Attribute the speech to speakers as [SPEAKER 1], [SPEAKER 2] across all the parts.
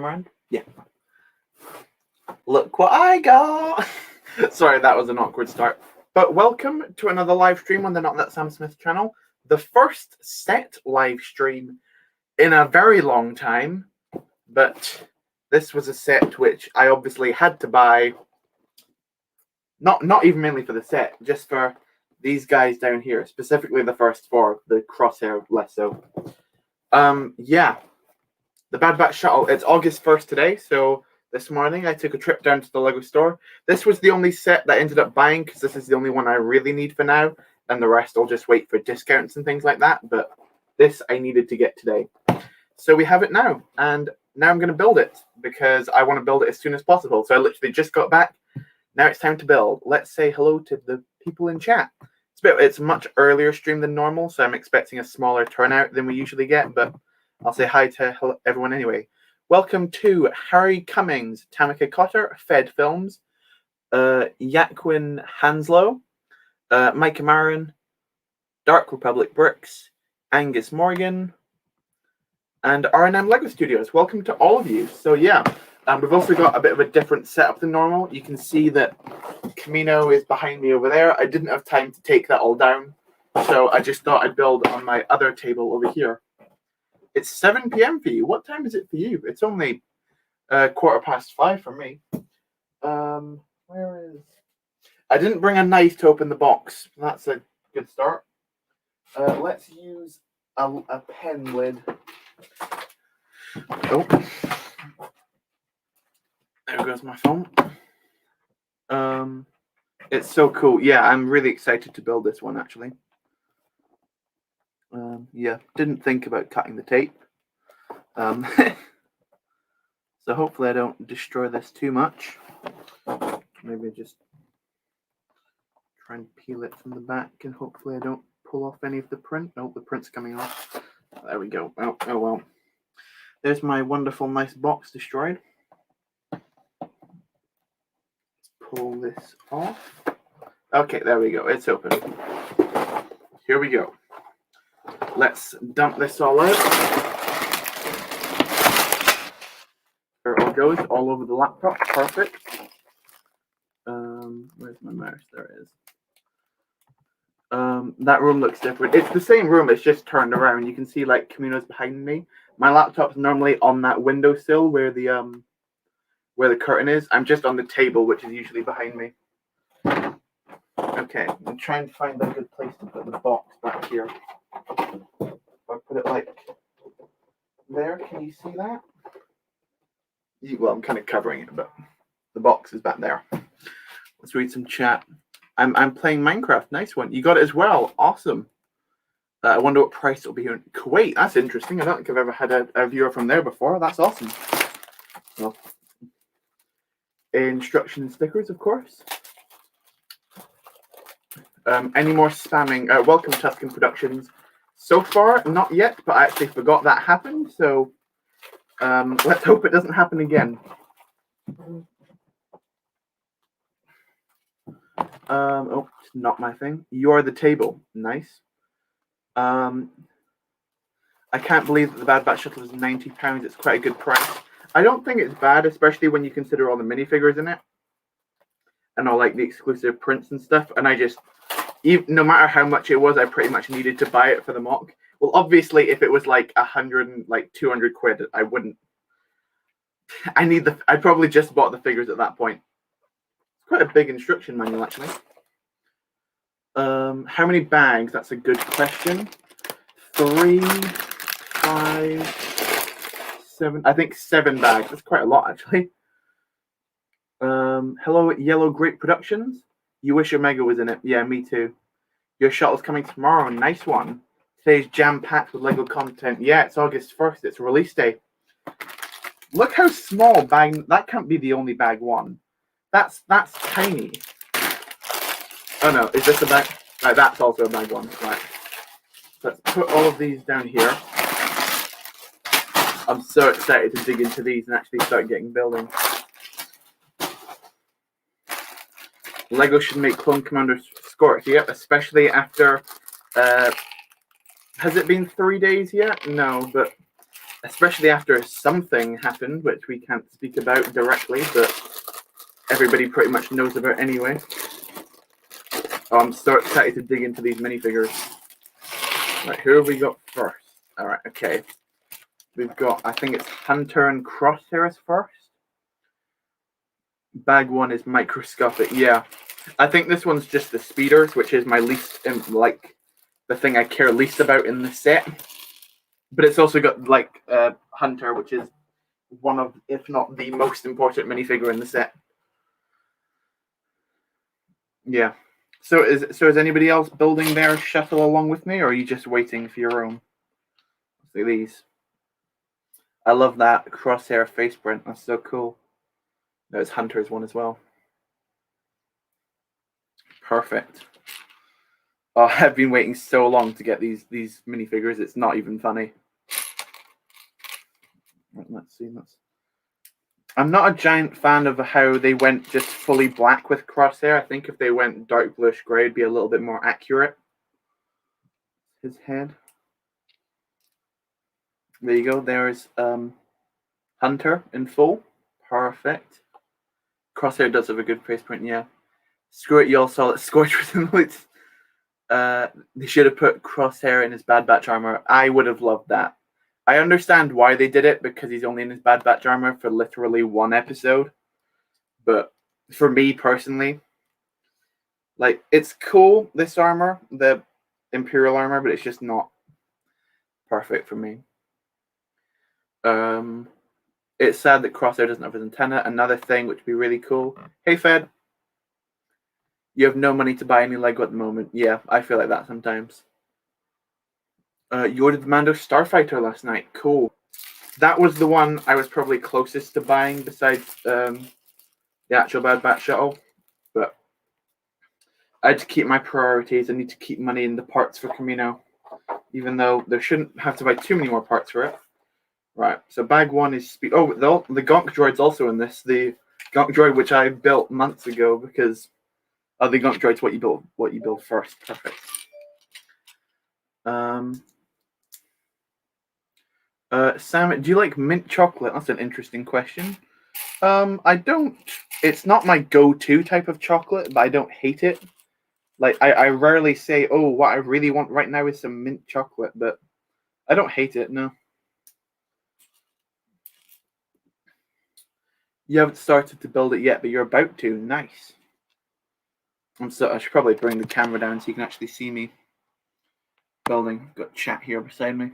[SPEAKER 1] time around? Yeah. Look what I got! Sorry, that was an awkward start. But welcome to another live stream on the Not That Sam Smith channel. The first set live stream in a very long time. But this was a set which I obviously had to buy. Not even mainly for the set, just for these guys down here. Specifically the first four, the crosshair less so. Yeah. The Bad Batch shuttle. It's August 1st today, so this morning I took a trip down to the Lego store. This was the only set that I ended up buying because this is the only one I really need for now, and the rest I'll just wait for discounts and things like that. But this I needed to get today. So we have it now, and now I'm going to build it because I want to build it as soon as possible. So I literally just got back. Now it's time to build. Let's say hello to the people in chat. It's a much earlier stream than normal, so I'm expecting a smaller turnout than we usually get, but I'll say hi to everyone anyway. Welcome to Harry Cummings, Tamika Cotter, Fed Films, Yaquin Hanslow, Micah Marin, Dark Republic Bricks, Angus Morgan, and R&M Lego Studios. Welcome to all of you. So yeah, we've also got a bit of a different setup than normal. You can see that Camino is behind me over there. I didn't have time to take that all down, so I just thought I'd build on my other table over here. It's 7 p.m. for you. What time is it for you? It's only 5:15 for me. Where is... I didn't bring a knife to open the box. That's a good start. Let's use a pen lid. Oh. There goes my phone. It's so cool. Yeah, I'm really excited to build this one, actually. Yeah, didn't think about cutting the tape. So hopefully I don't destroy this too much. Maybe just try and peel it from the back, and hopefully I don't pull off any of the print. Oh, the print's coming off. There we go. Oh well. There's my wonderful, nice box destroyed. Let's pull this off. Okay, there we go. It's open. Here we go. Let's dump this all out. There it all goes, all over the laptop. Perfect. Where's my mouse? There it is. That room looks different. It's the same room, it's just turned around. You can see like Camino's behind me. My laptop's normally on that windowsill where the curtain is. I'm just on the table, which is usually behind me. Okay, I'm trying to find a good place to put the box back here. If I put it like there, can you see that? Well, I'm kind of covering it, but the box is back there. Let's read some chat. I'm playing Minecraft. Nice one. You got it as well. Awesome. I wonder what price it'll be here in Kuwait. That's interesting. I don't think I've ever had a viewer from there before. That's awesome. Well, instruction stickers, of course. Any more spamming? Welcome, Tuscan Productions. So far, not yet, but I actually forgot that happened. So let's hope it doesn't happen again. Oh, it's not my thing. You are the table. Nice. I can't believe that the Bad Batch shuttle is £90. It's quite a good price. I don't think it's bad, especially when you consider all the minifigures in it and all like the exclusive prints and stuff. And I just, no matter how much it was, I pretty much needed to buy it for the mock. Well, obviously, if it was like 200 quid, I wouldn't. I'd probably just bought the figures at that point. It's quite a big instruction manual, actually. How many bags? That's a good question. 3, 5, 7. I think 7 bags. That's quite a lot, actually. Hello, Yellow Grape Productions. You wish Omega was in it. Yeah, me too. Your shuttle's coming tomorrow. Nice one. Today's jam-packed with Lego content. Yeah, it's August 1st. It's release day. Look how small bag. That can't be the only bag one. That's tiny. Oh no, is this a bag? Right, that's also a bag one. Right. Let's put all of these down here. I'm so excited to dig into these and actually start getting building. Lego should make Clone Commander Scorch. Yep, especially after. Has it been 3 days yet? No, but especially after something happened, which we can't speak about directly, but everybody pretty much knows about anyway. Oh, I'm so excited to dig into these minifigures. Right, who have we got first? All right, okay. We've got, I think it's Hunter and Crosshairs first. Bag one is microscopic. Yeah, I think this one's just the speeders, which is my least, like, the thing I care least about in the set. But it's also got like Hunter, which is one of, if not the most important minifigure in the set. Yeah. So is anybody else building their shuttle along with me, or are you just waiting for your own? Look at these. I love that crosshair face print. That's so cool. There's Hunter's one as well. Perfect. Oh, I've been waiting so long to get these minifigures. It's not even funny. Right, let's see. I'm not a giant fan of how they went just fully black with Crosshair. I think if they went dark bluish grey, it'd be a little bit more accurate. His head. There you go. There's Hunter in full. Perfect. Crosshair does have a good face print, yeah. Screw it, you all saw that Scorch was in the lights. They should have put Crosshair in his Bad Batch armor. I would have loved that. I understand why they did it, because he's only in his Bad Batch armor for literally one episode. But for me personally, like, it's cool, this armor, the Imperial armor, but it's just not perfect for me. It's sad that Crosshair doesn't have his antenna. Another thing which would be really cool. Hey, Fed. You have no money to buy any Lego at the moment. Yeah, I feel like that sometimes. You ordered the Mando Starfighter last night. Cool. That was the one I was probably closest to buying besides the actual Bad Batch shuttle. But I had to keep my priorities. I need to keep money in the parts for Camino. Even though there shouldn't have to buy too many more parts for it. Right, so bag one is speed. Oh, the Gonk droid's also in this. The Gonk droid, which I built months ago, because the Gonk droid's what you build first. Perfect. Sam, do you like mint chocolate? That's an interesting question. I don't. It's not my go-to type of chocolate, but I don't hate it. Like, I rarely say, oh, what I really want right now is some mint chocolate, but I don't hate it, no. You haven't started to build it yet, but you're about to. Nice. I should probably bring the camera down so you can actually see me building. Got chat here beside me.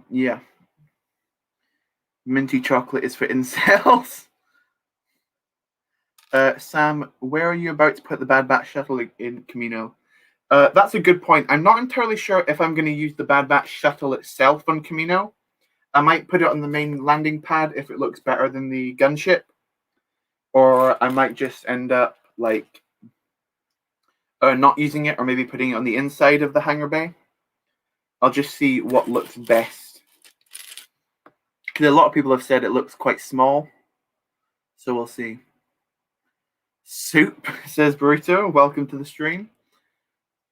[SPEAKER 1] Yeah. Minty chocolate is for incels. Sam, where are you about to put the Bad Batch shuttle in Camino? That's a good point. I'm not entirely sure if I'm going to use the Bad Batch shuttle itself on Camino. I might put it on the main landing pad if it looks better than the gunship. Or I might just end up, like, not using it, or maybe putting it on the inside of the hangar bay. I'll just see what looks best. Because a lot of people have said it looks quite small. So we'll see. Soup, says Burrito. Welcome to the stream.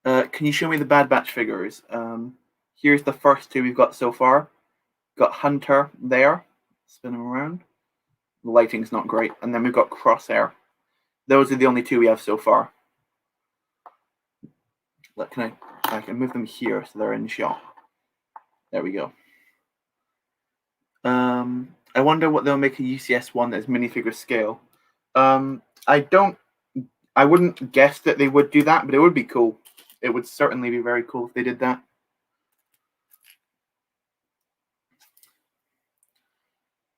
[SPEAKER 1] Can you show me the Bad Batch figures? Here's the first two we've got so far. Got Hunter there. Spin him around. The lighting's not great. And then we've got Crosshair. Those are the only two we have so far. Look, I can move them here so they're in shot. There we go. I wonder what they'll make a UCS one that's minifigure scale. I wouldn't guess that they would do that, but it would be cool. It would certainly be very cool if they did that.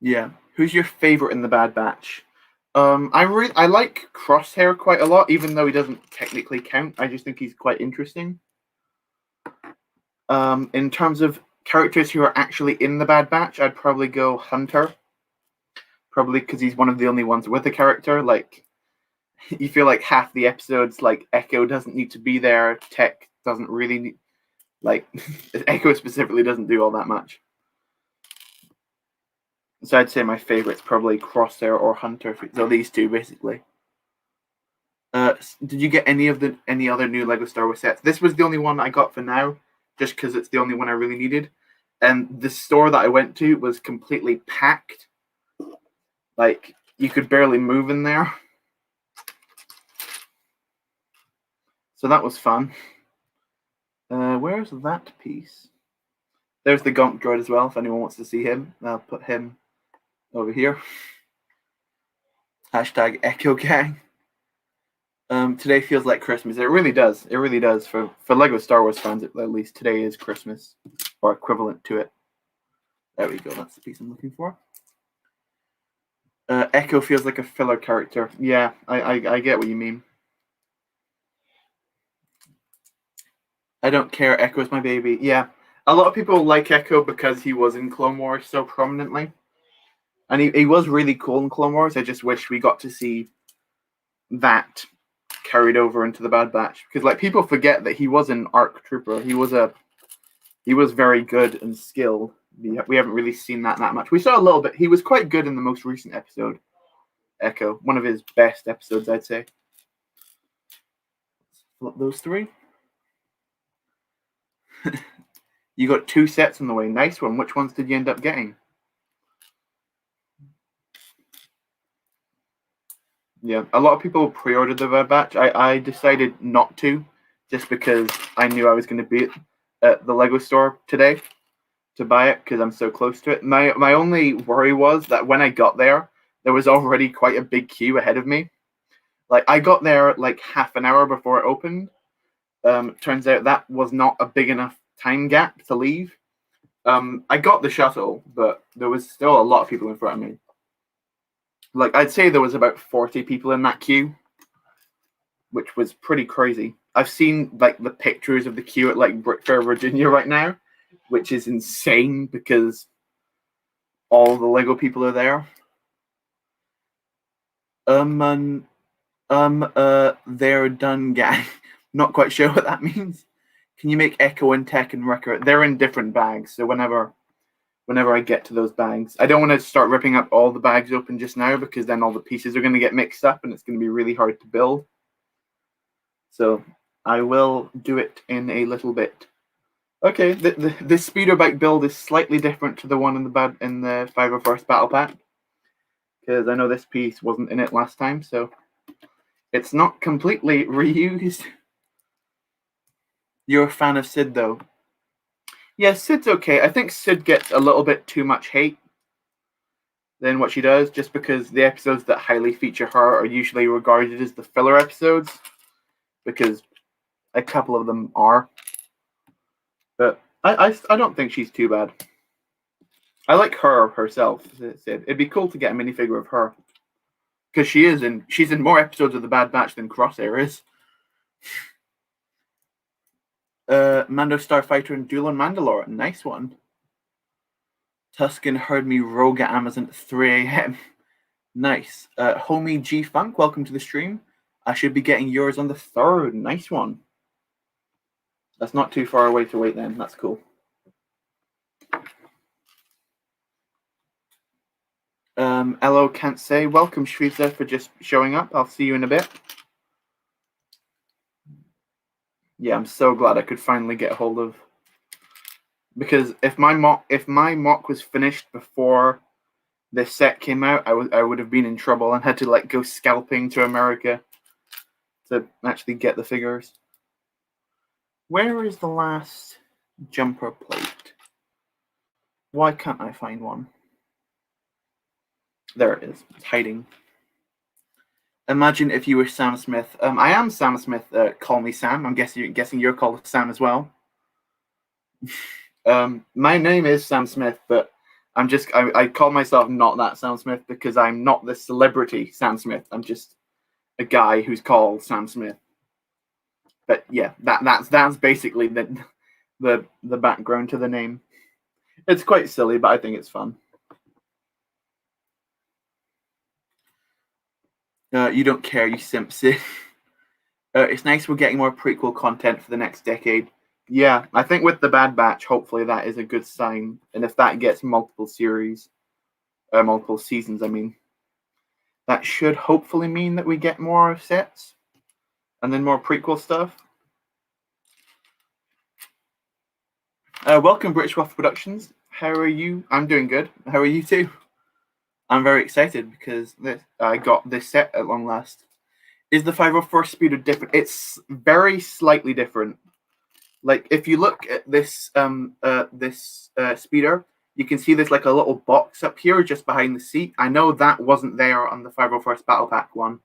[SPEAKER 1] Yeah. Who's your favorite in the Bad Batch? I like Crosshair quite a lot, even though he doesn't technically count. I just think he's quite interesting. In terms of characters who are actually in the Bad Batch, I'd probably go Hunter. Probably because he's one of the only ones with a character. Like, you feel like half the episodes, like, Echo doesn't need to be there. Tech doesn't really need... Like, Echo specifically doesn't do all that much. So I'd say my favorite's probably Crosshair or Hunter. So these two, basically. Did you get any other new Lego Star Wars sets? This was the only one I got for now, just because it's the only one I really needed. and the store that I went to was completely packed. Like, you could barely move in there. So that was fun. Where's that piece? There's the Gonk droid as well, if anyone wants to see him. I'll put him over here. Hashtag Echo Gang. Today feels like Christmas. It really does. It really does. For LEGO Star Wars fans, at least, today is Christmas. Or equivalent to it. There we go. That's the piece I'm looking for. Echo feels like a filler character. Yeah, I get what you mean. I don't care. Echo's my baby. Yeah. A lot of people like Echo because he was in Clone Wars so prominently. And he was really cool in Clone Wars. I just wish we got to see that carried over into the Bad Batch. Because like people forget that he was an ARC trooper. He was very good and skilled. We haven't really seen that much. We saw a little bit. He was quite good in the most recent episode. Echo. One of his best episodes, I'd say. Flip those three. You got 2 sets on the way. Nice one. Which ones did you end up getting? Yeah, a lot of people pre-ordered the Bad Batch. I decided not to, just because I knew I was going to be at the LEGO store today to buy it because I'm so close to it. My only worry was that when I got there was already quite a big queue ahead of me. Like, I got there like half an hour before it opened. Turns out that was not a big enough time gap to leave. I got the shuttle, but there was still a lot of people in front of me. Like, I'd say there was about 40 people in that queue, which was pretty crazy. I've seen like the pictures of the queue at like Brickfair, Virginia right now, which is insane because all the LEGO people are there. They're done, gang. Not quite sure what that means. Can you make Echo and Tech and Wrecker? They're in different bags, so whenever I get to those bags, I don't want to start ripping up all the bags open just now because then all the pieces are going to get mixed up and it's going to be really hard to build. So I will do it in a little bit. Okay, the speeder bike build is slightly different to the one in the 501st Battle Pack because I know this piece wasn't in it last time, so it's not completely reused. You're a fan of Sid, though. Yeah, Sid's okay. I think Sid gets a little bit too much hate than what she does, just because the episodes that highly feature her are usually regarded as the filler episodes, because a couple of them are. But I don't think she's too bad. I like her herself, Sid. It'd be cool to get a minifigure of her. Because she's in more episodes of The Bad Batch than Crosshair is. Mando Starfighter and Duel on Mandalore. Nice one. Tuscan heard me rogue at Amazon at 3 a.m. Nice. Homie G Funk, welcome to the stream. I should be getting yours on the 3rd. Nice one. That's not too far away to wait then. That's cool. Hello, can't say. Welcome, Shriza, for just showing up. I'll see you in a bit. Yeah, I'm so glad I could finally get a hold of. Because if my mock was finished before this set came out, I would have been in trouble and had to like go scalping to America to actually get the figures. Where is the last jumper plate? Why can't I find one? There it is. It's hiding. Imagine if you were Sam Smith. I am Sam Smith. Call me Sam. I'm guessing you're called Sam as well. My name is Sam Smith, but I call myself not that Sam Smith because I'm not the celebrity Sam Smith. I'm just a guy who's called Sam Smith. But yeah, that's basically the background to the name. It's quite silly, but I think it's fun. You don't care, you simpsy. It's nice we're getting more prequel content for the next decade. Yeah, I think with the Bad Batch, hopefully that is a good sign. And if that gets multiple seasons, I mean, that should hopefully mean that we get more sets and then more prequel stuff. Welcome, British Waffle Productions. How are you? I'm doing good. How are you too? I'm very excited because I got this set at long last. Is the 504 speeder different? It's very slightly different. Like if you look at this speeder, you can see there's like a little box up here just behind the seat. I know that wasn't there on the 501st Battle Pack one,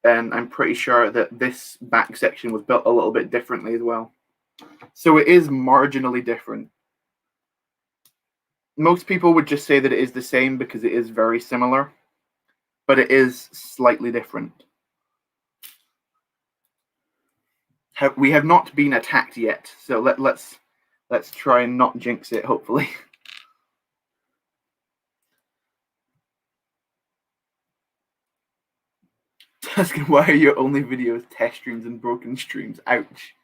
[SPEAKER 1] and I'm pretty sure that this back section was built a little bit differently as well. So it is marginally different. Most people would just say that it is the same because it is very similar, but it is slightly different. We have not been attacked yet, so let's try and not jinx it, hopefully. Tuscan, why are your only videos test streams and broken streams? Ouch.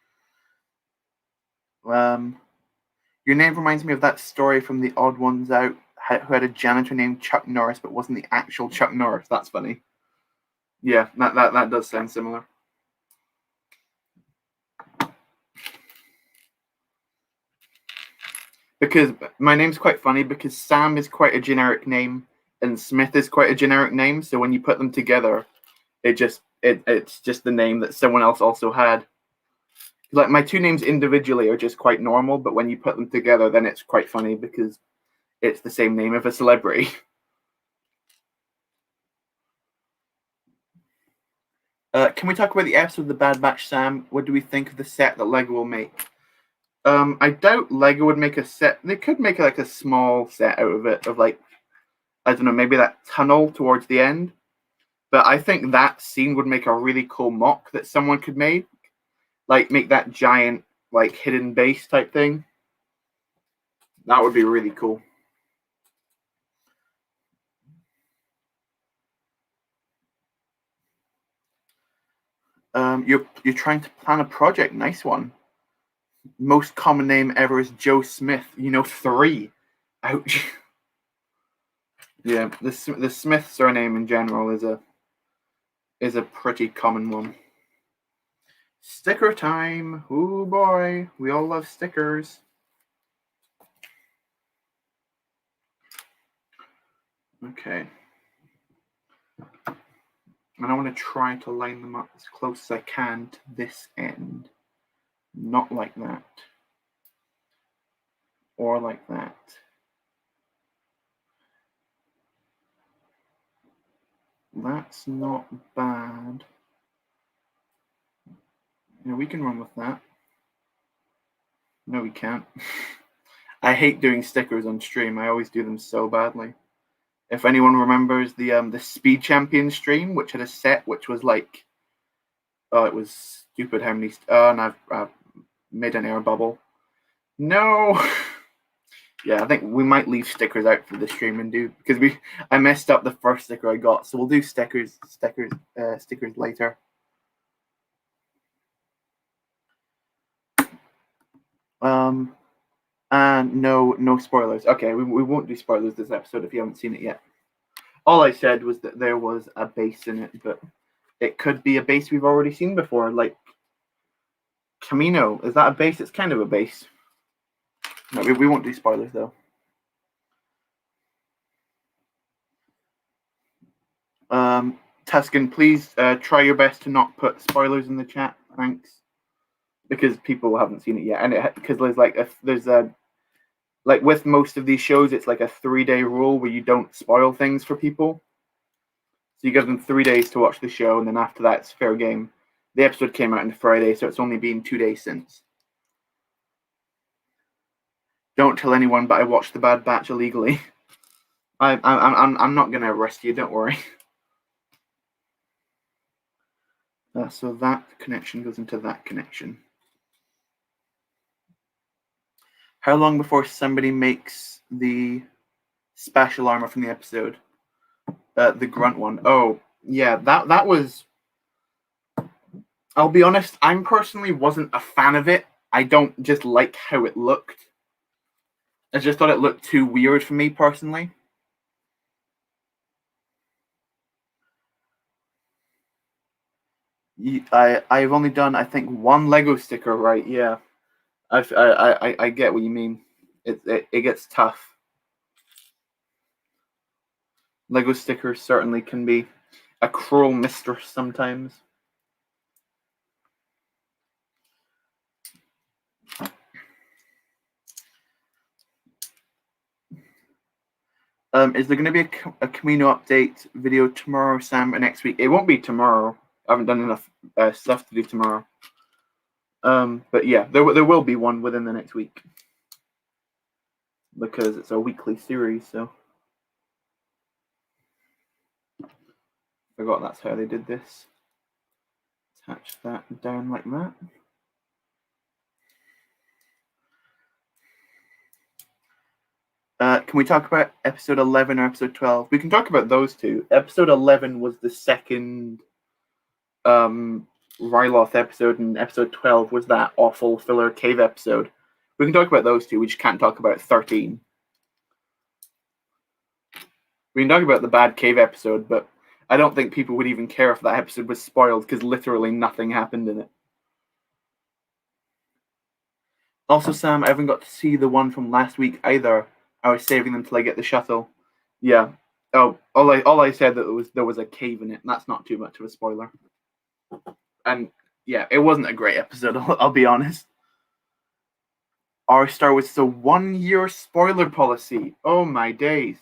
[SPEAKER 1] Your name reminds me of that story from The Odd Ones Out, who had a janitor named Chuck Norris, but wasn't the actual Chuck Norris. That's funny. Yeah, that does sound similar. Because my name's quite funny because Sam is quite a generic name and Smith is quite a generic name. So when you put them together, it's just the name that someone else also had. Like my two names individually are just quite normal, but when you put them together, then it's quite funny because it's the same name of a celebrity. Can we talk about the episode of The Bad Batch, Sam? What do we think of the set that Lego will make? I doubt Lego would make a set. They could make like a small set out of it, of like, I don't know, maybe that tunnel towards the end. But I think that scene would make a really cool mock that someone could make. Like, make that giant, like, hidden base type thing. That would be really cool. You're trying to plan a project. Nice one. Most common name ever is Joe Smith. 3. Ouch. Yeah, the Smith surname in general is a pretty common one. Sticker time. Oh boy, we all love stickers. Okay. And I want to try to line them up as close as I can to this end. Not like that. Or like that. That's not bad. Yeah, we can run with that. No, we can't. I hate doing stickers on stream. I always do them so badly. If anyone remembers the Speed Champion stream, which had a set which was like, oh, it was stupid how many. Oh, and I've made an air bubble. No. Yeah, I think we might leave stickers out for the stream and do because I messed up the first sticker I got, so we'll do stickers later. And no spoilers. Okay, we won't do spoilers this episode if you haven't seen it yet. All I said was that there was a base in it, but it could be a base we've already seen before, like Camino. Is that a base? It's kind of a base. No, we won't do spoilers though. Tuscan, please try your best to not put spoilers in the chat. Thanks, because people haven't seen it yet, and because there's like with most of these shows, it's like a 3-day rule where you don't spoil things for people. So you give them 3 days to watch the show, and then after that, it's fair game. The episode came out on Friday, so it's only been 2 days since. Don't tell anyone, but I watched The Bad Batch illegally. I'm not gonna arrest you. Don't worry. So that connection goes into that connection. How long before somebody makes the special armor from the episode? The grunt one. Oh, yeah, that was. I'll be honest, I personally wasn't a fan of it. I don't just like how it looked. I just thought it looked too weird for me personally. I've only done, I think, one Lego sticker right. Yeah, I get what you mean. it gets tough. Lego stickers certainly can be a cruel mistress sometimes. Is there going to be a Camino update video tomorrow, Sam, or next week? It won't be tomorrow. I haven't done enough stuff to do tomorrow. But yeah, there will be one within the next week because it's a weekly series. So forgot that's how they did this. Attach that down like that. Can we talk about episode 11 or episode 12? We can talk about those two. Episode 11 was the second Ryloth episode, and episode 12 was that awful filler cave episode. We can talk about those two. We just can't talk about 13. We can talk about the bad cave episode, but I don't think people would even care if that episode was spoiled because literally nothing happened in it. Also, Sam, I haven't got to see the one from last week either. I was saving them till I get the shuttle. Yeah. Oh, all I said that there was a cave in it, and that's not too much of a spoiler. And yeah, it wasn't a great episode. I'll be honest. Our Star Wars is a 1 year spoiler policy. Oh my days.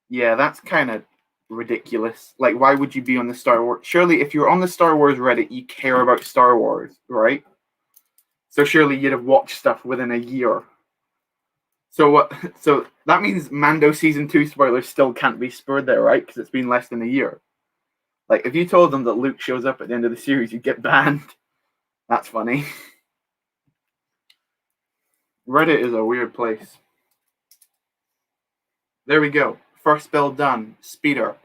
[SPEAKER 1] Yeah, that's kind of ridiculous. Like, why would you be on the Star Wars? Surely, if you're on the Star Wars Reddit, you care about Star Wars, right? So surely you'd have watched stuff within a year. So what? So that means Mando season 2 spoilers still can't be spurred there, right? Because it's been less than a year. Like, if you told them that Luke shows up at the end of the series, you'd get banned. That's funny. Reddit is a weird place. There we go. First build done. Speeder.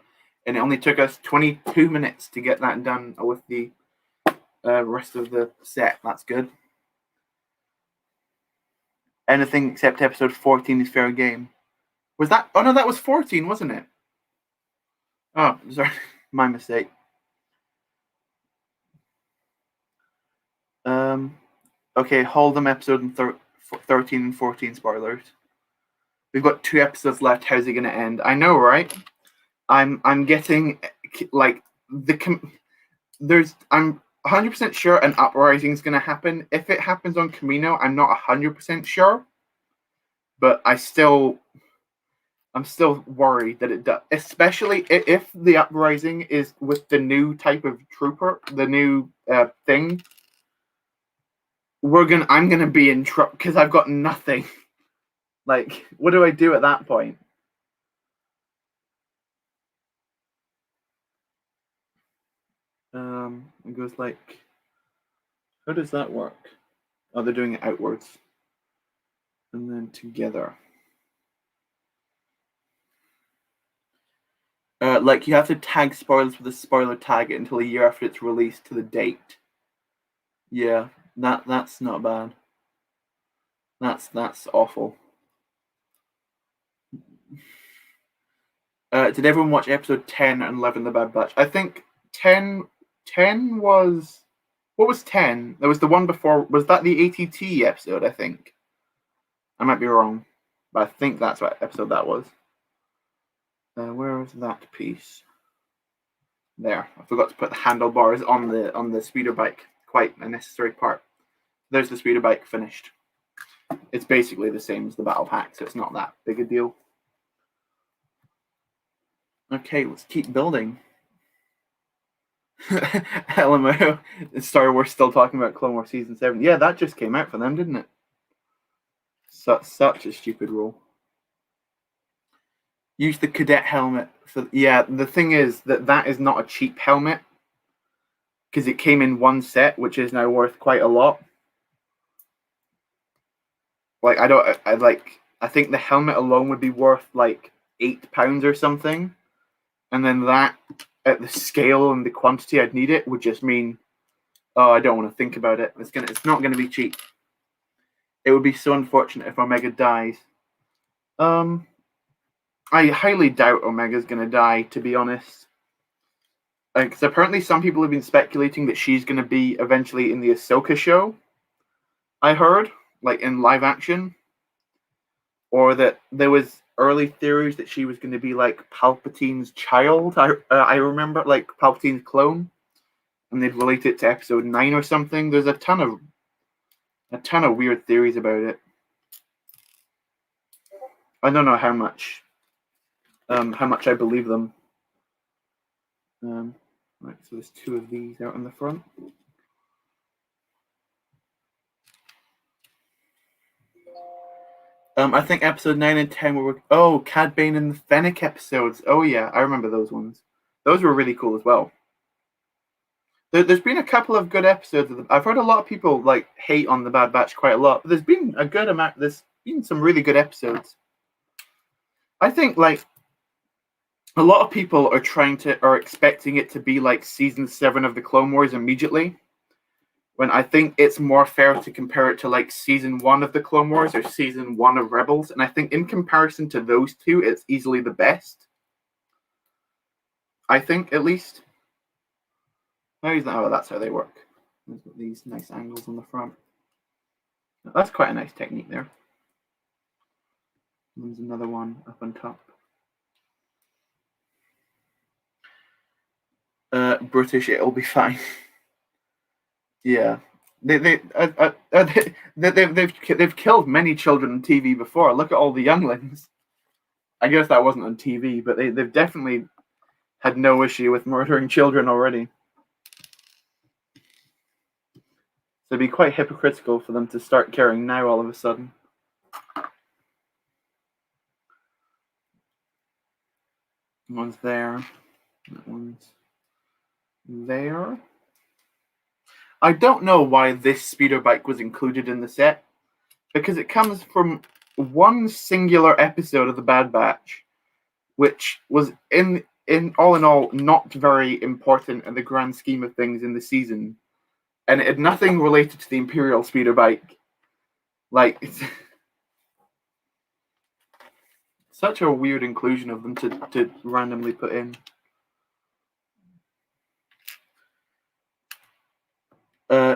[SPEAKER 1] And it only took us 22 minutes to get that done with the rest of the set. That's good. Anything except episode 14 is fair game. Was that? Oh no, that was 14, wasn't it? Oh, sorry. My mistake. Okay, Hold'em episode and 13 and 14 spoilers. We've got 2 episodes left. How's it going to end? I know, right? I'm getting like I'm 100% sure an uprising is going to happen. If it happens on Camino, I'm not 100% sure, but I'm still worried that it does. Especially if the uprising is with the new type of trooper, the new thing. I'm gonna be in trouble because I've got nothing. Like, what do I do at that point? It goes like, how does that work? Oh, they're doing it outwards, and then together. Like you have to tag spoilers with a spoiler tag until a year after it's released to the date. Yeah, that's not bad. That's awful. Did everyone watch episode 10 and 11, The Bad Batch? I think 10 was... What was 10? There was the one before... Was that the ATT episode, I think? I might be wrong, but I think that's what episode that was. Where was that piece? There. I forgot to put the handlebars on the speeder bike. Quite a necessary part. There's the speeder bike finished. It's basically the same as the battle pack, so it's not that big a deal. Okay, let's keep building. LMO, Star Wars still talking about Clone Wars Season 7. Yeah, that just came out for them, didn't it? Such a stupid rule. Use the cadet helmet. Yeah, the thing is that is not a cheap helmet because it came in one set, which is now worth quite a lot. Like, I think the helmet alone would be worth like £8 or something. And then that, at the scale and the quantity I'd need it, would just mean, oh, I don't want to think about it. It's not gonna be cheap. It would be so unfortunate if Omega dies. I highly doubt Omega's gonna die, to be honest. Because apparently some people have been speculating that she's gonna be eventually in the Ahsoka show. I heard, like in live action. or that there was early theories that she was going to be like Palpatine's child. I remember like Palpatine's clone, and they'd relate it to Episode 9 or something. There's a ton of weird theories about it. I don't know how much I believe them. Right, so there's 2 of these out in the front. I think episode 9 and 10 were Cad Bane and the Fennec episodes. Oh yeah, I remember those ones. Those were really cool as well. There's been a couple of good episodes of them. I've heard a lot of people like hate on the Bad Batch quite a lot, but there's been a good amount. There's been some really good episodes. I think like a lot of people are expecting it to be like season 7 of the Clone Wars immediately, when I think it's more fair to compare it to like season 1 of the Clone Wars or season 1 of Rebels. And I think in comparison to those two, it's easily the best. I think, at least. Oh, that's how they work. There's these nice angles on the front. That's quite a nice technique there. There's another one up on top. British, it'll be fine. Yeah. They've killed many children on TV before. Look at all the younglings. I guess that wasn't on TV, but they've definitely had no issue with murdering children already. So it'd be quite hypocritical for them to start caring now all of a sudden. One's there. That one's there. I don't know why this speeder bike was included in the set, because it comes from one singular episode of The Bad Batch, which was in all not very important in the grand scheme of things in the season, and it had nothing related to the Imperial speeder bike. Like, it's such a weird inclusion of them to randomly put in.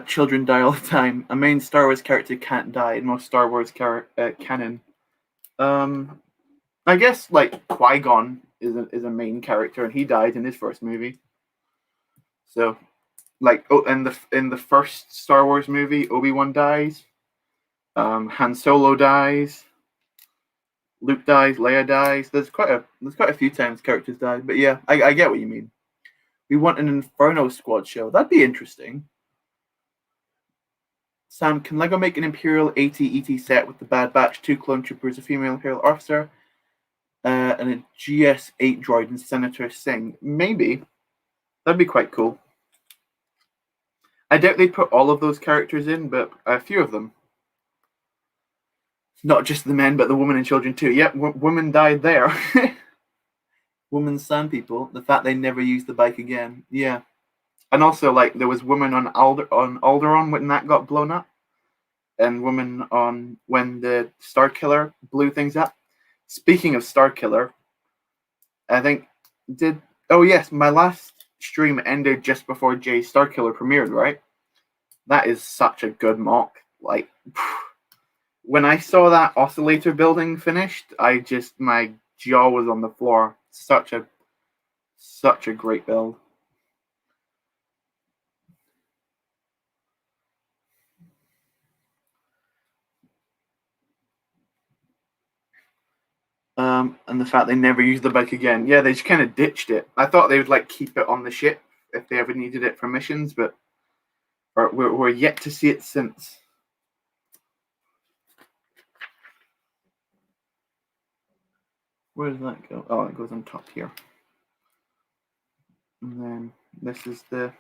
[SPEAKER 1] Children die all the time. A main Star Wars character can't die in most Star Wars canon. I guess like Qui-Gon is a main character, and he died in his first movie. So, like, in the first Star Wars movie, Obi-Wan dies. Han Solo dies. Luke dies. Leia dies. There's quite a few times characters die, but yeah, I get what you mean. We want an Inferno Squad show. That'd be interesting. Sam, can LEGO make an Imperial AT-ET set with the Bad Batch, 2 clone troopers, a female Imperial officer, and a GS-8 droid and Senator Singh? Maybe. That'd be quite cool. I doubt they'd put all of those characters in, but a few of them. Not just the men, but the women and children too. Yep, women died there. Women sand people. The fact they never used the bike again. Yeah. And also, like, there was women on Alderaan when that got blown up, and women on when the Starkiller blew things up. Speaking of Starkiller, I think my last stream ended just before Jay's Starkiller premiered, right? That is such a good mock. Like, when I saw that oscillator building finished, my jaw was on the floor. Such a great build. And the fact they never used the bike again. Yeah, they just kind of ditched it. I thought they would like keep it on the ship if they ever needed it for missions, but we're yet to see it since. Where does that go? Oh, it goes on top here. And then this is the...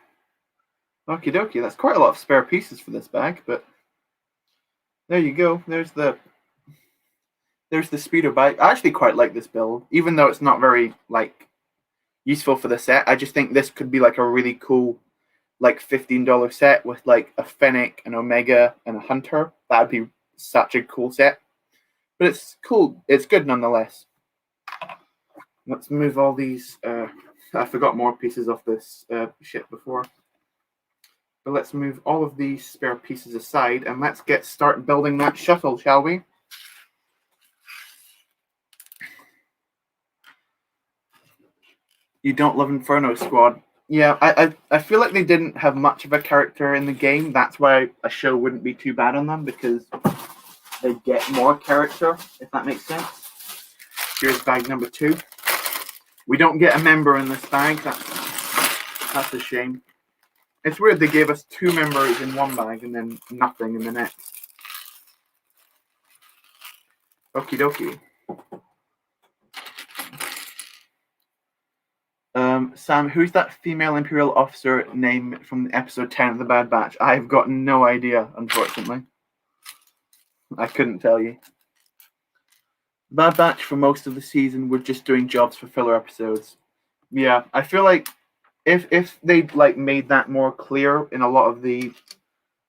[SPEAKER 1] Okie dokie, that's quite a lot of spare pieces for this bag, but there you go. There's the speeder bike. I actually quite like this build, even though it's not very like useful for the set. I just think this could be like a really cool like $15 set with like a Fennec, an Omega, and a Hunter. That'd be such a cool set. But it's cool. It's good nonetheless. Let's move all these. I forgot more pieces off this ship before. But let's move all of these spare pieces aside and let's start building that shuttle, shall we? You don't love Inferno Squad. Yeah, I feel like they didn't have much of a character in the game. That's why a show wouldn't be too bad on them, because they get more character, if that makes sense. Here's bag number 2. We don't get a member in this bag. That's a shame. It's weird they gave us 2 members in one bag and then nothing in the next. Okie dokie. Sam, who's that female Imperial officer name from episode 10 of The Bad Batch? I've got no idea, unfortunately. I couldn't tell you. Bad Batch for most of the season were just doing jobs for filler episodes. Yeah, I feel like if they'd like made that more clear in a lot of the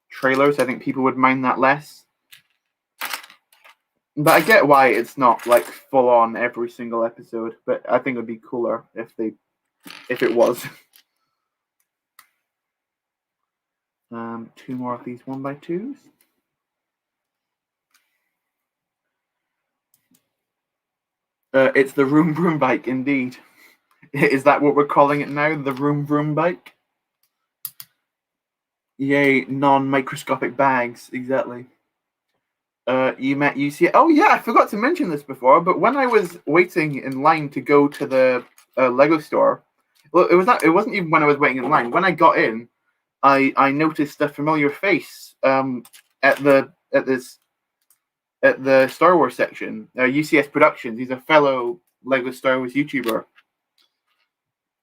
[SPEAKER 1] trailers, I think people would mind that less. But I get why it's not like full on every single episode, but I think it would be cooler if it was. 2 more of these 1x2s. It's the Room Vroom bike, indeed. Is that what we're calling it now? The Room Vroom bike? Yay, non-microscopic bags, exactly. You met UC. Oh yeah, I forgot to mention this before, but when I was waiting in line to go to the Lego store, well, it wasn't even when I was waiting in line. When I got in, I noticed a familiar face at the Star Wars section. UCS Productions. He's a fellow Lego Star Wars YouTuber,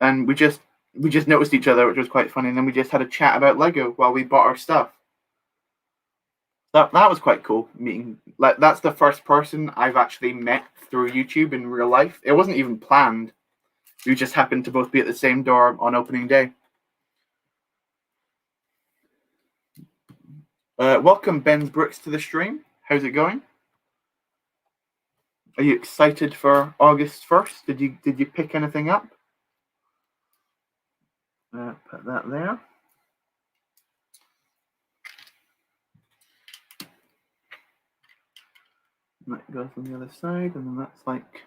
[SPEAKER 1] and we just noticed each other, which was quite funny. And then we just had a chat about Lego while we bought our stuff. That was quite cool meeting. Like, that's the first person I've actually met through YouTube in real life. It wasn't even planned. We just happened to both be at the same door on opening day. Welcome, Ben Brooks, to the stream. How's it going? Are you excited for August 1st? Did you pick anything up? Put that there. And that goes on the other side, and then that's like...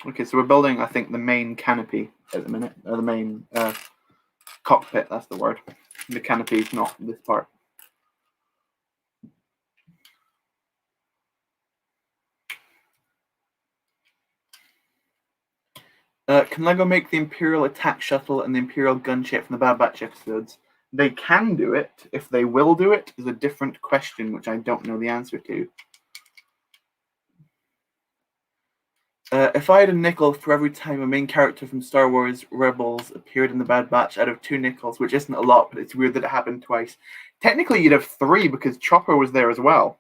[SPEAKER 1] Okay, so we're building, I think, the main canopy at the minute. The main cockpit, that's the word. The canopy is not this part. Can Lego make the Imperial attack shuttle and the Imperial gunship from the Bad Batch episodes? They can do it. If they will do it is a different question, which I don't know the answer to. If I had a nickel for every time a main character from Star Wars Rebels appeared in the Bad Batch, I'd have 2 nickels, which isn't a lot, but it's weird that it happened twice. Technically, you'd have 3 because Chopper was there as well.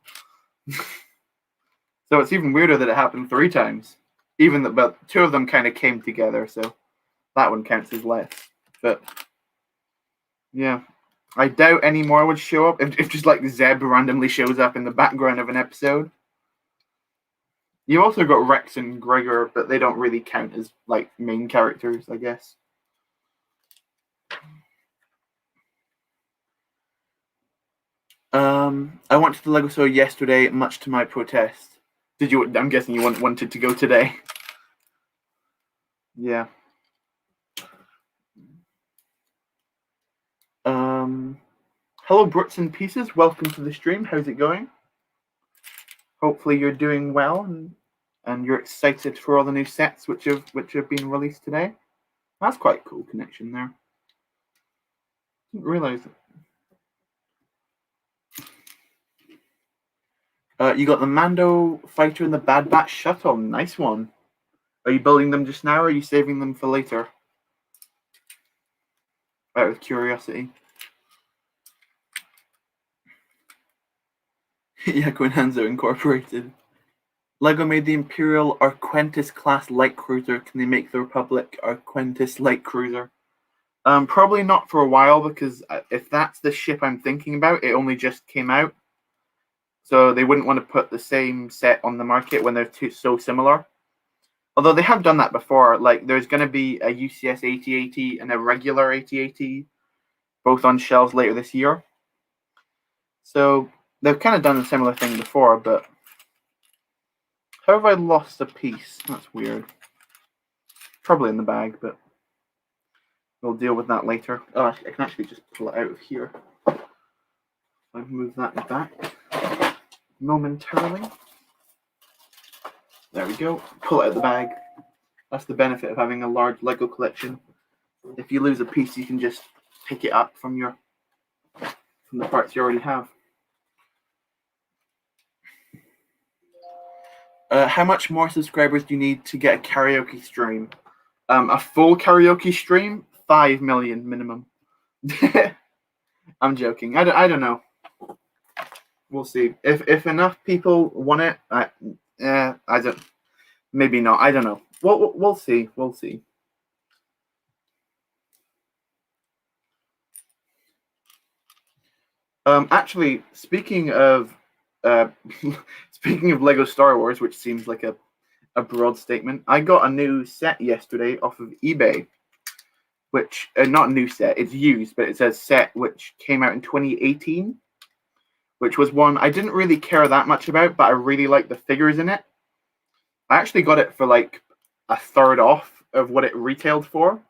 [SPEAKER 1] So it's even weirder that it happened 3 times. Even that, but 2 of them kind of came together, so that one counts as less. But yeah, I doubt any more would show up if just like Zeb randomly shows up in the background of an episode. You also got Rex and Gregor, but they don't really count as like main characters, I guess. I went to the Lego store yesterday, much to my protest. Did you? I'm guessing you wanted to go today. Yeah. Hello, Brits and Pieces. Welcome to the stream. How's it going? Hopefully you're doing well and you're excited for all the new sets which have been released today. That's quite a cool connection there. Didn't realize it. You got the Mando fighter and the Bad Batch shuttle. Nice one. Are you building them just now, or are you saving them for later? Out of curiosity. Yeah, Hanzo Incorporated. Lego made the Imperial Arquentis class light cruiser. Can they make the Republic Arquentis light cruiser? Probably not for a while, because if that's the ship I'm thinking about, it only just came out. So they wouldn't want to put the same set on the market when they're so similar. Although they have done that before. Like, there's going to be a UCS AT-AT and a regular AT-AT, both on shelves later this year. So they've kind of done a similar thing before, but how have I lost a piece? That's weird. Probably in the bag, but we'll deal with that later. Oh, I can actually just pull it out of here. I'll move that back momentarily. There we go. Pull it out of the bag. That's the benefit of having a large Lego collection. If you lose a piece, you can just pick it up from the parts you already have. How much more subscribers do you need to get a karaoke stream? A full karaoke stream, 5 million minimum. I'm joking. I don't know. We'll see. If enough people want it, I don't. Maybe not. I don't know. We'll see. We'll see. Actually, speaking of Lego Star Wars, which seems like a broad statement, I got a new set yesterday off of eBay, which not a new set, it's used, but it says set, which came out in 2018, which was one I didn't really care that much about, but I really liked the figures in it. I actually got it for like a third off of what it retailed for,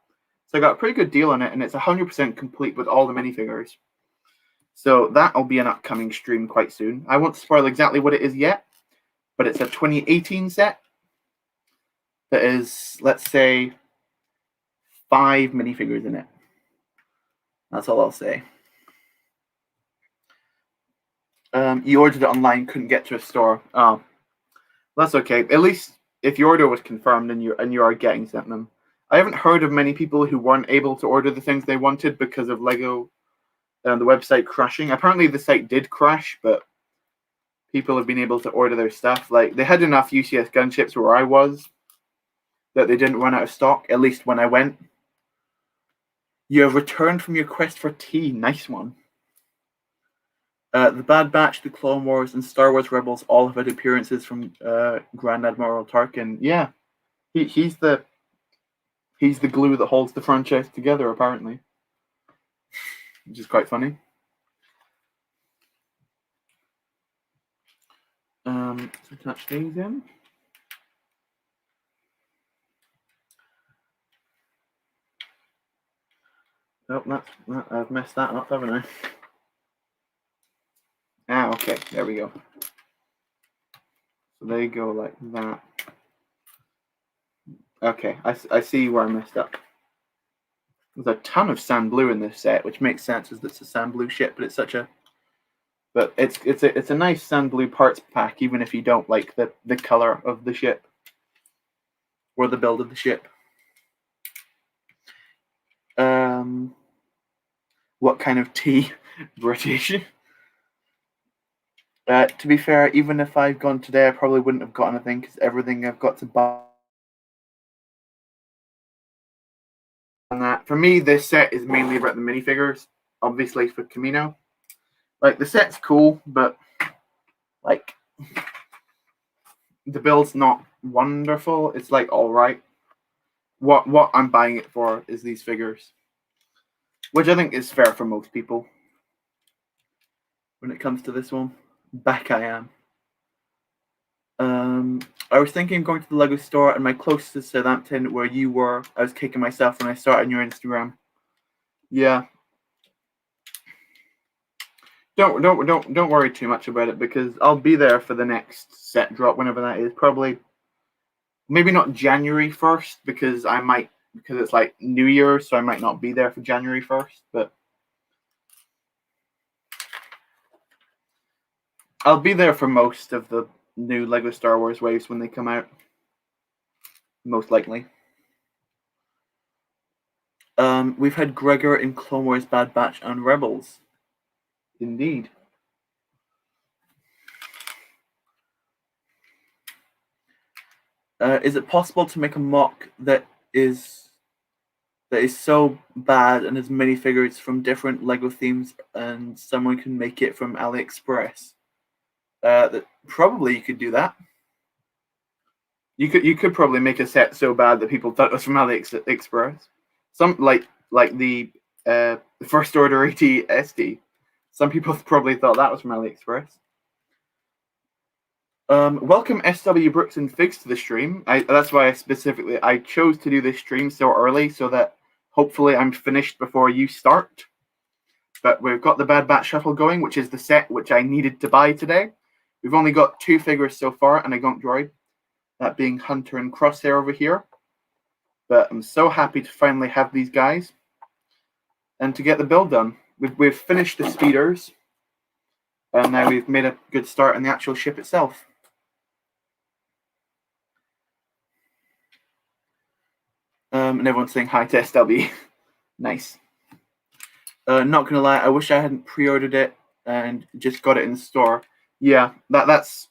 [SPEAKER 1] so I got a pretty good deal on it, and it's 100% complete with all the minifigures. So that'll be an upcoming stream quite soon. I won't spoil exactly what it is yet, but it's a 2018 set that is, let's say, 5 minifigures in it. That's all I'll say. You ordered it online, couldn't get to a store. Oh, that's okay. At least if your order was confirmed and you are getting sent them. I haven't heard of many people who weren't able to order the things they wanted because of Lego the website crashing. Apparently the site did crash, but people have been able to order their stuff. Like, they had enough UCS gunships where I was that they didn't run out of stock, at least when I went. You have returned from your quest for tea. Nice one. The Bad Batch, the Clone Wars, and Star Wars Rebels all have had appearances from Grand Admiral Tarkin. Yeah, he's the glue that holds the franchise together, apparently, which is quite funny. So attach these in. Oh, I've messed that up, haven't I? Ah, okay, there we go. So they go like that. Okay, I see where I messed up. There's a ton of sand blue in this set, which makes sense as it's a sand blue ship, but it's such a... But it's a nice sand blue parts pack, even if you don't like the color of the ship or the build of the ship. What kind of tea? British. To be fair, even if I'd gone today, I probably wouldn't have got anything because everything I've got to buy. And that, for me, this set is mainly about the minifigures, obviously for Camino. Like, the set's cool, but like the build's not wonderful. It's like all right. What I'm buying it for is these figures, which I think is fair for most people. When it comes to this one, back I am. I was thinking of going to the Lego store, and my closest to Southampton, where you were, I was kicking myself when I saw it on your Instagram. Yeah. Don't worry too much about it, because I'll be there for the next set drop, whenever that is. Probably, maybe not January 1st, because it's like New Year, so I might not be there for January 1st, but I'll be there for most of the new Lego Star Wars waves when they come out. Most likely. We've had Gregor in Clone Wars, Bad Batch, and Rebels. Indeed. Is it possible to make a mock that is so bad and has many figures from different Lego themes, and someone can make it from AliExpress? Probably you could do that. You could probably make a set so bad that people thought it was from AliExpress. Some like the First Order AT-ST. Some people probably thought that was from AliExpress. Welcome SW Brooks and Figs to the stream. That's why I chose to do this stream so early, so that hopefully I'm finished before you start. But we've got the Bad Batch shuttle going, which is the set which I needed to buy today. We've only got 2 figures so far and a Gonk droid, that being Hunter and Crosshair over here. But I'm so happy to finally have these guys and to get the build done. We've finished the speeders, and now we've made a good start on the actual ship itself. And everyone's saying hi to SLB. Nice. Not gonna lie, I wish I hadn't pre-ordered it and just got it in the store. Yeah, that's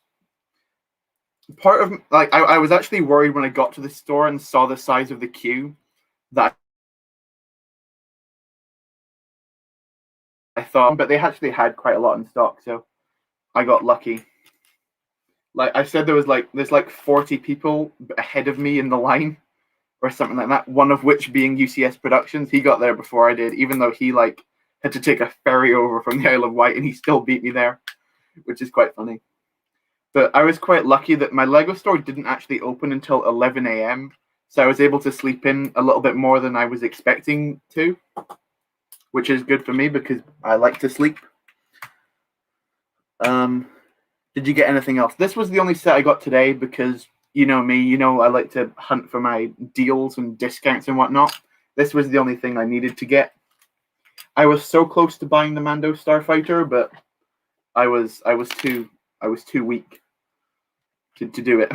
[SPEAKER 1] part of, like, I was actually worried when I got to the store and saw the size of the queue that I thought, but they actually had quite a lot in stock, so I got lucky. Like I said, there's like 40 people ahead of me in the line or something like that, one of which being UCS Productions. He got there before I did, even though he had to take a ferry over from the Isle of Wight, and he still beat me there, which is quite funny. But I was quite lucky that my Lego store didn't actually open until 11 a.m., so I was able to sleep in a little bit more than I was expecting to, which is good for me because I like to sleep. Did you get anything else? This was the only set I got today because, you know me, I like to hunt for my deals and discounts and whatnot. This was the only thing I needed to get. I was so close to buying the Mando Starfighter, but I was too weak to do it.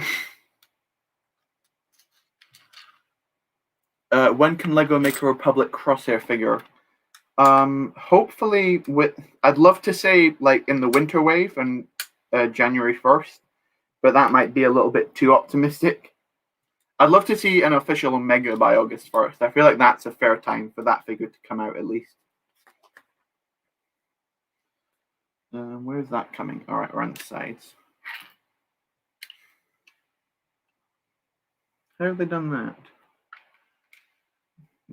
[SPEAKER 1] When can Lego make a Republic Crosshair figure? Hopefully I'd love to say like in the winter wave and January 1st, but that might be a little bit too optimistic. I'd love to see an official Omega by August 1st. I feel like that's a fair time for that figure to come out at least. Where's that coming? All right, around the sides. How have they done that?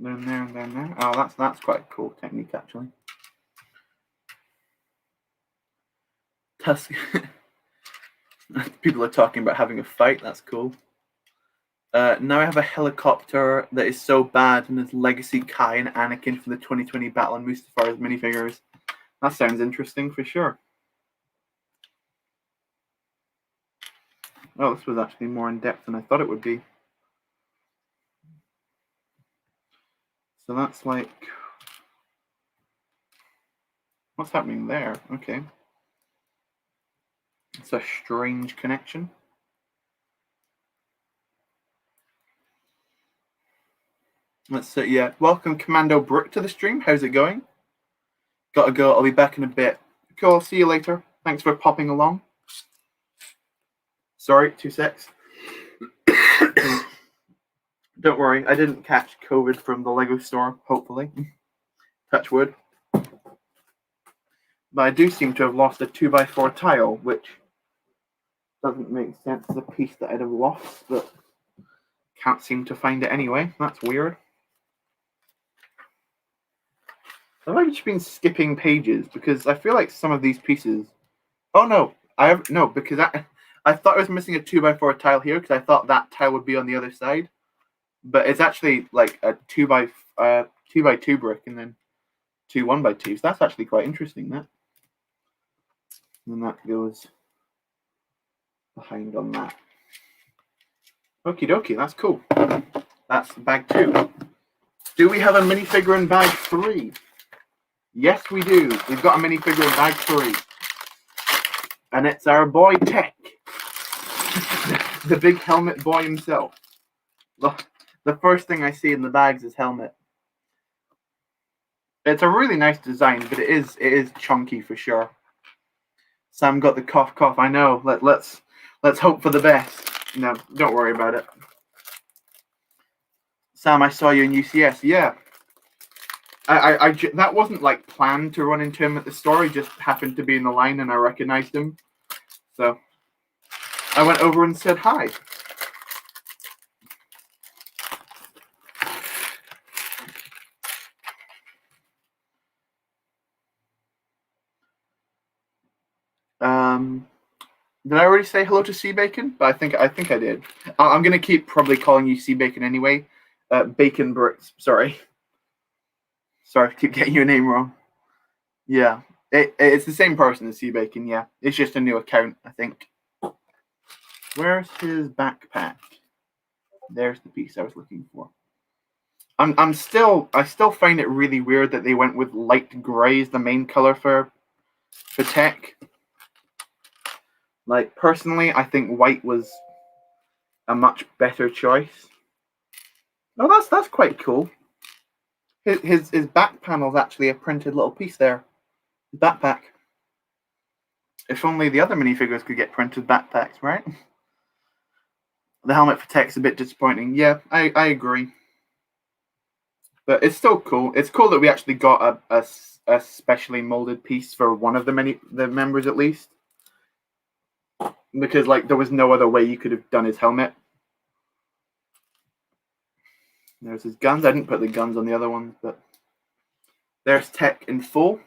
[SPEAKER 1] Down there and down there. Oh, that's quite a cool technique, actually. Tusk. People are talking about having a fight. That's cool. Now I have a helicopter that is so bad, and there's Legacy Kai and Anakin from the 2020 Battle and Mustafar's minifigures. That sounds interesting for sure. Oh, this was actually more in depth than I thought it would be. So that's like, what's happening there? Okay. It's a strange connection. Let's see, yeah. Welcome Commando Brick to the stream. How's it going? Gotta go. I'll be back in a bit. Cool. See you later. Thanks for popping along. Sorry, 2 secs. Don't worry, I didn't catch COVID from the Lego store, hopefully. Touch wood. But I do seem to have lost a 2x4 tile, which doesn't make sense as a piece that I'd have lost, but can't seem to find it anyway. That's weird. I've just been skipping pages because I feel like some of these pieces. Oh no, because I thought I was missing a 2x4 tile here because I thought that tile would be on the other side, but it's actually like a 2x2 brick and then 2 1x2s. So that's actually quite interesting. That. And that goes behind on that. Okie dokie, that's cool. That's bag 2. Do we have a minifigure in bag 3? Yes, we do. We've got a minifigure in bag 3. And it's our boy Tech. The big helmet boy himself. The first thing I see in the bags is helmet. It's a really nice design, but it is chunky for sure. Sam got the cough. I know. Let's hope for the best. No, don't worry about it. Sam, I saw you in UCS. Yeah. I that wasn't like planned to run into him at the store. He just happened to be in the line and I recognized him. So I went over and said hi. Did I already say hello to Sea Bacon? But I think I did. I'm gonna keep probably calling you Sea Bacon anyway. Bacon Bricks, sorry. Sorry to keep getting your name wrong. Yeah, it's the same person as Seabacon. Yeah, it's just a new account, I think. Where's his backpack? There's the piece I was looking for. I still find it really weird that they went with light gray as the main color for tech. Like, personally, I think white was a much better choice. Oh, that's quite cool. His back panel is actually a printed little piece there. His backpack. If only the other minifigures could get printed backpacks, right? The helmet for tech's a bit disappointing. Yeah, I agree. But it's still cool. It's cool that we actually got a specially molded piece for one of the members at least. Because like there was no other way you could have done his helmet. There's his guns. I didn't put the guns on the other ones, but there's Tech in full.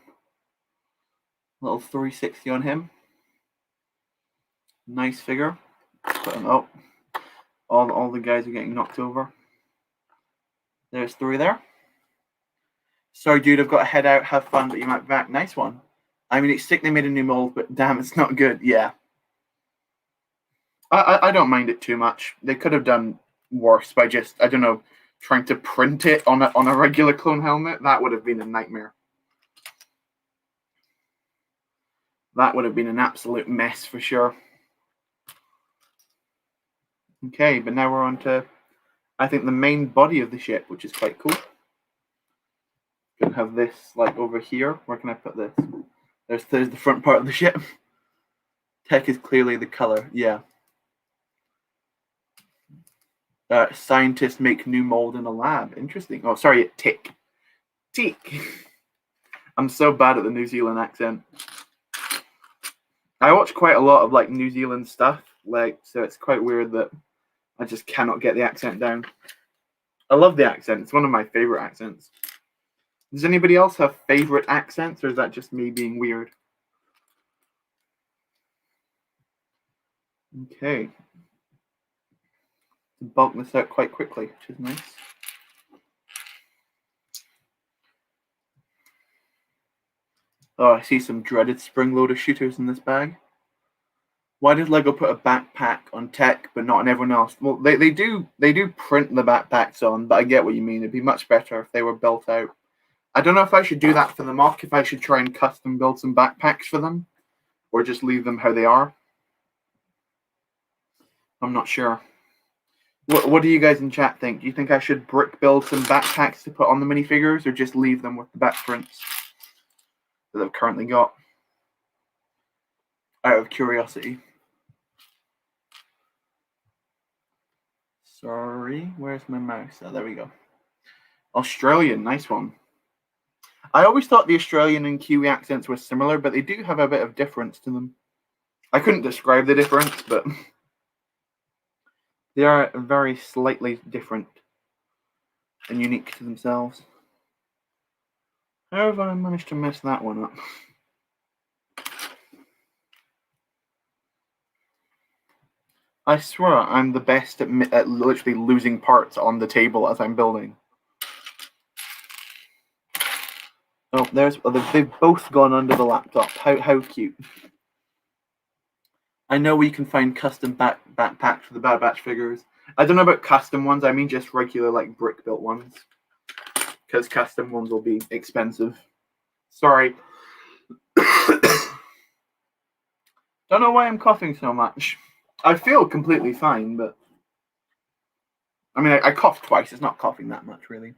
[SPEAKER 1] Little 360 on him. Nice figure. Put him up. All the guys are getting knocked over. There's 3 there. Sorry, dude, I've got to head out. Have fun, but you might be back. Nice one. I mean, it's sick they made a new mold, but damn, it's not good. Yeah. I don't mind it too much. They could have done worse by just, I don't know, trying to print it on a regular clone helmet. That would have been a nightmare. That would have been an absolute mess for sure. Okay, but now we're on to, I think, the main body of the ship, which is quite cool. Gonna have this like over here. Where can I put this? There's the front part of the ship. Tech is clearly the color. Yeah. Scientists make new mold in a lab. Interesting. Oh, sorry, tick. Tick. I'm so bad at the New Zealand accent. I watch quite a lot of like New Zealand stuff, like, so it's quite weird that I just cannot get the accent down. I love the accent. It's one of my favorite accents. Does anybody else have favorite accents, or is that just me being weird? Okay. Bulk this out quite quickly, which is nice. Oh, I see some dreaded spring-loader shooters in this bag. Why did Lego put a backpack on Tech but not on everyone else? Well, they do print the backpacks on, but I get what you mean. It'd be much better if they were built out. I don't know if I should do that for the mock, if I should try and custom build some backpacks for them, or just leave them how they are. I'm not sure. What do you guys in chat think? Do you think I should brick build some backpacks to put on the minifigures, or just leave them with the back prints that I've currently got? Out of curiosity. Sorry, where's my mouse? Oh, there we go. Australian, nice one. I always thought the Australian and Kiwi accents were similar, but they do have a bit of difference to them. I couldn't describe the difference, but they are very slightly different and unique to themselves. How have I managed to mess that one up? I swear I'm the best at literally losing parts on the table as I'm building. Oh, they've both gone under the laptop. How cute. I know we can find custom backpacks for the Bad Batch figures. I don't know about custom ones. I mean just regular like brick built ones, because custom ones will be expensive. Sorry. Don't know why I'm coughing so much. I feel completely fine, but I mean I coughed twice. It's not coughing that much really.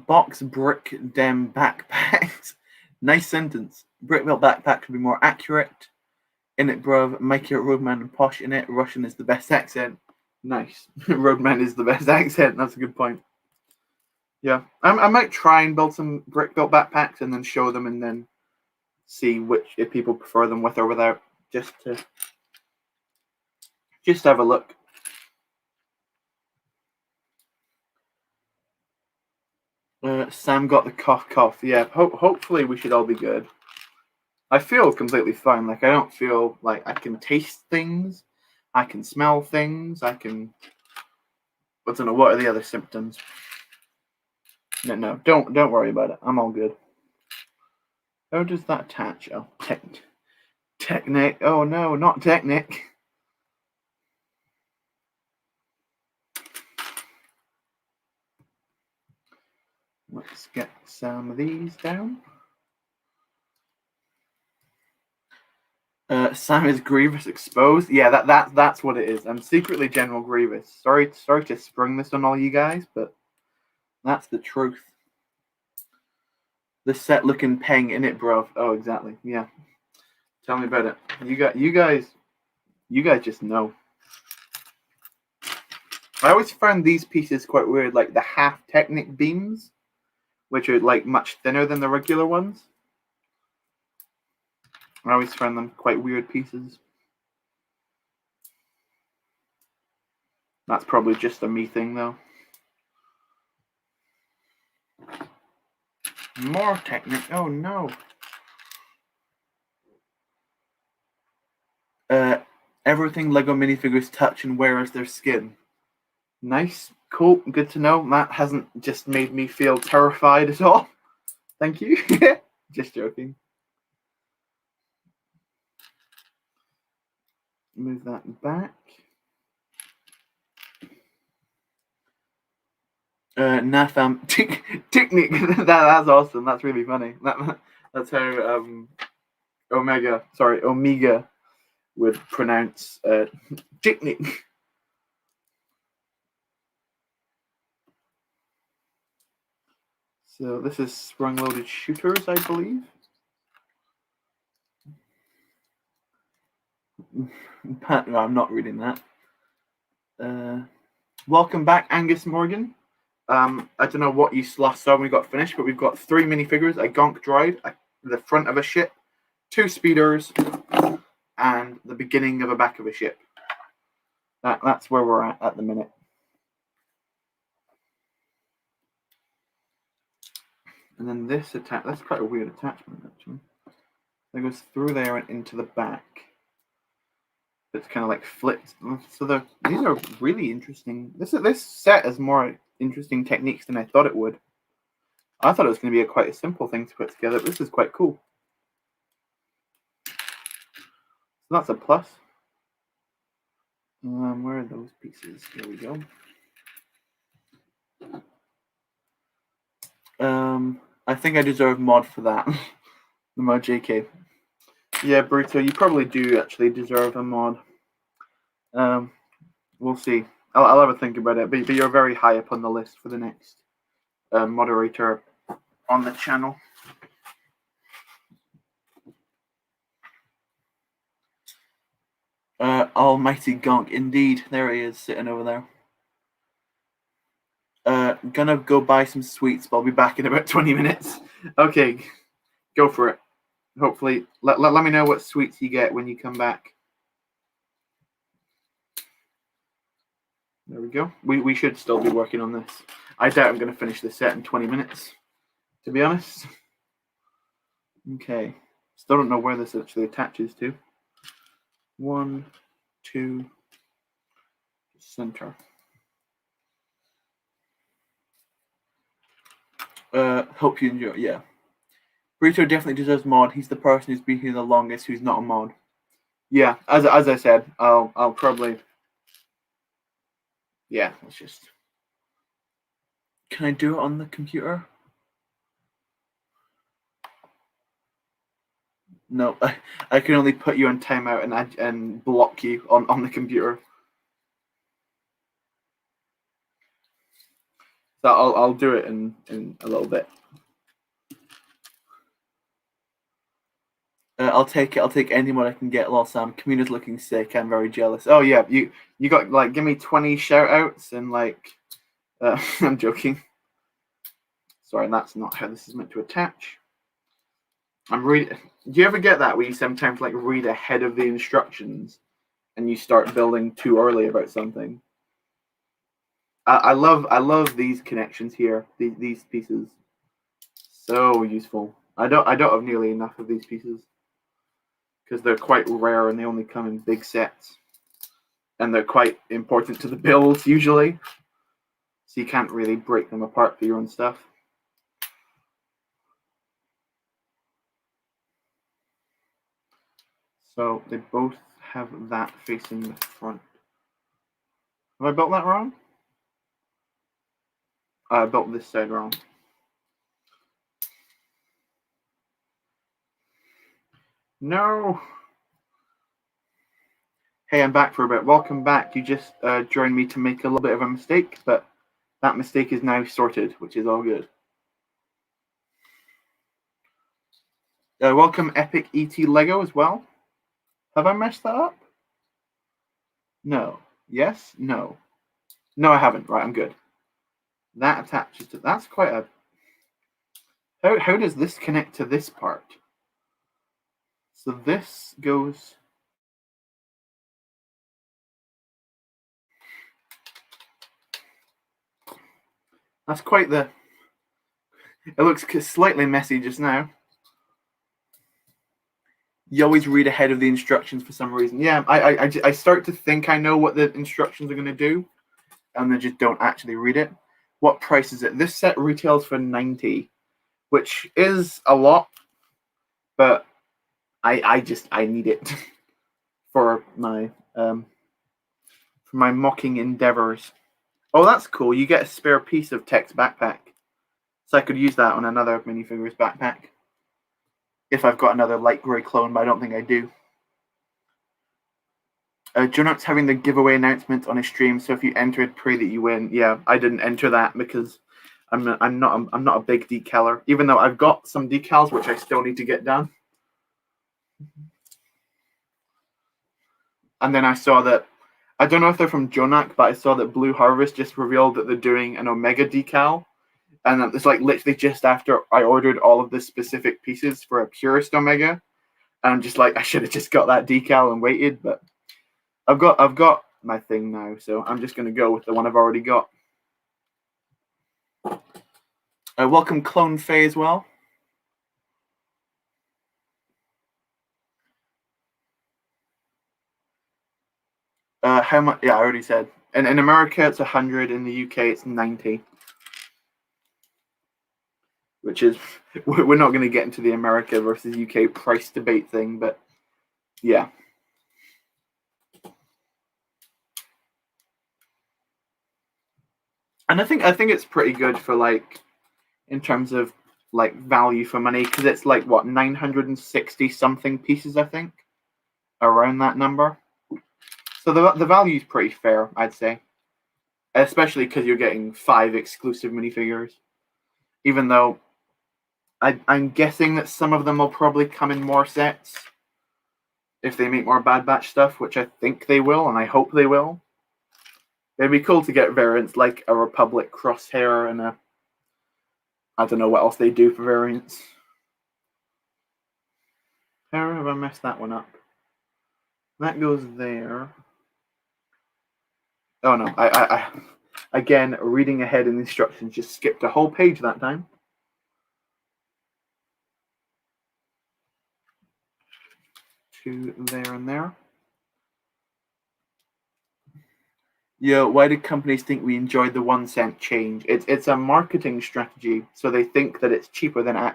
[SPEAKER 1] Box brick dem backpacks. Nice sentence. Brick built backpack should be more accurate. In it, bruv. Make it Roadman and Posh in it. Russian is the best accent. Nice. Roadman is the best accent. That's a good point. Yeah. I might try and build some brick built backpacks and then show them and then see if people prefer them with or without. Just have a look. Sam got the cough. Yeah. Hopefully we should all be good. I feel completely fine. Like, I don't feel like I can taste things. I can smell things. I don't know, what are the other symptoms? No, don't worry about it. I'm all good. How does that attach? Oh, Technic. Oh no, not Technic. Let's get some of these down. Sam is Grievous exposed. Yeah, that's what it is. I'm secretly General Grievous. Sorry to spring this on all you guys, but that's the truth. The set looking peng in it, bro. Oh, exactly. Yeah. Tell me about it. You guys just know. I always found these pieces quite weird, like the half Technic beams, which are like much thinner than the regular ones. I always found them quite weird pieces. That's probably just a me thing, though. More Technic. Oh no. Everything Lego minifigures touch and wear is their skin. Nice, cool, good to know. That hasn't just made me feel terrified at all. Thank you. Just joking. Move that back. Natham Technic. That's awesome. That's really funny. That's how Omega would pronounce Technic. So this is sprung-loaded shooters, I believe. No, I'm not reading that. Welcome back, Angus Morgan. I don't know what you last saw when we got finished, but we've got 3 minifigures, a Gonk droid, the front of a ship, 2 speeders, and the beginning of a back of a ship. That's where we're at the minute. And then this that's quite a weird attachment, actually. It goes through there and into the back. It's kind of like flipped. So these are really interesting. This set has more interesting techniques than I thought it would. I thought it was going to be quite a simple thing to put together, but this is quite cool. So that's a plus. Where are those pieces? Here we go. I think I deserve mod for that. The mod JK. Yeah, Bruto, you probably do actually deserve a mod. We'll see. I'll have a think about it, but you're very high up on the list for the next moderator on the channel. Almighty Gonk, indeed. There he is, sitting over there. Gonna go buy some sweets, but I'll be back in about 20 minutes. Okay, go for it. Hopefully, let me know what sweets you get when you come back. There we go. We should still be working on this. I doubt I'm going to finish this set in 20 minutes, to be honest. Okay. Still don't know where this actually attaches to. 1, 2, center. Hope you enjoy. Yeah. Burrito definitely deserves mod. He's the person who's been here the longest who's not a mod. Yeah, as I said, I'll probably. Yeah, let's just. Can I do it on the computer? No, I can only put you on timeout and block you on the computer. So I'll do it in a little bit. I'll take any mod I can get. Lol Sam, Kamina's looking sick. I'm very jealous. Oh yeah, you got like give me 20 shout outs and like I'm joking. Sorry, that's not how this is meant to attach. I'm reading. Do you ever get that where you sometimes like read ahead of the instructions and you start building too early about something? I love these connections here. These pieces, so useful. I don't have nearly enough of these pieces because they're quite rare and they only come in big sets, and they're quite important to the builds usually. So you can't really break them apart for your own stuff. So they both have that facing the front. Have I built that wrong? I built this side wrong. No. Hey, I'm back for a bit. Welcome back. You just joined me to make a little bit of a mistake, but that mistake is now sorted, which is all good. Welcome Epic ET Lego as well. Have I messed that up? No. Yes? No. No, I haven't. Right, I'm good. That attaches to... That's quite a... How does this connect to this part? So this goes... That's quite the... It looks slightly messy just now. You always read ahead of the instructions for some reason. Yeah, I start to think I know what the instructions are going to do, and then just don't actually read it. What price is it? This set retails for 90, which is a lot, but I need it for my mocking endeavors. Oh, that's cool. You get a spare piece of Tech's backpack, so I could use that on another minifigures backpack if I've got another light grey clone, but I don't think I do. Jonat's having the giveaway announcement on his stream, so if you enter it, pray that you win. Yeah, I didn't enter that because I'm not a big decaler, even though I've got some decals which I still need to get done. And then I saw that, I don't know if they're from Jonak, but I saw that Blue Harvest just revealed that they're doing an Omega decal, and it's like literally just after I ordered all of the specific pieces for a Purist Omega, and I'm just like, I should have just got that decal and waited, but I've got my thing now, so I'm just gonna go with the one I've already got. Welcome Clone Faye as well. How much? Yeah, I already said. And in America, it's 100. In the UK, it's 90. Which is, we're not going to get into the America versus UK price debate thing, but yeah. And I think it's pretty good for like, in terms of like value for money, because it's like what 960 something pieces, I think, around that number. So the value is pretty fair, I'd say, especially because you're getting 5 exclusive minifigures. Even though I'm guessing that some of them will probably come in more sets if they make more Bad Batch stuff, which I think they will, and I hope they will. It'd be cool to get variants like a Republic Crosshair and a... I don't know what else they do for variants. How have I messed that one up? That goes there. Oh no, I again, reading ahead in the instructions, just skipped a whole page that time. To there and there. Yeah, why do companies think we enjoy the 1 cent change? It's a marketing strategy, so they think that it's cheaper than it.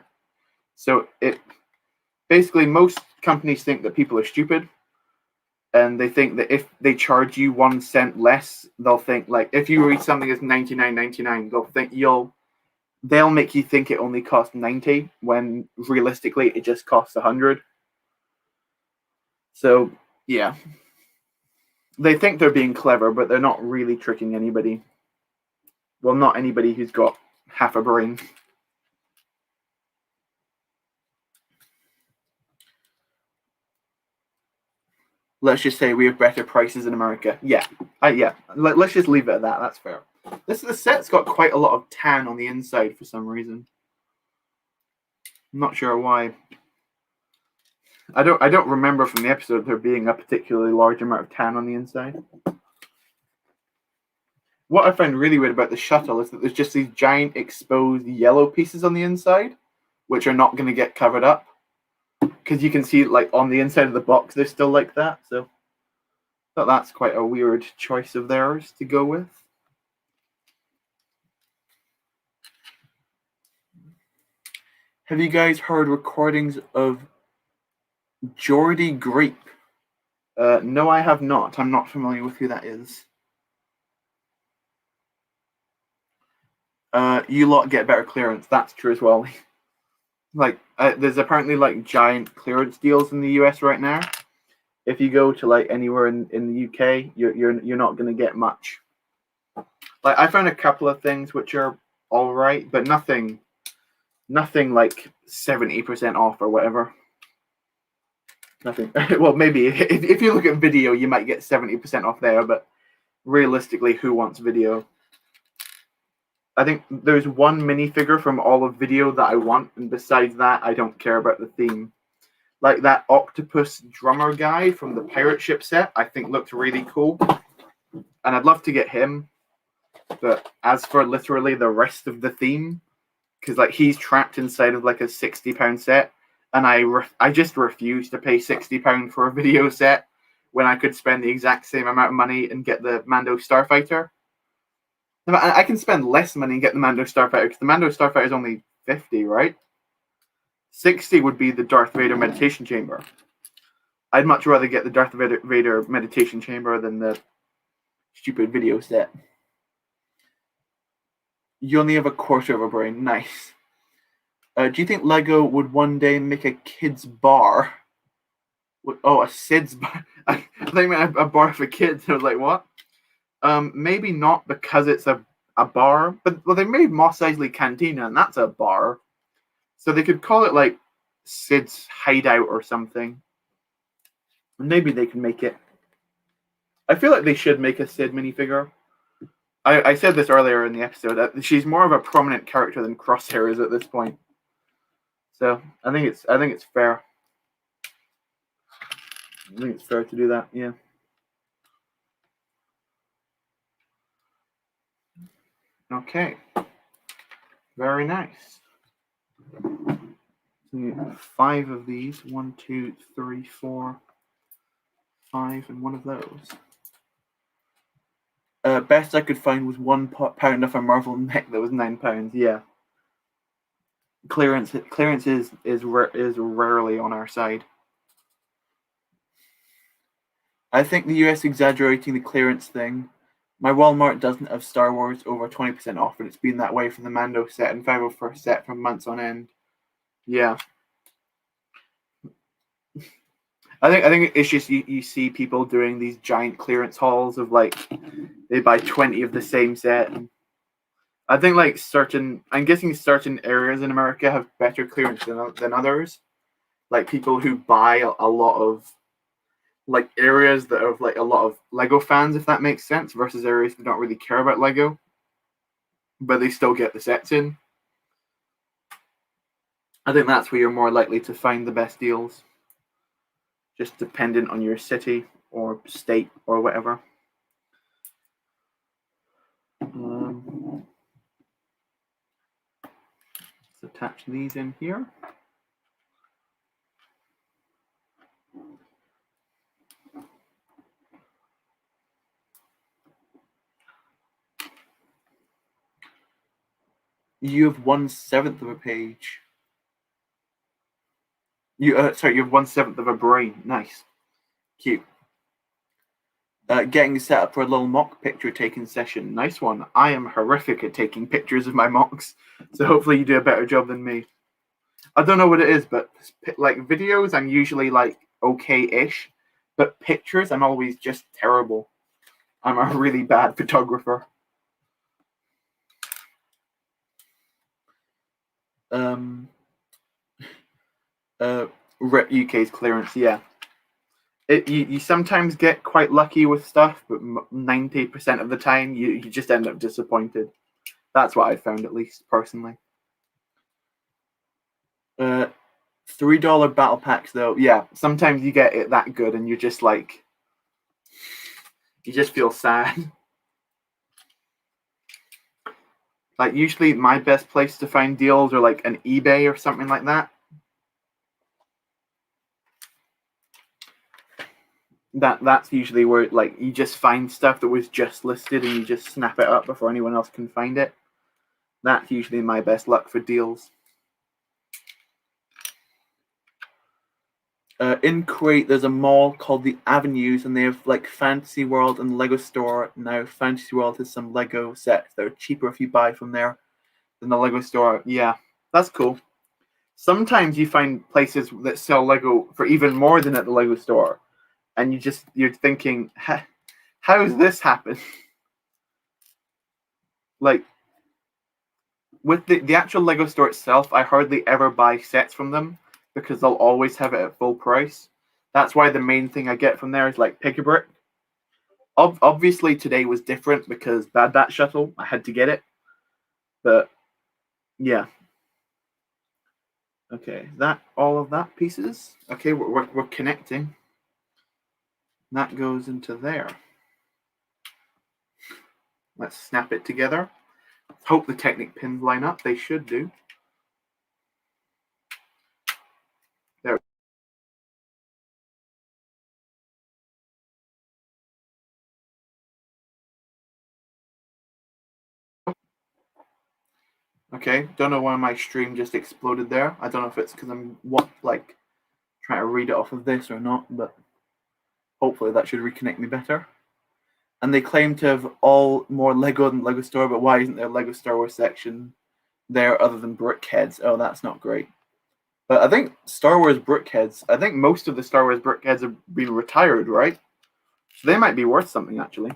[SPEAKER 1] So it basically, most companies think that people are stupid, and they think that if they charge you 1 cent less, they'll think like if you read something as $99.99, they'll make you think it only costs 90 when realistically it just costs 100. So yeah, they think they're being clever, but they're not really tricking anybody. Well, not anybody who's got half a brain. Let's just say we have better prices in America. Yeah, yeah. Let's just leave it at that. That's fair. The set's got quite a lot of tan on the inside for some reason. I'm not sure why. I don't remember from the episode there being a particularly large amount of tan on the inside. What I find really weird about the shuttle is that there's just these giant exposed yellow pieces on the inside, which are not going to get covered up. Because you can see, like, on the inside of the box, they're still like that. So I thought that's quite a weird choice of theirs to go with. Have you guys heard recordings of Geordie Grape No, I have not. I'm not familiar with who that is. You lot get better clearance. That's true as well. Like, there's apparently like giant clearance deals in the US right now. If you go to like anywhere in the UK, you're not gonna get much. Like, I found a couple of things which are all right, but nothing like 70% off or whatever. Nothing. Well, maybe if you look at video, you might get 70% off there, but realistically, who wants video? I think there's one minifigure from all of video that I want, and besides that, I don't care about the theme. Like that octopus drummer guy from the pirate ship set, I think looks really cool, and I'd love to get him. But as for literally the rest of the theme, because like he's trapped inside of like a £60 set, and I just refuse to pay £60 for a video set when I could spend the exact same amount of money and get the Mando Starfighter. I can spend less money and get the Mando Starfighter because the Mando Starfighter is only 50, right? 60 would be the Darth Vader meditation chamber. I'd much rather get the Darth Vader meditation chamber than the stupid video set. You only have a quarter of a brain. Nice. Do you think Lego would one day make a kids bar? Oh, a SIDS bar. I thought you meant a bar for kids. I was like, what? Maybe not because it's a bar, but well, they made Mos Eisley Cantina, and that's a bar. So they could call it like Sid's Hideout or something. Maybe they can make it. I feel like they should make a Sid minifigure. I said this earlier in the episode. She's more of a prominent character than Crosshair is at this point. So I think it's fair. I think it's fair to do that. Yeah. Okay. Very nice. 5 of these. 1, 2, 3, 4, 5, and 1 of those. Best I could find was £1 off a Marvel neck that was £9. Yeah. Clearance is rarely on our side. I think the US exaggerating the clearance thing. My Walmart doesn't have Star Wars over 20% off, and it's been that way from the Mando set and 501st set for months on end. Yeah. I think it's just you see people doing these giant clearance hauls of like they buy 20 of the same set. I think like I'm guessing certain areas in America have better clearance than others. Like people who buy a lot of like areas that have like a lot of Lego fans, if that makes sense, versus areas that don't really care about Lego, but they still get the sets in. I think that's where you're more likely to find the best deals. Just dependent on your city or state or whatever. Let's attach these in here. You have 1/7 of a page. You have 1/7 of a brain. Nice, cute. Getting set up for a little mock picture taking session. Nice one. I am horrific at taking pictures of my mocks, so hopefully you do a better job than me. I don't know what it is, but like videos, I'm usually like okay-ish, but pictures, I'm always just terrible. I'm a really bad photographer. UK's clearance, yeah. You sometimes get quite lucky with stuff, but 90% of the time you just end up disappointed. That's what I found, at least personally. $3 battle packs though, yeah. Sometimes you get it that good, and you're just like, you just feel sad. Like usually, my best place to find deals are like an eBay or something like that. That's usually where like you just find stuff that was just listed and you just snap it up before anyone else can find it. That's usually my best luck for deals. In Kuwait, there's a mall called the Avenues, and they have like Fantasy World and Lego Store. Now, Fantasy World has some Lego sets that are cheaper if you buy from there than the Lego Store. Yeah, that's cool. Sometimes you find places that sell Lego for even more than at the Lego Store, and you're thinking, how has this happened? Like with the actual Lego Store itself, I hardly ever buy sets from them because they'll always have it at full price. That's why the main thing I get from there is like pick a brick. Obviously today was different because Bad Bat Shuttle, I had to get it. But yeah. Okay, that all of that pieces. Okay, we're connecting. That goes into there. Let's snap it together. Hope the Technic pins line up. They should do. There. Okay, don't know why my stream just exploded there. I don't know if it's because I'm trying to read it off of this or not, but hopefully that should reconnect me better. And they claim to have all more Lego than Lego Store, but why isn't there a Lego Star Wars section there other than Brickheads? Oh, that's not great. But I think Star Wars Brickheads, I think most of the Star Wars Brickheads have been retired, right? So they might be worth something, actually.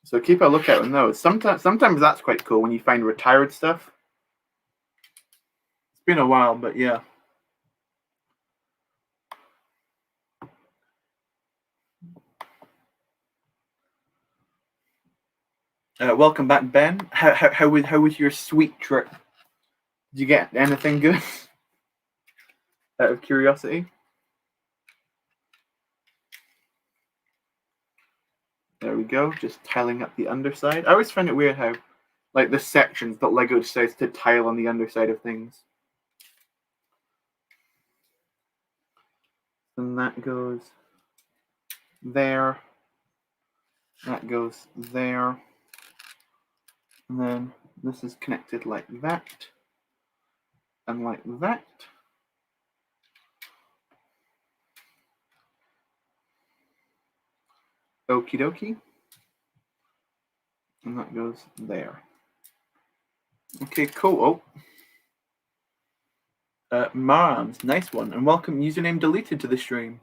[SPEAKER 1] So keep a lookout on those. Sometimes that's quite cool when you find retired stuff. It's been a while, but yeah. Welcome back, Ben. How was your sweet trip? Did you get anything good? Out of curiosity. There we go. Just tiling up the underside. I always find it weird how, like, the sections that Lego decides to tile on the underside of things. And that goes there. That goes there. And then this is connected like that. And like that. Okie dokie. And that goes there. Okay, cool. Oh. Marams, nice one. And welcome, username deleted to the stream.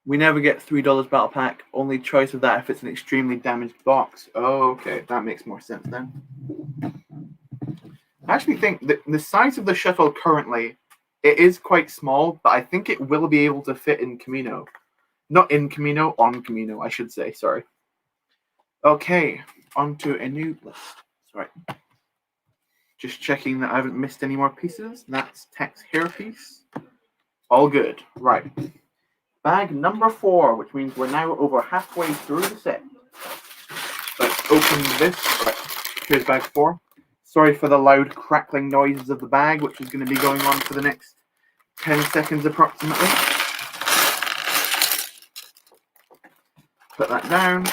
[SPEAKER 1] We never get $3 battle pack. Only choice of that if it's an extremely damaged box. Oh, okay. That makes more sense then. I actually think that the size of the shuttle currently, it is quite small, but I think it will be able to fit in Camino. Not in Camino, on Camino, I should say. Sorry. Okay, on to a new list. Sorry. Just checking that I haven't missed any more pieces. That's Tech's hairpiece. All good. Right. Bag number 4, which means we're now over halfway through the set. Let's open this. Right. Here's bag 4. Sorry for the loud crackling noises of the bag, which is going to be going on for the next 10 seconds approximately. Put that down.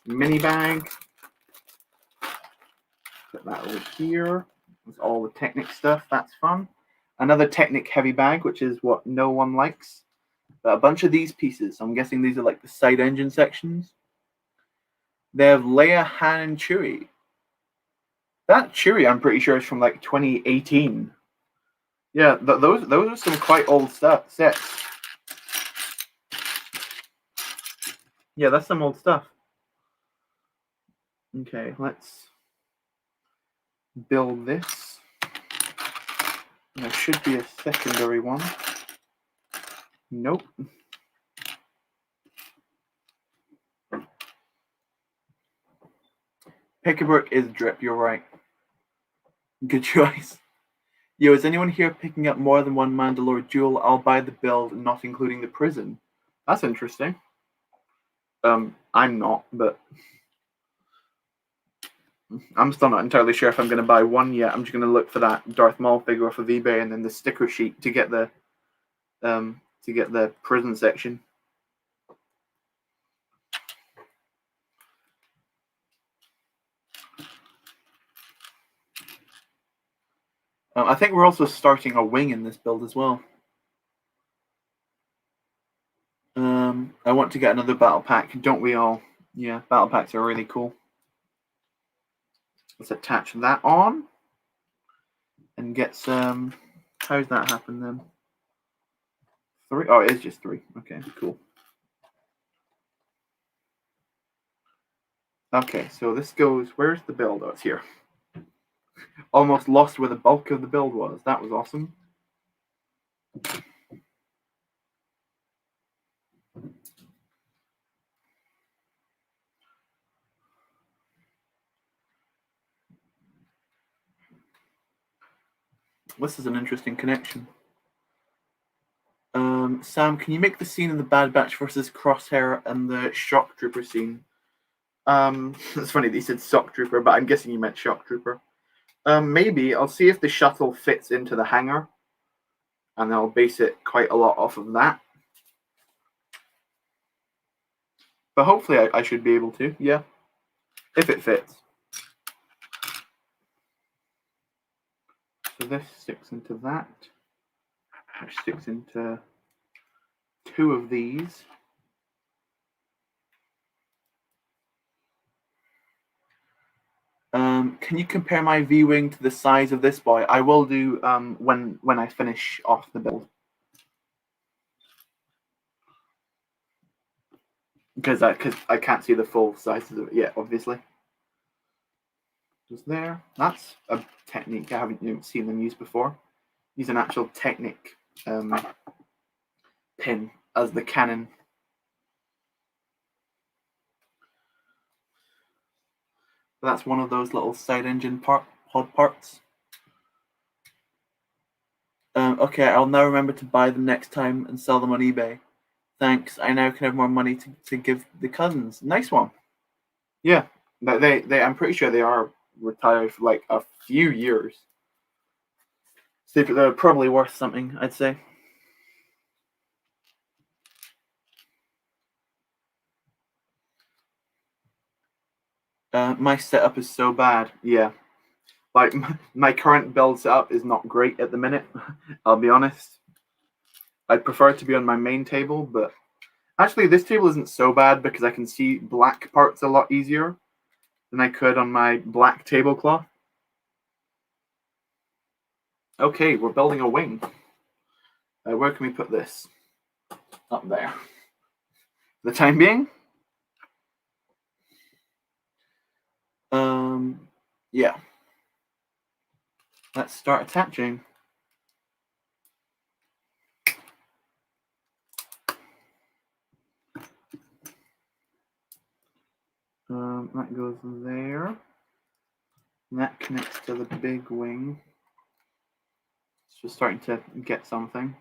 [SPEAKER 1] Mini bag. Put that over here. With all the Technic stuff. That's fun. Another Technic heavy bag, which is what no one likes. But a bunch of these pieces. I'm guessing these are like the side engine sections. They have Leia, Han, and Chewie. That Chewie, I'm pretty sure, is from like 2018. Yeah, those are some quite old sets. Yeah, that's some old stuff. Okay, let's build this. There should be a secondary one. Nope. Pick-a-brick is drip, you're right. Good choice. Yo, is anyone here picking up more than one Mandalore jewel? I'll buy the build, not including the prison. That's interesting. I'm not, but I'm still not entirely sure if I'm going to buy one yet. I'm just going to look for that Darth Maul figure off of eBay and then the sticker sheet to get the prison section. I think we're also starting a wing in this build as well. I want to get another battle pack, don't we all? Yeah, battle packs are really cool. Let's attach that on and get some. How does that happen then? 3? Oh, it is just 3. Okay, cool. Okay, so this goes. Where's the build? Oh, it's here. Almost lost where the bulk of the build was. That was awesome. This is an interesting connection. Sam, can you make the scene in the Bad Batch versus Crosshair and the Shock Trooper scene? It's funny that you said Shock Trooper, but I'm guessing you meant Shock Trooper. Maybe. I'll see if the shuttle fits into the hangar, and I'll base it quite a lot off of that. But hopefully I should be able to, yeah. If it fits. So this sticks into that, which sticks into 2 of these. Can you compare my V-wing to the size of this boy? I will do when I finish off the build. Because I can't see the full sizes of it yet, obviously. Just there. That's a technique I haven't seen them use before. Use an actual Technic pin as the cannon. That's one of those little side engine pod parts. Okay, I'll now remember to buy them next time and sell them on eBay. Thanks. I now can have more money to give the cousins. Nice one. Yeah, they I'm pretty sure they are retired for like a few years. So they're probably worth something, I'd say. My setup is so bad. Yeah, like my current build setup is not great at the minute. I'll be honest. I'd prefer it to be on my main table, but actually this table isn't so bad because I can see black parts a lot easier than I could on my black tablecloth. Okay, we're building a wing. Where can we put this? Up there. For the time being. Yeah. Let's start attaching. That goes there. And that connects to the big wing. It's just starting to get something.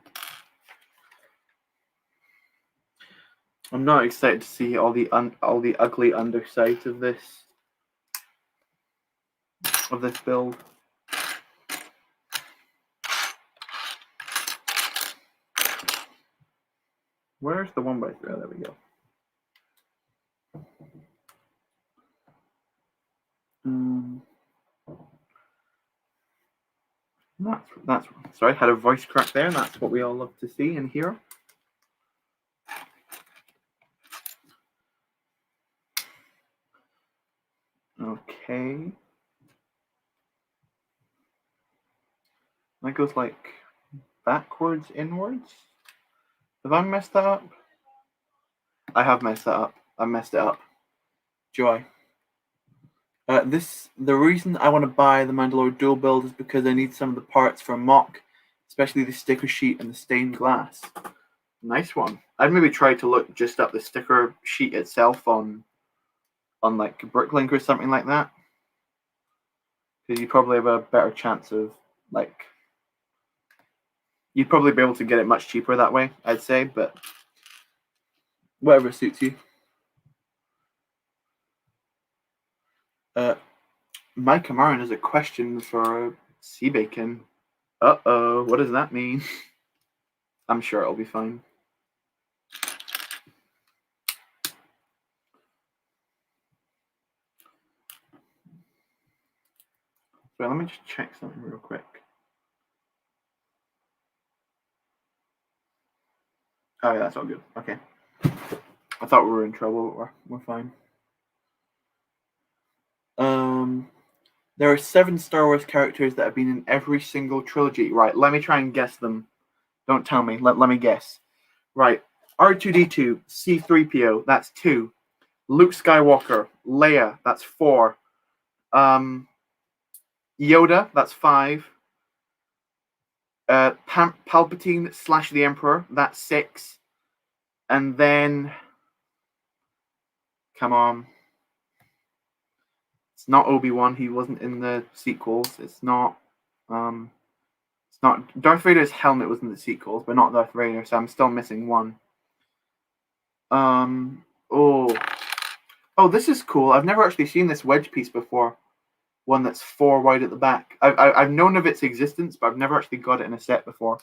[SPEAKER 1] I'm not excited to see all the ugly undersides of this build. Where's the 1x3? Oh, there we go. That's sorry, had a voice crack there. That's what we all love to see and hear. Okay. That goes like backwards, inwards. Have I messed that up? I have messed that up. I messed it up. Joy. The reason I want to buy the Mandalore dual build is because I need some of the parts for mock, especially the sticker sheet and the stained glass. Nice one. I'd maybe try to look just up the sticker sheet itself on like Bricklink or something like that, because you probably have a better chance of like. You'd probably be able to get it much cheaper that way, I'd say, but whatever suits you. Mike Amaran has a question for Sea Bacon. Uh-oh, what does that mean? I'm sure it'll be fine. So let me just check something real quick. Oh yeah, that's all good. Okay. I thought we were in trouble, but we're fine. There are 7 Star Wars characters that have been in every single trilogy. Right, let me try and guess them. Don't tell me. Let me guess. Right, R2D2, C3PO, that's 2. Luke Skywalker, Leia, that's 4. Yoda, that's 5. Palpatine / the Emperor, that's 6. And then, come on. It's not Obi-Wan. He wasn't in the sequels. It's not. Darth Vader's helmet was in the sequels, but not Darth Vader. So I'm still missing one. Oh, this is cool. I've never actually seen this wedge piece before. One that's 4 wide at the back. I've known of its existence, but I've never actually got it in a set before.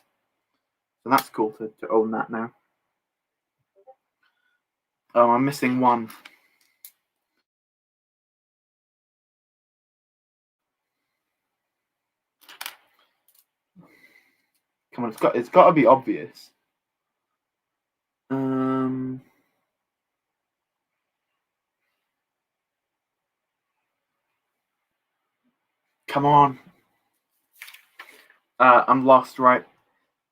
[SPEAKER 1] So that's cool to own that now. Oh, I'm missing one. Come on, it's got to be obvious. Come on. I'm lost. Right.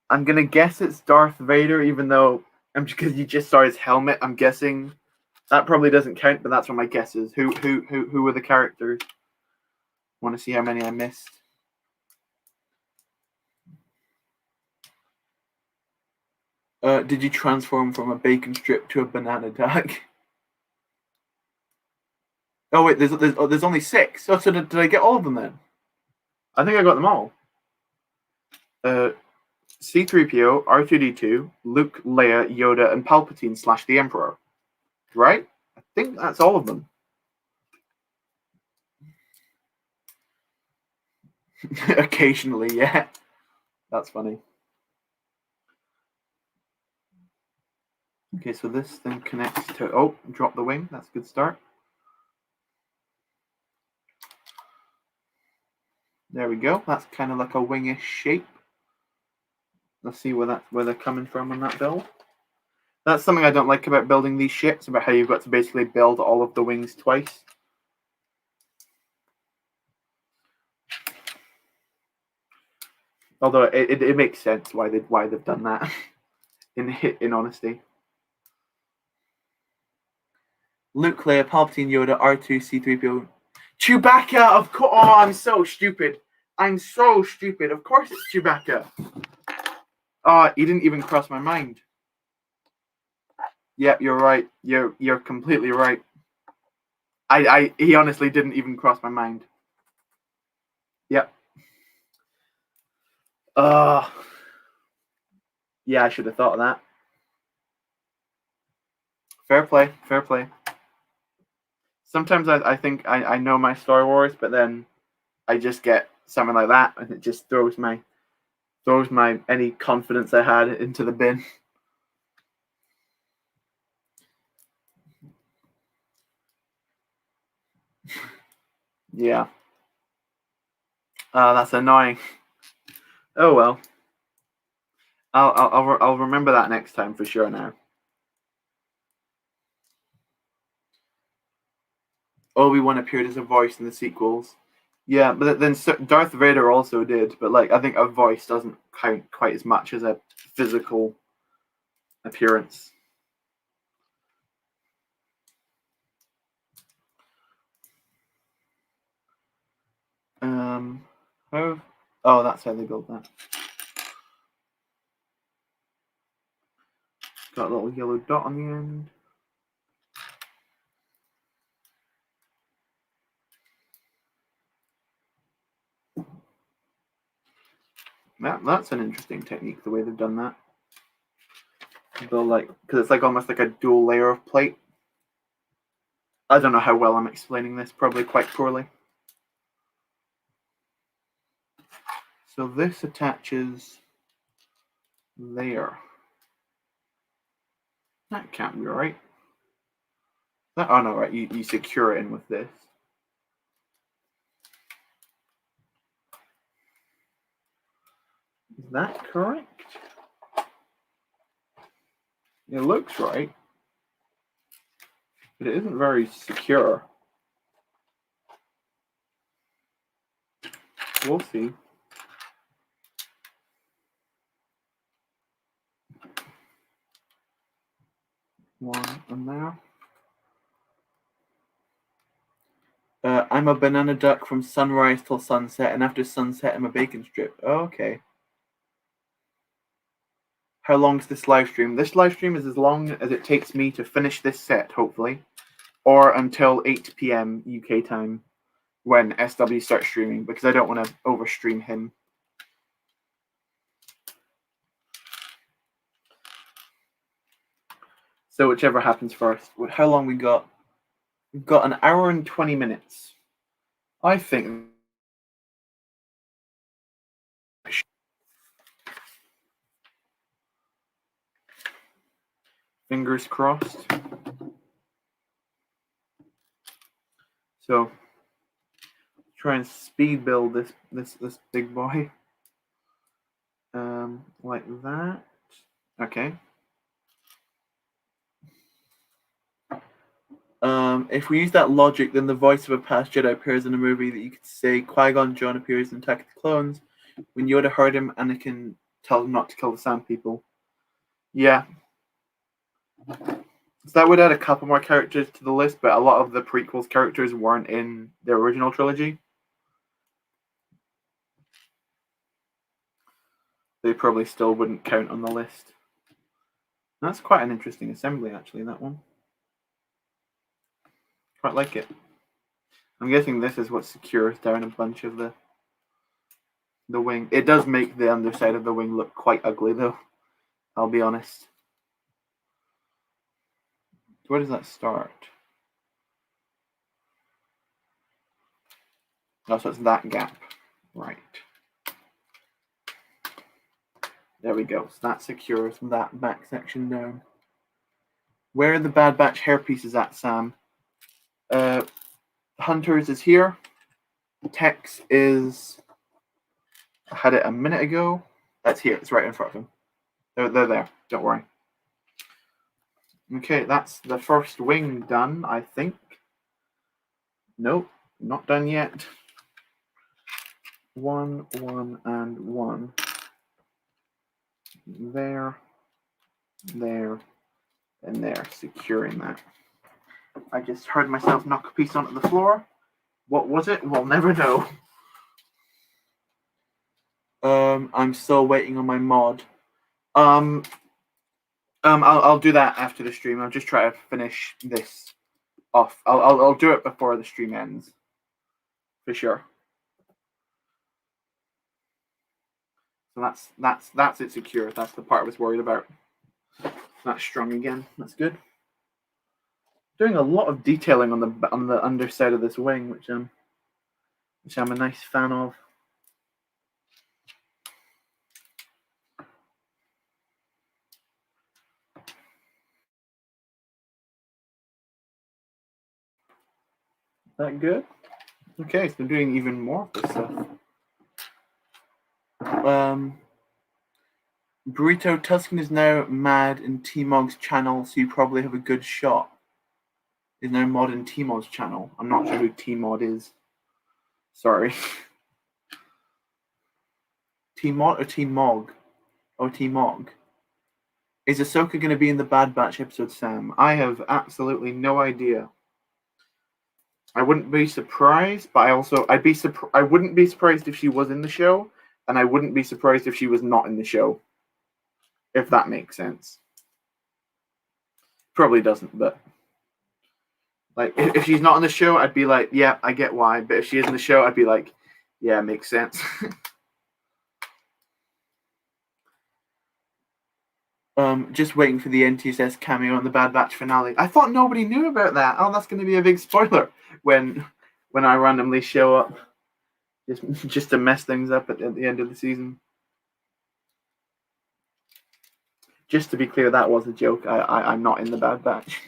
[SPEAKER 1] I'm gonna guess it's Darth Vader, even though because you just saw his helmet. I'm guessing that probably doesn't count, but that's what my guess is. Who were the characters? Want to see how many I missed? Did you transform from a bacon strip to a banana duck? Oh wait, there's only 6. So did I get all of them then? I think I got them all. C3PO, R2D2, Luke, Leia, Yoda, and Palpatine / the Emperor. Right? I think that's all of them. Occasionally, yeah. That's funny. Okay, so this thing connects to... Oh, drop the wing. That's a good start. There we go. That's kind of like a wingish shape. Let's see where they're coming from on that build. That's something I don't like about building these ships, about how you've got to basically build all of the wings twice. Although it makes sense why they've done that. in honesty. Luke, Leia, Palpatine, Yoda, R2, C3PO, Chewbacca. Of course. Oh, I'm so stupid. I'm so stupid. Of course it's Chewbacca. Oh, he didn't even cross my mind. Yep, you're right. You're completely right. He honestly didn't even cross my mind. Yep. Yeah, I should have thought of that. Fair play, fair play. Sometimes I think I know my Star Wars, but then I just get something like that, and it just throws my any confidence I had into the bin. Yeah. That's annoying. Oh well. I'll remember that next time for sure now. Obi-Wan appeared as a voice in the sequels. Yeah, but then Darth Vader also did, but like I think a voice doesn't count quite as much as a physical appearance. How? Oh, that's how they built that. Got a little yellow dot on the end. That's an interesting technique, the way they've done that. Build like, because it's like almost like a dual layer of plate. I don't know how well I'm explaining this, probably quite poorly. So this attaches there. That can't be right. Oh no, right, you secure it in with this. Is that correct? It looks right, but it isn't very secure. We'll see. One on there. I'm a banana duck from sunrise till sunset, and after sunset, I'm a bacon strip. Oh, okay. How long is this live stream? This live stream is as long as it takes me to finish this set, hopefully, or until 8 p.m. UK time when SW starts streaming, because I don't want to overstream him. So whichever happens first. How long we got? We've got an hour and 20 minutes. I think. Fingers crossed. So try and speed build this big boy. Like that. Okay. If we use that logic, then the voice of a past Jedi appears in a movie that you could say Qui-Gon Jinn appears in Attack of the Clones. When Yoda heard him, Anakin told him not to kill the Sand People. Yeah. So that would add a couple more characters to the list, but a lot of the prequels characters weren't in the original trilogy. They probably still wouldn't count on the list. That's quite an interesting assembly, actually, that one. Quite like it. I'm guessing this is what secures down a bunch of the wing. It does make the underside of the wing look quite ugly, though. I'll be honest. Where does that start? Oh, so it's that gap. Right. There we go. So that secures that back section down. Where are the Bad Batch hairpieces at, Sam? Hunters is here. Tex is... I had it a minute ago. That's here. It's right in front of him. They're there. Don't worry. Okay, that's the first wing done, I think. Nope, not done yet. One, and one. There, and there. Securing that. I just heard myself knock a piece onto the floor. What was it? We'll never know. I'm still waiting on my mod. I'll do that after the stream. I'll just try to finish this off. I'll do it before the stream ends, for sure. So that's it secure. That's the part I was worried about. That's strong again. That's good. Doing a lot of detailing on the underside of this wing, which I'm a nice fan of. That good? Okay, so I'm doing even more of this stuff. Burrito Tuscan is now mad in T-Mog's channel, so you probably have a good shot. Is now mod in T-Mog's channel. I'm not sure who T-Mod is. Sorry. T-Mod or T-Mog? Oh, T-Mog. Is Ahsoka going to be in the Bad Batch episode, Sam? I have absolutely no idea. I wouldn't be surprised, but I wouldn't be surprised if she was in the show, and I wouldn't be surprised if she was not in the show. If that makes sense. Probably doesn't, but like if she's not in the show, I'd be like, yeah, I get why. But if she is in the show, I'd be like, yeah, makes sense. Just waiting for the NTSS cameo on the Bad Batch finale. I thought nobody knew about that. Oh, that's going to be a big spoiler when I randomly show up, just to mess things up at the end of the season. Just to be clear, that was a joke. I'm not in the Bad Batch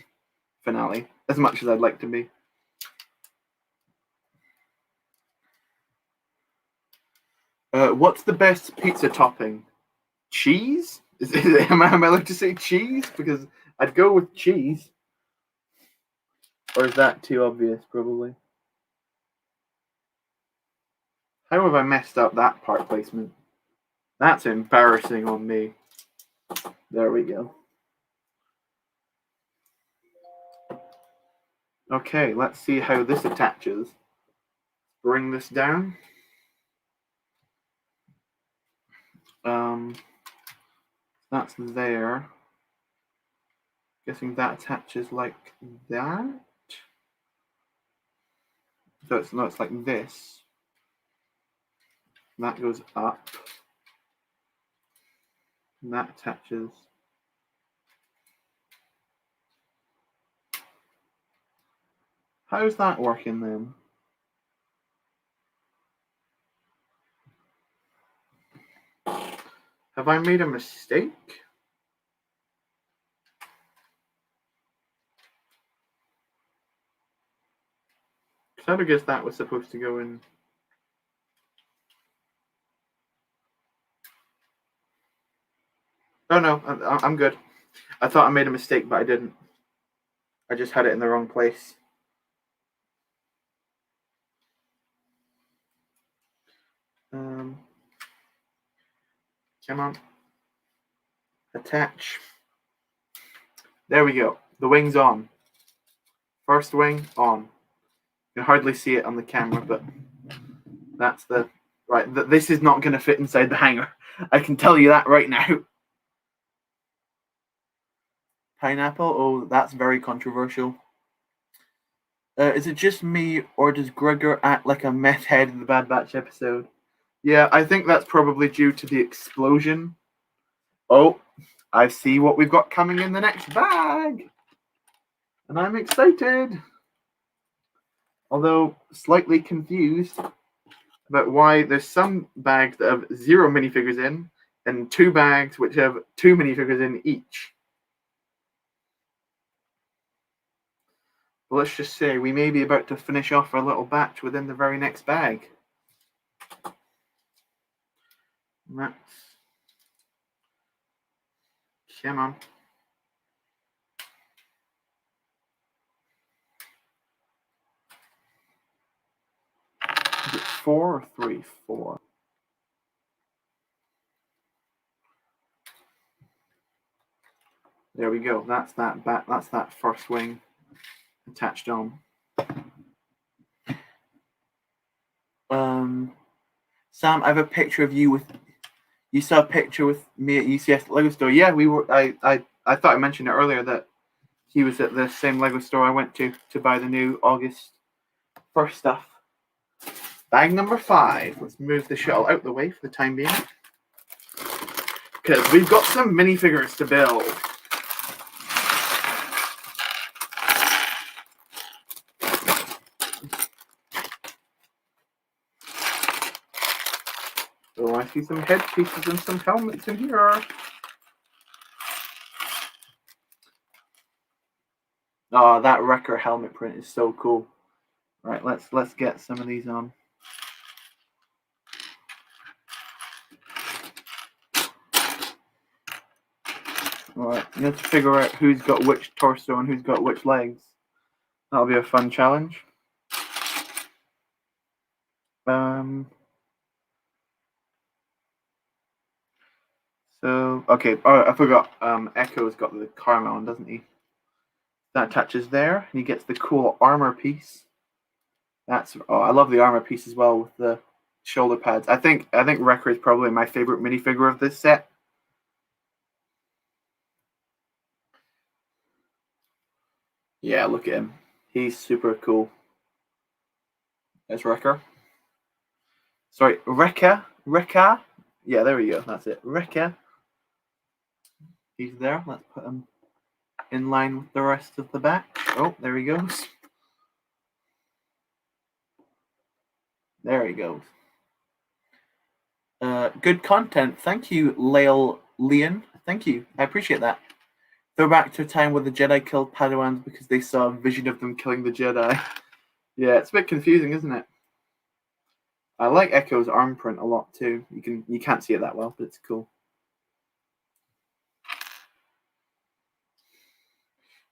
[SPEAKER 1] finale as much as I'd like to be. What's the best pizza topping? Cheese? Am I allowed to say cheese? Because I'd go with cheese. Or is that too obvious, probably? How have I messed up that part placement? That's embarrassing on me. There we go. Okay, let's see how this attaches. Bring this down. That's there. Guessing that attaches like that. So it's like this. That goes up. And that attaches. How's that working then? Have I made a mistake? Because I would guess that was supposed to go in. Oh no, I'm good. I thought I made a mistake, but I didn't. I just had it in the wrong place. Come on. Attach. There we go. The wing's on. First wing on. You can hardly see it on the camera, but that's the... Right, this is not going to fit inside the hangar. I can tell you that right now. Pineapple? Oh, that's very controversial. Is it just me, or does Gregor act like a meth head in the Bad Batch episode? Yeah, I think that's probably due to the explosion. Oh, I see what we've got coming in the next bag. And I'm excited. Although slightly confused about why there's some bags that have 0 minifigures in, and 2 bags which have 2 minifigures in each. But let's just say we may be about to finish off our little batch within the very next bag. That's... Come on. Is it 4 or 3? 4. There we go. That's that back. That's that first wing attached on. Sam, I have a picture of you with. You saw a picture with me at UCS Lego store. Yeah, we were. I thought I mentioned it earlier that he was at the same Lego store I went to buy the new August 1st stuff. Bag number 5. Let's move the shuttle out the way for the time being, because we've got some minifigures to build. Oh, I see some headpieces and some helmets in here. Oh, that Wrecker helmet print is so cool. Right, let's get some of these on. Alright, you have to figure out who's got which torso and who's got which legs. That'll be a fun challenge. So, okay, oh, I forgot, Echo's got the karma on, doesn't he? That attaches there, and he gets the cool armor piece. That's, oh, I love the armor piece as well with the shoulder pads. I think Wrecker is probably my favorite minifigure of this set. Yeah, look at him. He's super cool. There's Wrecker. Sorry, Wrecker. Yeah, there we go. That's it. Wrecker. He's there. Let's put him in line with the rest of the back. Oh, there he goes. There he goes. Good content. Thank you, Lael Leon. Thank you. I appreciate that. Throw back to a time where the Jedi killed Padawans because they saw a vision of them killing the Jedi. Yeah, it's a bit confusing, isn't it? I like Echo's arm print a lot too. You can't see it that well, but it's cool.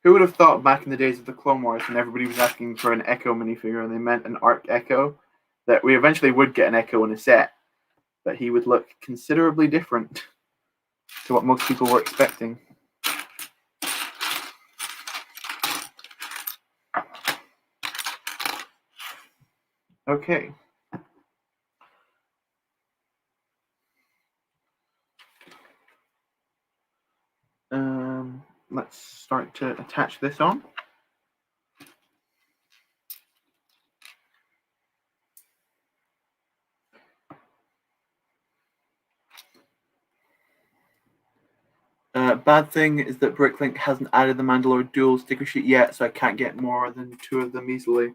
[SPEAKER 1] Who would have thought back in the days of the Clone Wars when everybody was asking for an Echo minifigure and they meant an Arc Echo, that we eventually would get an Echo in a set, but he would look considerably different to what most people were expecting. Okay. Let's start to attach this on. Bad thing is that Bricklink hasn't added the Mandalore dual sticker sheet yet, so I can't get more than 2 of them easily.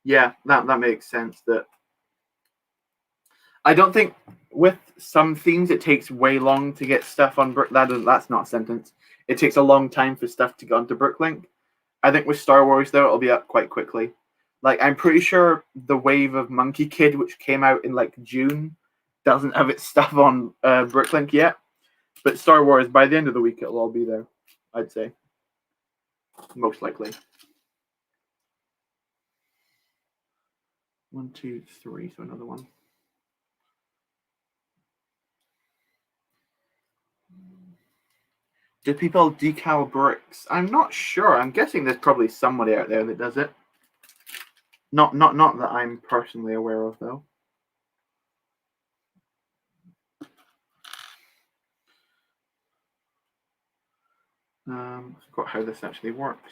[SPEAKER 1] Yeah, that makes sense. That I don't think with some themes it takes way long to get stuff on that's not a sentence. It takes a long time for stuff to get onto Bricklink. I think with Star Wars though, it'll be up quite quickly. Like I'm pretty sure the wave of Monkey Kid, which came out in like June, doesn't have its stuff on Bricklink yet. But Star Wars, by the end of the week, it'll all be there, I'd say. Most likely. 1, 2, 3, so another one. Do people decal bricks? I'm not sure. I'm guessing there's probably somebody out there that does it. Not that I'm personally aware of, though. I forgot how this actually works.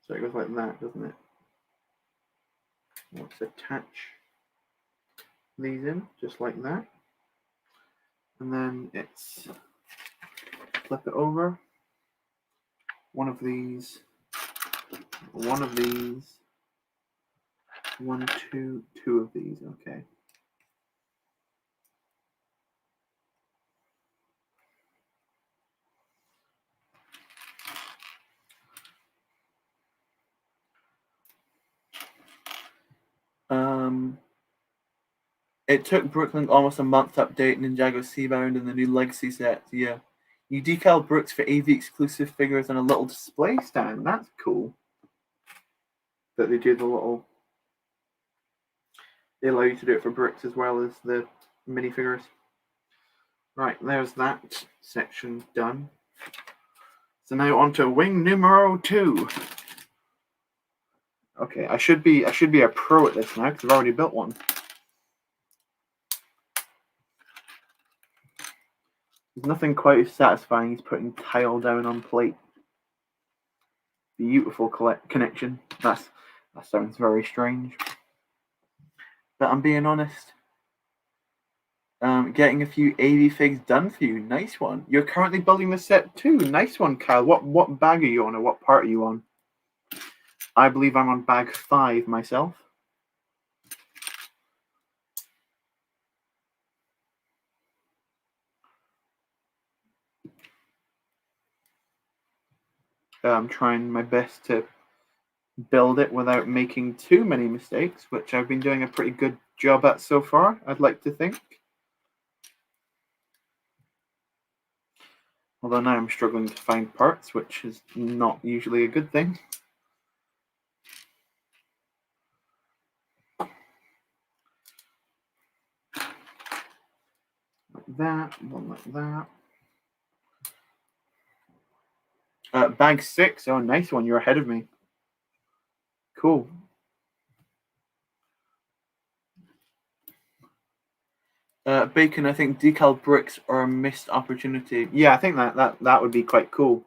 [SPEAKER 1] So it goes like that, doesn't it? Let's attach these in, just like that. And then it's flip it over. One of these, 1, 2, 2 of these, okay. It took Brooklyn almost a month to update Ninjago Seabound and the new Legacy set. Yeah. You decal bricks for AV exclusive figures on a little display stand. That's cool. That they do the little. They allow you to do it for bricks as well as the minifigures. Right, there's that section done. So now on to wing numero 2. Okay, I should be a pro at this now because I've already built one. There's nothing quite as satisfying as putting tile down on plate. Beautiful connection. That sounds very strange. But I'm being honest. Getting a few AV figs done for you. Nice one. You're currently building the set too. Nice one, Kyle. What bag are you on, or what part are you on? I believe I'm on bag 5 myself. I'm trying my best to build it without making too many mistakes, which I've been doing a pretty good job at so far, I'd like to think. Although now I'm struggling to find parts, which is not usually a good thing. Like that, one like that. Bag 6, oh nice one, you're ahead of me. Cool. Bacon, I think decal bricks are a missed opportunity. Yeah, I think that would be quite cool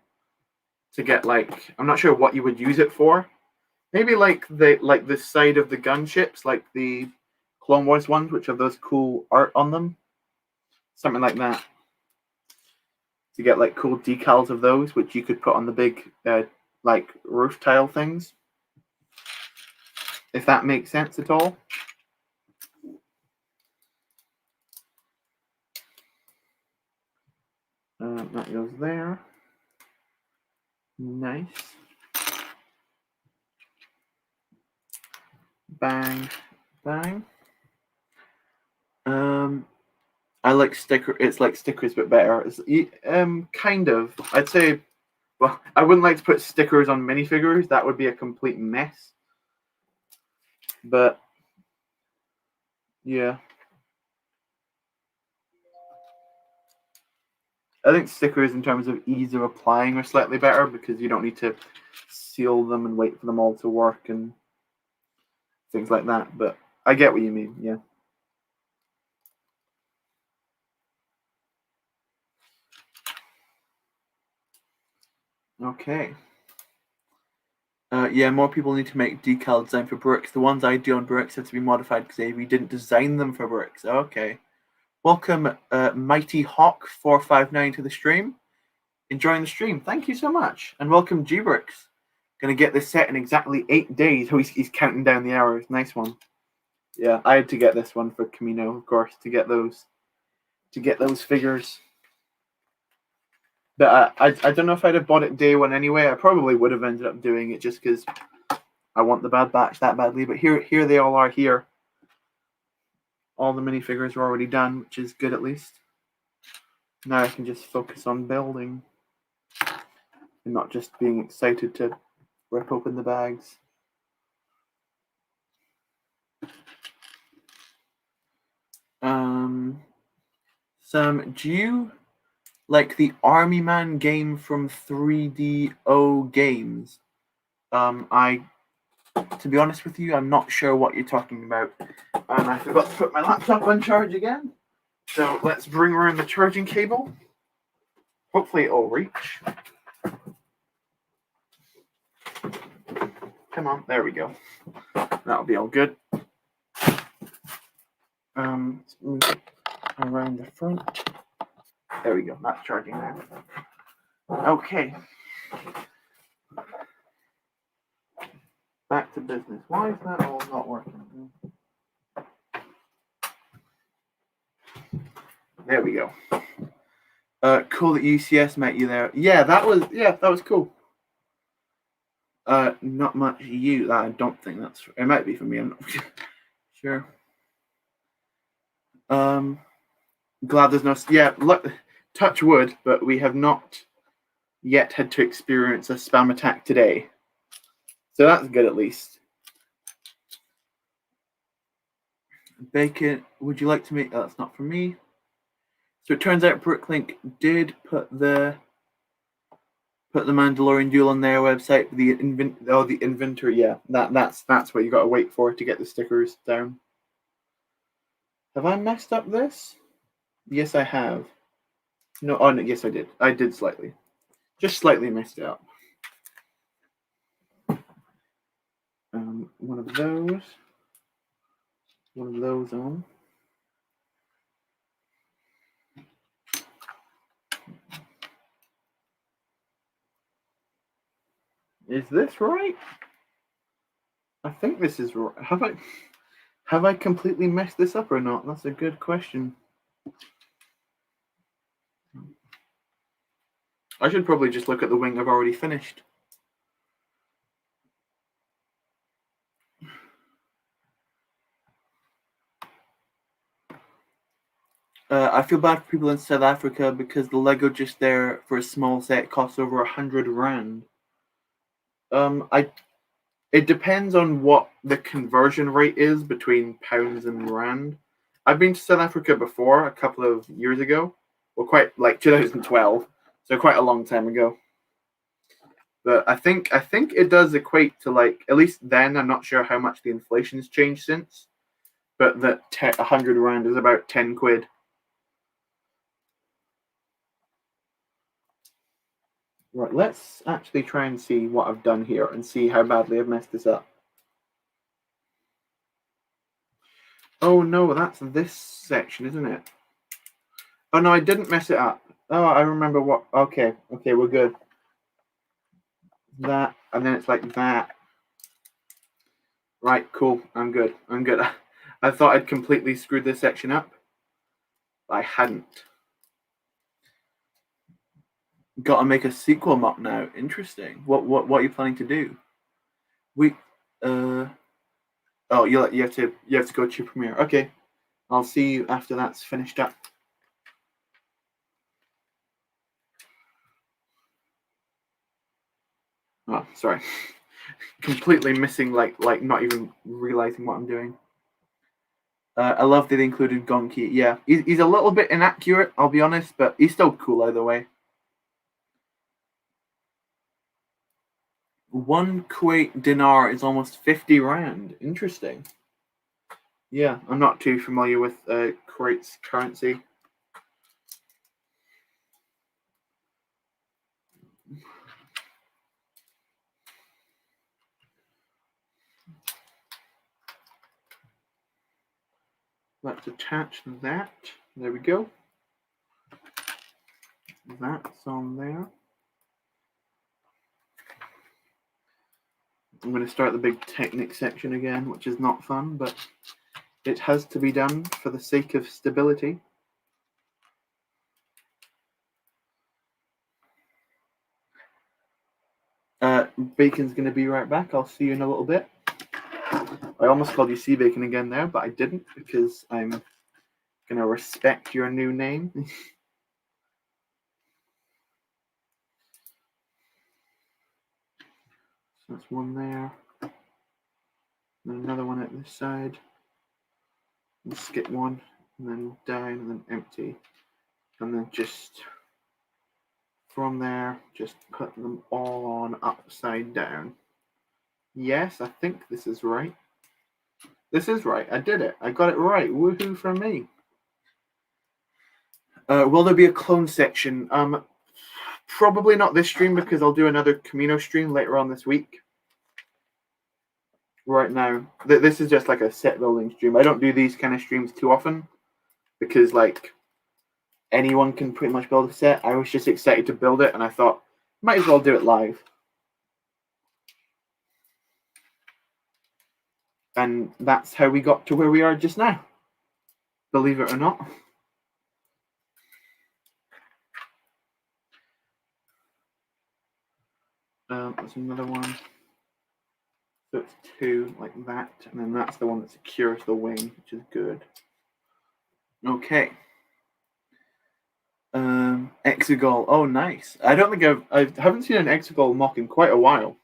[SPEAKER 1] to get. Like, I'm not sure what you would use it for. Maybe like the side of the gunships, like the Clone Wars ones, which have those cool art on them. Something like that. To get like cool decals of those, which you could put on the big like roof tile things. If that makes sense at all. That goes there. Nice. Bang, bang. I like sticker. It's like stickers, but better. It's kind of. I'd say. Well, I wouldn't like to put stickers on minifigures. That would be a complete mess. But yeah, I think stickers in terms of ease of applying are slightly better because you don't need to seal them and wait for them all to work and things like that. But I get what you mean. Yeah. Okay. Yeah, more people need to make decal design for bricks. The ones I do on bricks have to be modified because AV didn't design them for bricks. Okay. Welcome, Mighty Hawk 459 to the stream. Enjoying the stream. Thank you so much. And welcome, G-Bricks. Gonna get this set in exactly 8 days. Oh, he's counting down the hours. Nice one. Yeah, I had to get this one for Camino, of course, to get those figures. But I don't know if I'd have bought it day one anyway. I probably would have ended up doing it just because I want the Bad Batch that badly. But here they all are here. All the minifigures are already done, which is good at least. Now I can just focus on building and not just being excited to rip open the bags. Sam, do you like the Army Man game from 3DO Games? To be honest with you, I'm not sure what you're talking about. And I forgot to put my laptop on charge again. So let's bring around the charging cable. Hopefully it'll reach. Come on, there we go. That'll be all good. Let's move it around the front. There we go, that's charging now. Okay. Back to business. Why is that all not working? There we go. Cool that UCS met you there. Yeah, that was cool. Not much you. I don't think that's. It might be for me. I'm not sure. Glad there's no. Yeah, touch wood, but we have not yet had to experience a spam attack today. So that's good at least. Bacon, would you like to make... Oh, that's not for me. So it turns out Bricklink did put the Mandalorian Duel on their website. The inventory, yeah. That's what you got to wait for to get the stickers down. Have I messed up this? Yes, I have. No, yes, I did. I did slightly. Just slightly messed it up. One of those. One of those on. Is this right? I think this is right. Have I completely messed this up or not? That's a good question. I should probably just look at the wing I've already finished. I feel bad for people in South Africa because the Lego just there for a small set costs over 100 rand. It depends on what the conversion rate is between pounds and rand. I've been to South Africa before a couple of years ago. Well, quite like 2012, so quite a long time ago. But I think it does equate to like, at least then, I'm not sure how much the inflation has changed since, but that 100 rand is about 10 quid. Right, let's actually try and see what I've done here and see how badly I've messed this up. Oh no, that's this section, isn't it? Oh no, I didn't mess it up. Oh, I remember what. Okay, we're good. That, and then it's like that. Right, cool. I'm good. I thought I'd completely screwed this section up. I hadn't. Got to make a sequel map now. Interesting. What are you planning to do? Oh, you have to go to Premiere. Okay, I'll see you after that's finished up. Oh, sorry. Completely missing, like not even realizing what I'm doing. I love that they included Gonki. Yeah, he's a little bit inaccurate, I'll be honest, but he's still cool either way. 1 Kuwait dinar is almost 50 rand. Interesting. Yeah, I'm not too familiar with Kuwait's currency. Let's attach that. There we go. That's on there. I'm going to start the big Technic section again, which is not fun, but it has to be done for the sake of stability. Bacon's going to be right back. I'll see you in a little bit. I almost called you Sea Bacon again there, but I didn't because I'm going to respect your new name. So that's one there. And another one at this side. And skip one, and then down, and then empty. And then just from there, just put them all on upside down. Yes, I think this is right. This is right. I did it. I got it right. Woohoo for me. Will there be a clone section? Probably not this stream because I'll do another Camino stream later on this week. Right now, this is just like a set building stream. I don't do these kind of streams too often because like anyone can pretty much build a set. I was just excited to build it and I thought might as well do it live. And that's how we got to where we are just now. Believe it or not. There's another one. So it's 2 like that, and then that's the one that secures the wing, which is good. Okay. Exegol. Oh, nice. I don't think I haven't seen an Exegol mock in quite a while.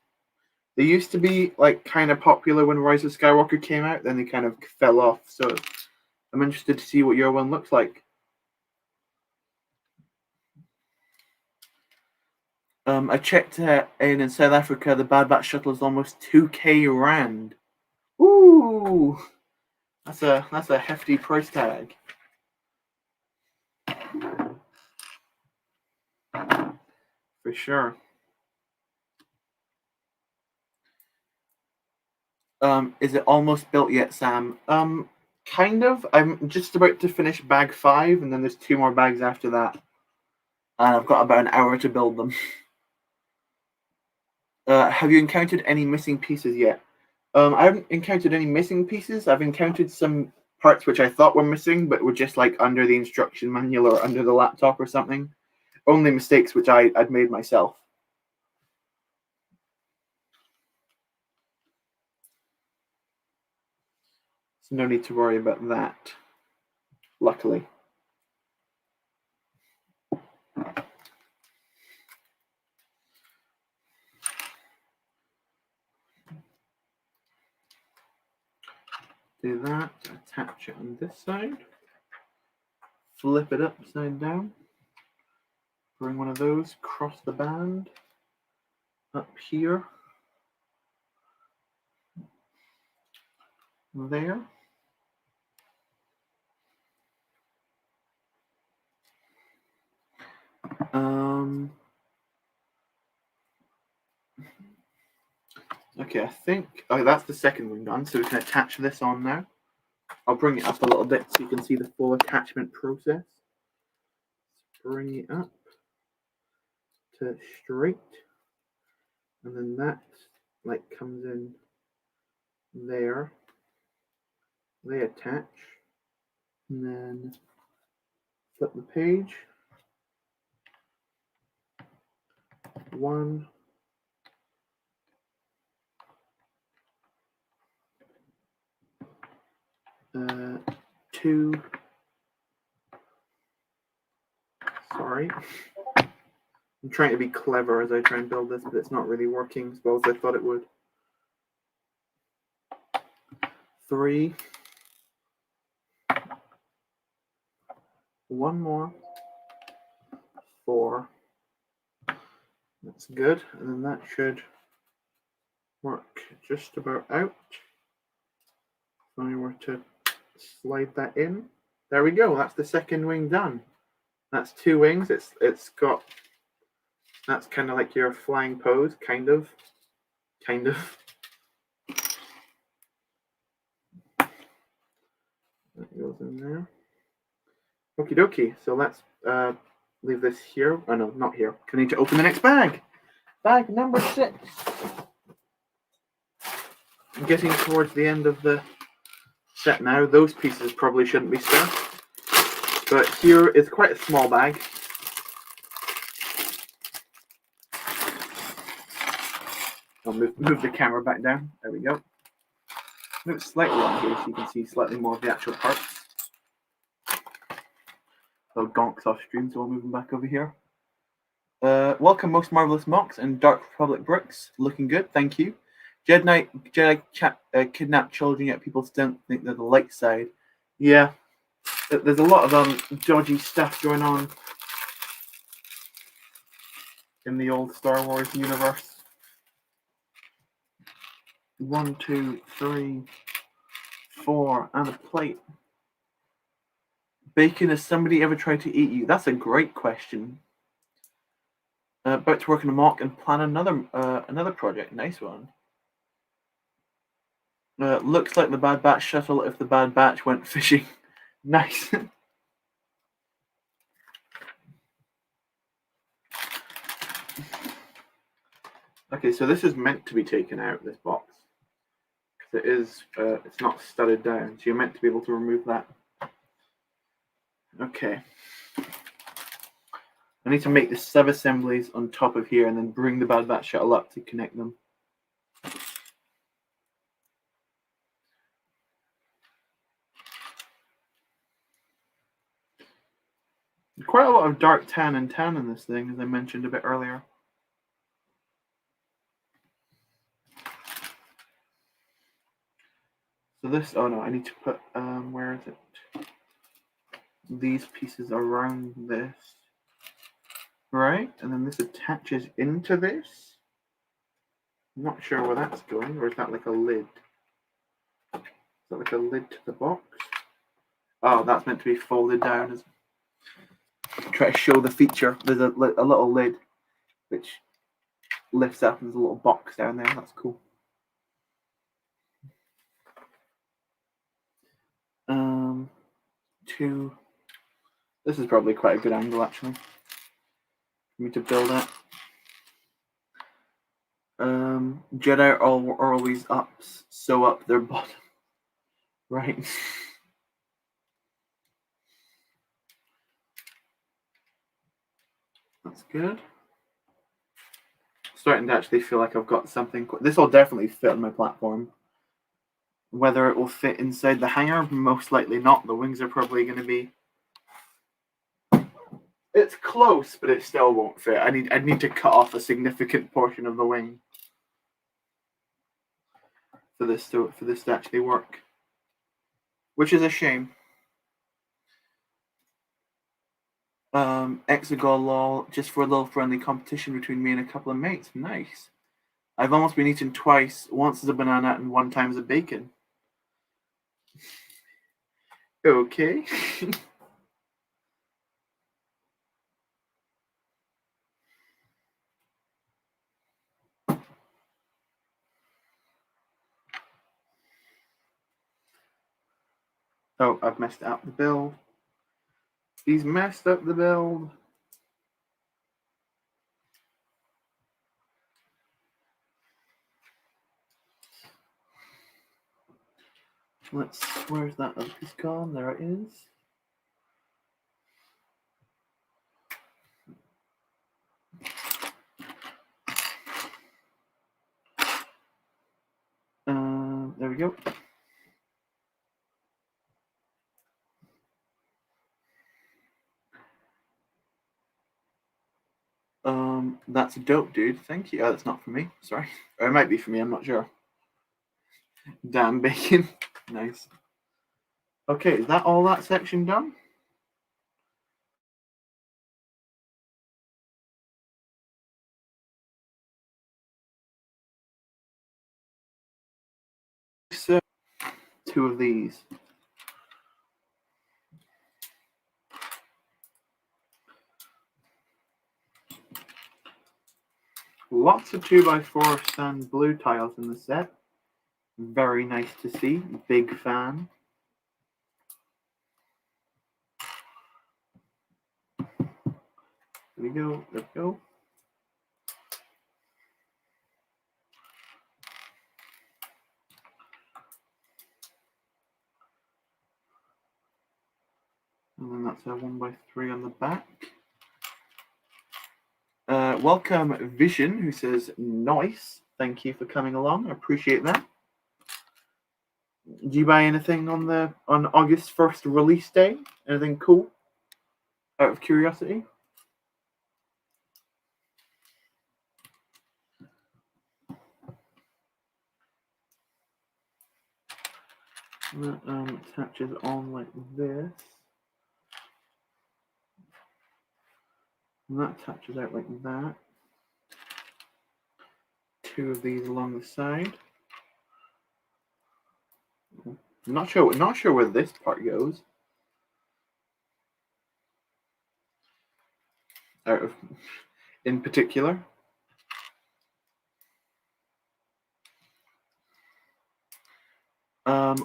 [SPEAKER 1] They used to be like kind of popular when Rise of Skywalker came out, then they kind of fell off. So I'm interested to see what your one looks like. I checked in South Africa, the Bad Batch shuttle is almost 2k rand. Ooh, that's a hefty price tag. For sure. Is it almost built yet, Sam? Kind of. I'm just about to finish bag 5, and then there's 2 more bags after that. And I've got about an hour to build them. Have you encountered any missing pieces yet? I haven't encountered any missing pieces. I've encountered some parts which I thought were missing, but were just like under the instruction manual or under the laptop or something. Only mistakes which I'd made myself. So no need to worry about that, luckily. Do that, attach it on this side, flip it upside down, bring one of those, cross the band, up here, there. Okay, I think that's the second one done, so we can attach this on now. I'll bring it up a little bit so you can see the full attachment process. Bring it up to straight, and then that like comes in there. They attach, and then flip the page. 1, 2. Sorry. I'm trying to be clever as I try and build this, but it's not really working as well as I thought it would. 3. 1 more. 4. That's good, and then that should work just about out. If I were to slide that in, there we go. That's the second wing done. That's 2 wings. It's got, that's kind of like your flying pose, kind of. That goes in there. Okie dokie. So let's leave this here. Oh no, not here. I need to open the next bag. Bag number 6. I'm getting towards the end of the set now. Those pieces probably shouldn't be stuffed. But here is quite a small bag. I'll move the camera back down. There we go. Move it slightly on here so you can see slightly more of the actual parts. So gonks off stream, so we'll move them back over here. Welcome, Most Marvelous Mox and Dark Republic Brooks. Looking good, thank you. Jedi kidnap children, yet people still think they're the light side. Yeah, there's a lot of dodgy stuff going on in the old Star Wars universe. 1, 2, 3, 4, and a plate. Bacon, has somebody ever tried to eat you? That's a great question. About to work on a mock and plan another project. Nice one. Looks like the Bad Batch shuttle if the Bad Batch went fishing. Nice. Okay, so this is meant to be taken out, this box. Because it is, it's not studded down, so you're meant to be able to remove that. Okay. I need to make the sub-assemblies on top of here and then bring the Bad Batch shuttle up to connect them. Quite a lot of dark tan and tan in this thing, as I mentioned a bit earlier. So this, oh no, I need to put, where is it? These pieces around this. Right, and then this attaches into this. I'm not sure where that's going, or is that like a lid? Is that like a lid to the box? Oh, that's meant to be folded down. As try to show the feature. There's a little lid which lifts up and there's a little box down there. That's cool. This is probably quite a good angle actually for me to build at. Jedi are always ups, sew up their bottom. Right. That's good. Starting to actually feel like I've got something. This will definitely fit on my platform. Whether it will fit inside the hangar, most likely not. The wings are probably going to be. It's close, but it still won't fit. I'd need to cut off a significant portion of the wing for this to actually work, which is a shame. Exegol lol, just for a little friendly competition between me and a couple of mates. Nice. I've almost been eaten twice. Once as a banana and one time as a bacon. Okay. Oh, I've messed up the build. He's messed up the build. Where's that other piece gone? There it is. There we go. That's dope, dude. Thank you. Oh, that's not for me. Sorry. Or it might be for me. I'm not sure. Damn bacon. Nice. Okay, is that all that section done? So, 2 of these. Lots of 2x4 sand blue tiles in the set. Very nice to see. Big fan. There we go. Let's go. And then that's a 1x3 on the back. Welcome Vision, who says nice. Thank you for coming along. I appreciate that. Do you buy anything on August 1st release day? Anything cool? Out of curiosity? That attaches on like this. And that attaches out like that. 2 of these along the side. I'm not sure where this part goes. Out of, in particular.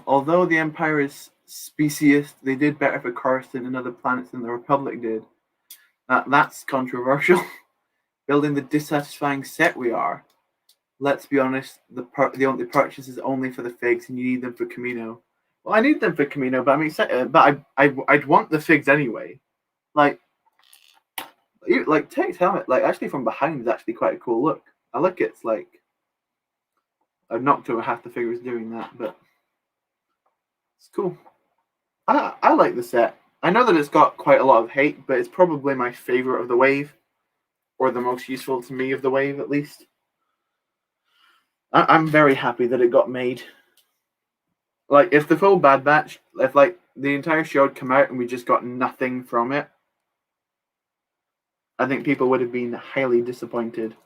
[SPEAKER 1] Although the Empire is speciest, they did better for Coruscant and other planets than the Republic did. That's controversial. Building the dissatisfying set we are. Let's be honest, the only purchase is only for the figs, and you need them for Camino. Well, I need them for Camino, but I'm excited. But I'd want the figs anyway. Like Tech's helmet, like actually from behind is actually quite a cool look. I like it's like I've knocked over half the figures doing that, but it's cool. I like the set. I know that it's got quite a lot of hate, but it's probably my favorite of the wave, or the most useful to me of the wave, at least. I'm very happy that it got made. Like, if the full Bad Batch, if like the entire show had come out and we just got nothing from it, I think people would have been highly disappointed.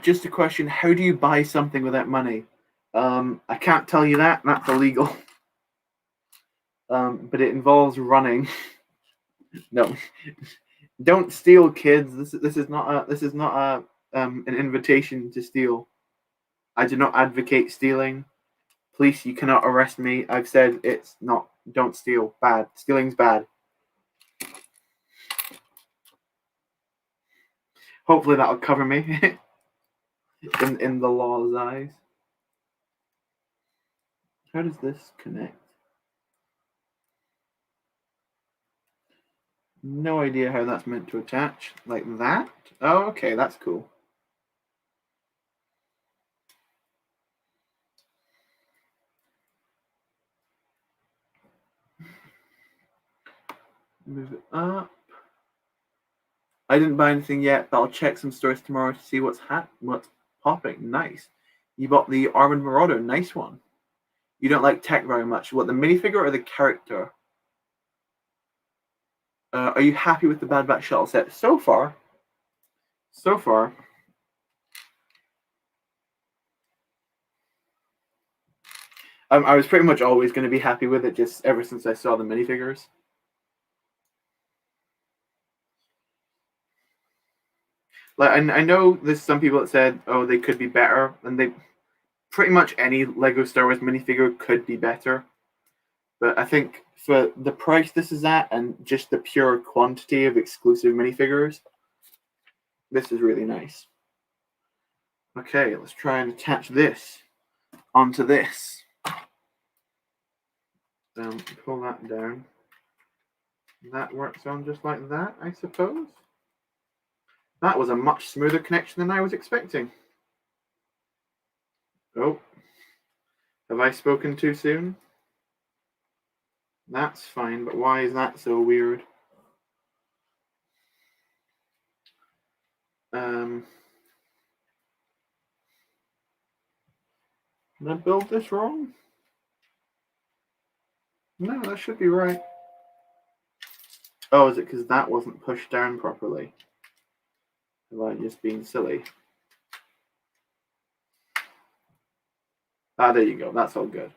[SPEAKER 1] Just a question: how do you buy something without money? I can't tell you that. That's illegal. But it involves running. No, don't steal, kids. This is not an invitation to steal. I do not advocate stealing. Police, you cannot arrest me. I've said it's not. Don't steal. Bad. Stealing's bad. Hopefully that'll cover me in the law's eyes. How does this connect? No idea how that's meant to attach. Like that? Oh, okay, that's cool. Move it up. I didn't buy anything yet, but I'll check some stores tomorrow to see what's popping. Nice. You bought the Armored Marauder. Nice one. You don't like tech very much. What, the minifigure or the character? Are you happy with the Bad Batch shuttle set? So far. I was pretty much always going to be happy with it, just ever since I saw the minifigures. Like, I know there's some people that said, oh, they could be better, and they pretty much any Lego Star Wars minifigure could be better. But I think for the price this is at and just the pure quantity of exclusive minifigures, this is really nice. Okay, let's try and attach this onto this. Pull that down. That works on just like that, I suppose. That was a much smoother connection than I was expecting. Oh, have I spoken too soon? That's fine, but why is that so weird? Did I build this wrong? No, that should be right. Oh, is it because that wasn't pushed down properly? Am I just being silly? Ah, there you go. That's all good.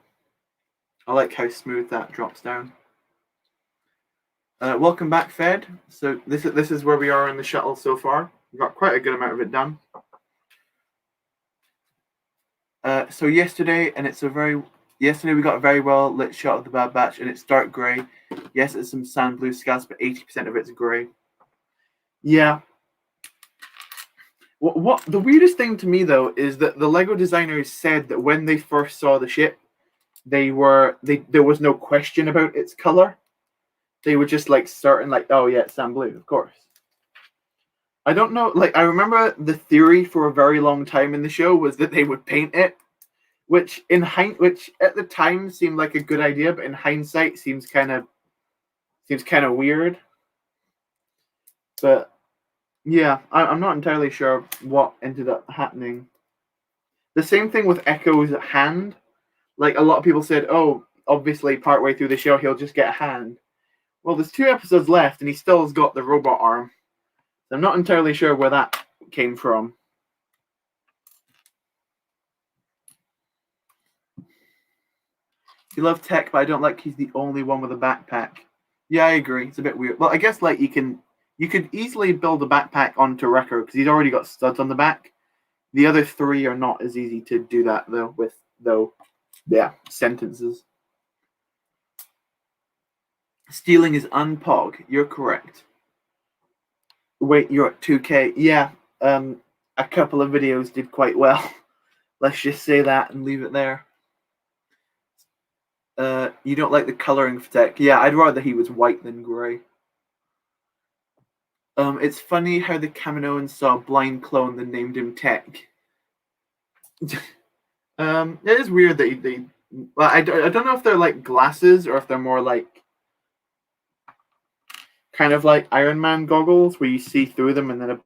[SPEAKER 1] I like how smooth that drops down. Welcome back, Fed. So this is where we are in the shuttle so far. We've got quite a good amount of it done. So yesterday we got a very well lit shot of the Bad Batch, and it's dark grey. Yes, it's some sand blue scats, but 80% of it's grey. Yeah. What the weirdest thing to me though is that the Lego designers said that when they first saw the ship, there was no question about its color. They were just like certain, like, oh yeah, it's sand blue, of course. I don't know, like I remember the theory for a very long time in the show was that they would paint it, which at the time seemed like a good idea, but in hindsight seems kind of weird. But yeah, I'm not entirely sure what ended up happening. The same thing with Echo's hand. Like a lot of people said, oh, obviously partway through the show he'll just get a hand. Well, there's 2 episodes left, and he still has got the robot arm. I'm not entirely sure where that came from. You love tech, but I don't like he's the only one with a backpack. Yeah, I agree. It's a bit weird. Well, I guess like you could easily build a backpack onto Wrecker because he's already got studs on the back. The other 3 are not as easy to do that though. Sentences. Stealing is unpog. You're correct. Wait, you're at 2K. Yeah, a couple of videos did quite well. Let's just say that and leave it there. You don't like the coloring for Tech. Yeah, I'd rather he was white than grey. It's funny how the Kaminoans saw a blind clone and named him Tech. It is weird that they well, I don't know if they're like glasses or if they're more like kind of like Iron Man goggles where you see through them and then a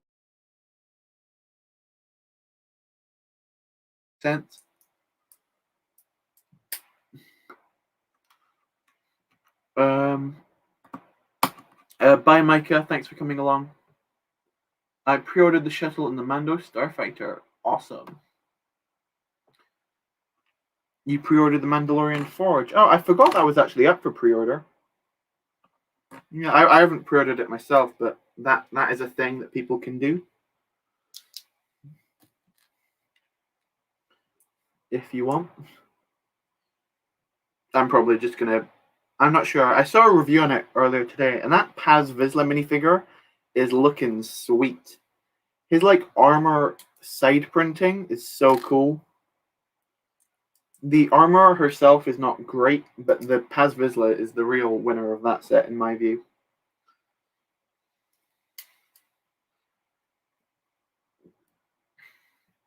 [SPEAKER 1] sense. Bye, Micah. Thanks for coming along. I pre-ordered the shuttle and the Mando Starfighter. Awesome. You pre-ordered the Mandalorian Forge. Oh, I forgot that was actually up for pre-order. Yeah, I haven't pre-ordered it myself, but that is a thing that people can do. If you want. I'm probably just gonna... I'm not sure. I saw a review on it earlier today, and that Paz Vizsla minifigure is looking sweet. His like armor side printing is so cool. The armor herself is not great, but the Paz Vizsla is the real winner of that set in my view.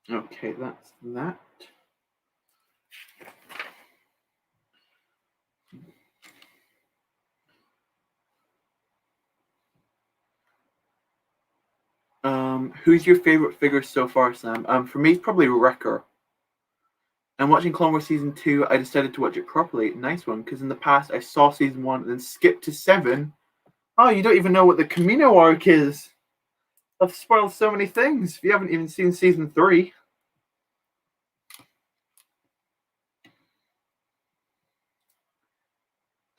[SPEAKER 1] Okay, that's that. Who's your favorite figure so far, Sam? For me, it's probably Wrecker. And watching Clone Wars Season 2, I decided to watch it properly. Nice one, because in the past I saw Season 1 and then skipped to 7. Oh, you don't even know what the Camino arc is. I've spoiled so many things if you haven't even seen Season 3.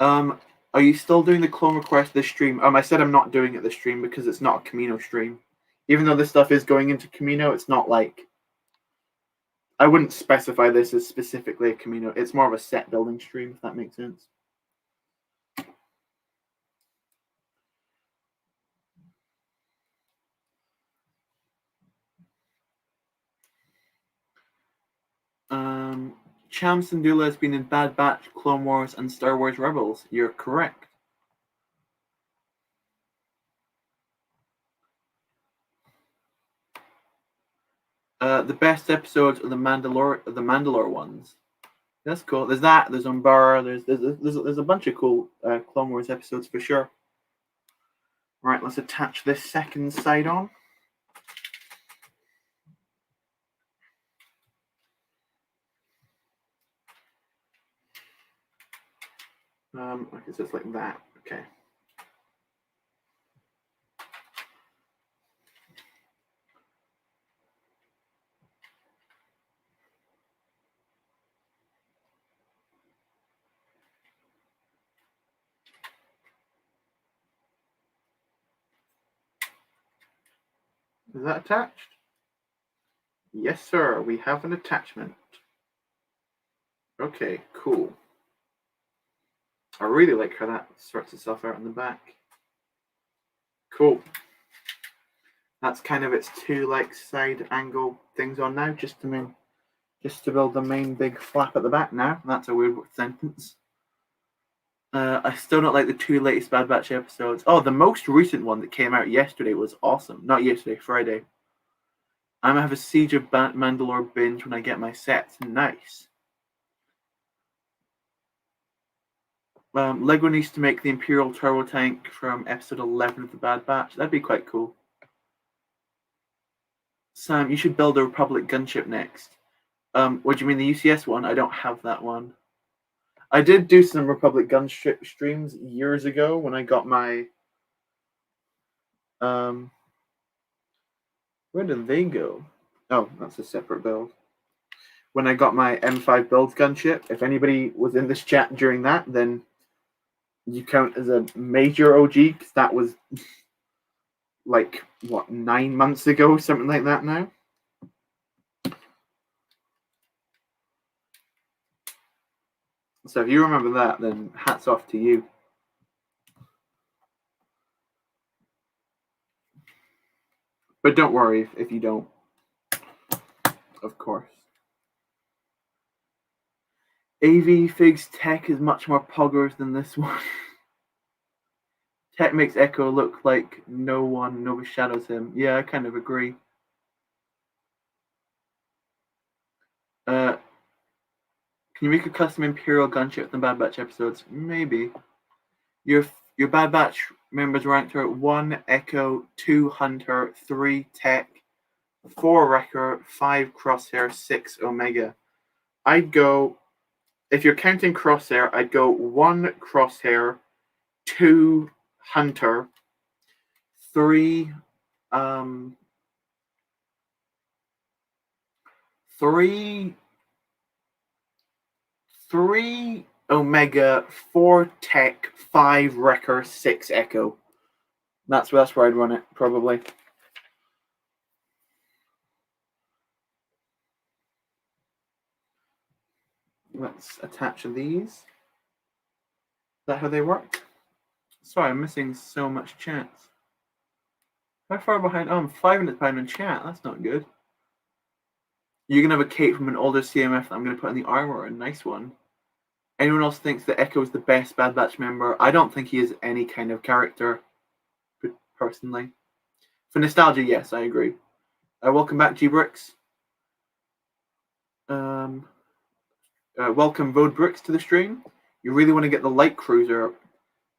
[SPEAKER 1] Are you still doing the Clone Request this stream? I said I'm not doing it this stream because it's not a Camino stream. Even though this stuff is going into Camino, it's not like... I wouldn't specify this as specifically a Camino. It's more of a set building stream, if that makes sense. Cham Syndulla has been in Bad Batch, Clone Wars, and Star Wars Rebels. You're correct. The best episodes are the Mandalore ones. That's cool. There's that. There's Umbara. There's a bunch of cool Clone Wars episodes for sure. Right, let's attach this second side on. Okay, so it's like that. Okay. Is that attached? Yes, sir. We have an attachment. Okay, cool. I really like how that sorts itself out in the back. Cool. That's kind of its two like side angle things on now, just to build the main big flap at the back now. That's a weird sentence. I still don't like the two latest Bad Batch episodes. Oh, the most recent one that came out yesterday was awesome. Not yesterday, Friday. I'm gonna have a Siege of Mandalore binge when I get my sets. Nice. Lego needs to make the Imperial turbo tank from episode 11 of the Bad Batch. That'd be quite cool. Sam, you should build a Republic gunship next. What do you mean, the UCS one? I don't have that one. I did do some Republic gunship streams years ago when I got my. Where did they go? Oh, that's a separate build. When I got my M5 build gunship, if anybody was in this chat during that, then you count as a major OG, because that was like, what, 9 months ago, something like that now? So if you remember that, then hats off to you. But don't worry if you don't. Of course. AV Fig's tech is much more poggers than this one. Tech makes Echo look like no one overshadows him. Yeah, I kind of agree. Can you make a custom Imperial gunship in Bad Batch episodes? Maybe. Your Bad Batch members ranked are 1 Echo, 2 Hunter, 3 Tech, 4 Wrecker, 5 Crosshair, 6 Omega. I'd go, if you're counting Crosshair, I'd go 1 Crosshair, 2 Hunter, 3 3 Omega, 4 Tech, 5 Wrecker, 6 Echo. That's where I'd run it, probably. Let's attach these. Is that how they work? Sorry, I'm missing so much chat. How far behind? Oh, I'm 5 minutes behind in chat. That's not good. You're going to have a cape from an older CMF that I'm going to put in the armor. A nice one. Anyone else thinks that Echo is the best Bad Batch member? I don't think he is any kind of character, personally. For nostalgia, yes, I agree. Welcome back, G-Bricks. Welcome, Vode Bricks, to the stream. You really want to get the light cruiser.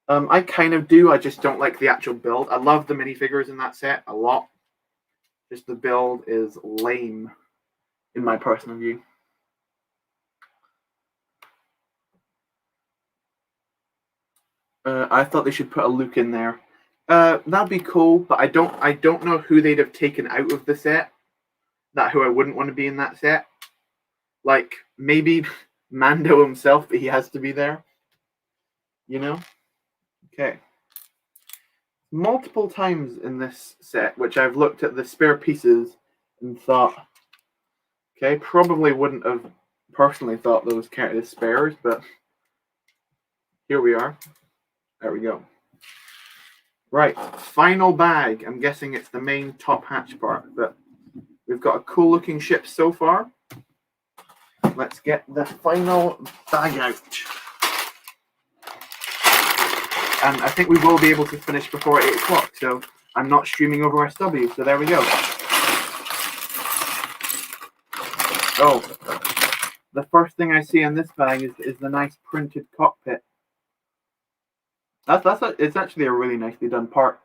[SPEAKER 1] I kind of do. I just don't like the actual build. I love the minifigures in that set a lot. Just the build is lame, in my personal view. I thought they should put a Luke in there. That'd be cool, but I don't know who they'd have taken out of the set. Who I wouldn't want to be in that set. Like, maybe Mando himself, but he has to be there. You know? Okay. Multiple times in this set, which I've looked at the spare pieces and thought, okay, probably wouldn't have personally thought those counted as spares, but here we are. There we go. Right, final bag. I'm guessing it's the main top hatch part, but we've got a cool looking ship so far. Let's get the final bag out. And I think we will be able to finish before 8 o'clock, so I'm not streaming over SW, so there we go. Oh, the first thing I see in this bag is the nice printed cockpit. It's actually a really nicely done part.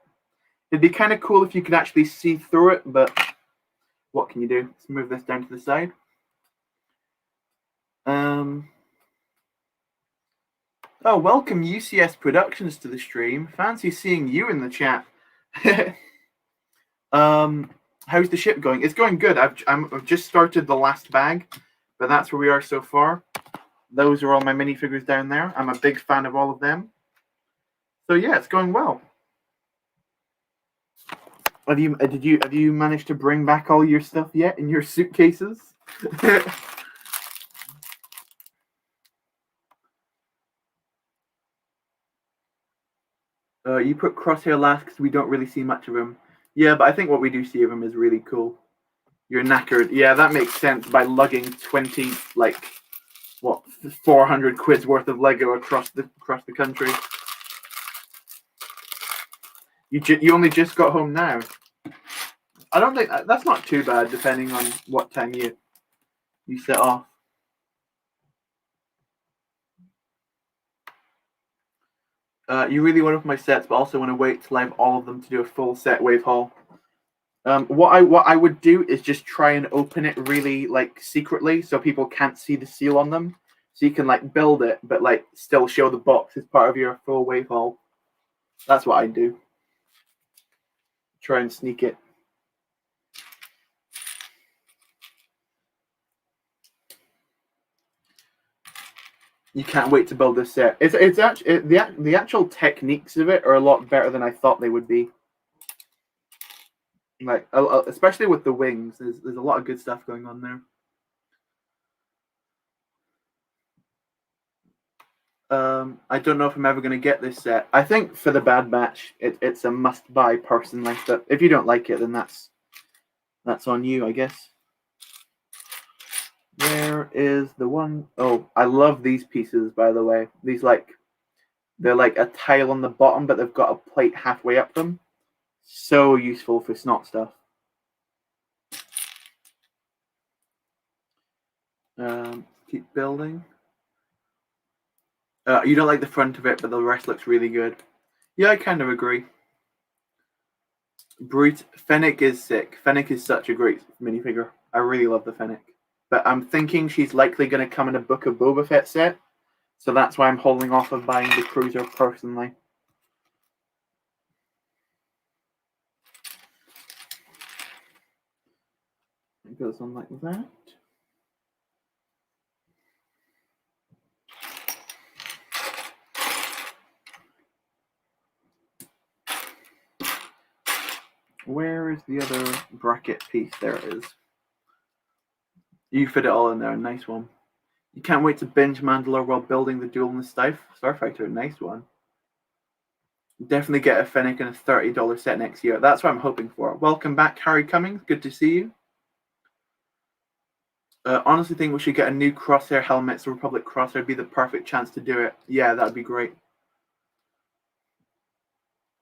[SPEAKER 1] It'd be kind of cool if you could actually see through it, but what can you do? Let's move this down to the side. Oh, welcome UCS Productions to the stream. Fancy seeing you in the chat. How's the ship going? It's going good. I've just started the last bag, but that's where we are so far. Those are all my minifigures down there. I'm a big fan of all of them. So yeah, it's going well. Have you managed to bring back all your stuff yet in your suitcases? You put Crosshair last because we don't really see much of him. Yeah, but I think what we do see of him is really cool. You're knackered. Yeah, that makes sense by lugging 20, like, what, 400 quid's worth of Lego across the country. You only just got home now. I don't think that's not too bad, depending on what time you set off. You really want off my sets, but also want to wait till I have all of them to do a full set wave haul. What I would do is just try and open it really like secretly, so people can't see the seal on them. So you can like build it, but like still show the box as part of your full wave haul. That's what I do. Try and sneak it. You can't wait to build this set. It's actually the actual techniques of it are a lot better than I thought they would be. Like especially with the wings, there's a lot of good stuff going on there. I don't know if I'm ever going to get this set. I think for the Bad Batch, it's a must-buy personally. But if you don't like it, then that's on you, I guess. Where is the one? Oh, I love these pieces, by the way. These they're like a tile on the bottom, but they've got a plate halfway up them. So useful for snot stuff. Keep building. You don't like the front of it, but the rest looks really good. Yeah, I kind of agree. Fennec is sick. Fennec is such a great minifigure. I really love the Fennec. But I'm thinking she's likely going to come in a Book of Boba Fett set. So that's why I'm holding off of buying the cruiser personally. It goes on like that. Where is the other bracket piece? There it is. You fit it all in there. Nice one. You can't wait to binge Mandalore while building the Duel in the Starfighter. Nice one. Definitely get a Fennec and a $30 set next year. That's what I'm hoping for. Welcome back, Harry Cummings. Good to see you. Honestly think we should get a new Crosshair helmet, so Republic Crosshair would be the perfect chance to do it. Yeah, that'd be great.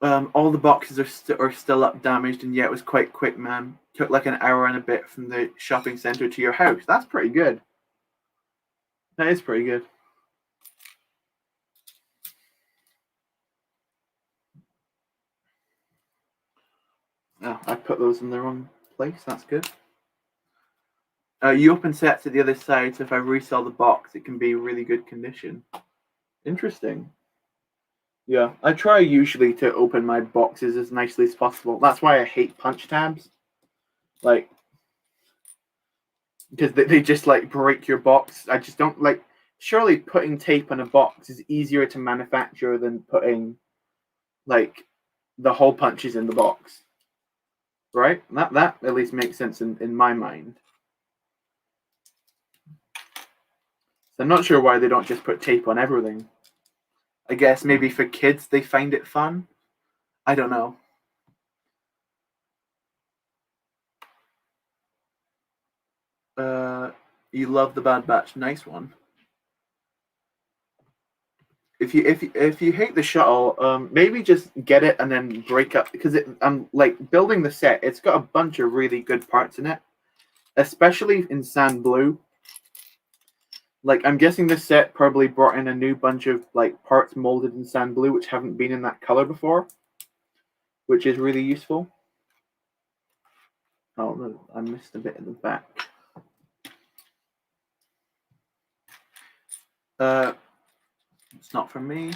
[SPEAKER 1] All the boxes are still up damaged, and yeah, it was quite quick, man. Took like an hour and a bit from the shopping center to your house. That's pretty good. That is pretty good. Oh, I put those in the wrong place. That's good. You open sets at the other side, so if I resell the box, it can be really good condition. Interesting. Yeah, I try usually to open my boxes as nicely as possible. That's why I hate punch tabs. Like, because they just like break your box. I just don't like. Surely putting tape on a box is easier to manufacture than putting like the hole punches in the box, right? That at least makes sense in my mind. So I'm not sure why they don't just put tape on everything. I guess maybe for kids they find it fun. I don't know. You love the Bad Batch. Nice one. If you hate the shuttle, maybe just get it and then break up because I'm like building the set. It's got a bunch of really good parts in it, especially in sand blue. Like I'm guessing this set probably brought in a new bunch of like parts molded in sand blue, which haven't been in that color before, which is really useful. Oh no, I missed a bit in the back. It's not for me.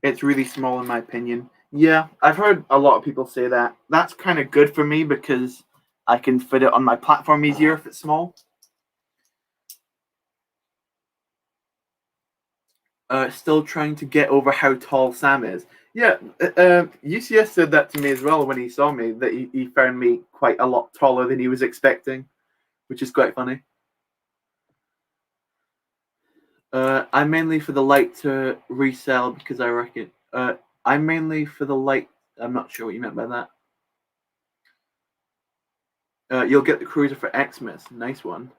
[SPEAKER 1] It's really small in my opinion. Yeah, I've heard a lot of people say that. That's kind of good for me because I can fit it on my platform easier if it's small. Still trying to get over how tall Sam is. Yeah, UCS said that to me as well when he saw me, that he found me quite a lot taller than he was expecting, which is quite funny. I'm mainly for the light to resell because I reckon. I'm mainly for the light. I'm not sure what you meant by that. You'll get the cruiser for Xmas. Nice one.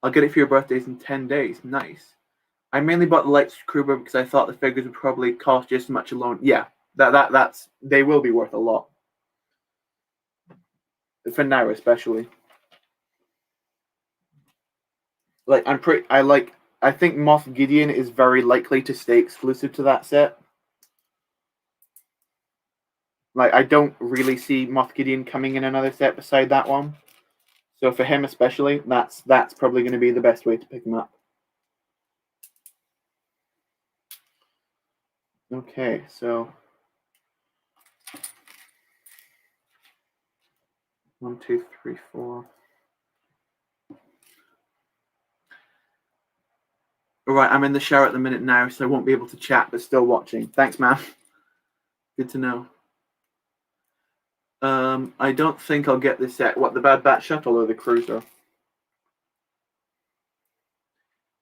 [SPEAKER 1] I'll get it for your birthdays in 10 days. Nice. I mainly bought the light cruiser because I thought the figures would probably cost just as much alone. Yeah, that's they will be worth a lot. For now, especially. Like I think Moff Gideon is very likely to stay exclusive to that set. Like I don't really see Moff Gideon coming in another set beside that one. So for him especially, that's probably going to be the best way to pick him up. Okay, so 1, 2, 3, 4. All right, I'm in the shower at the minute now, so I won't be able to chat, but still watching. Thanks, man. Good to know. I don't think I'll get this set. What, the Bad Batch shuttle or the cruiser?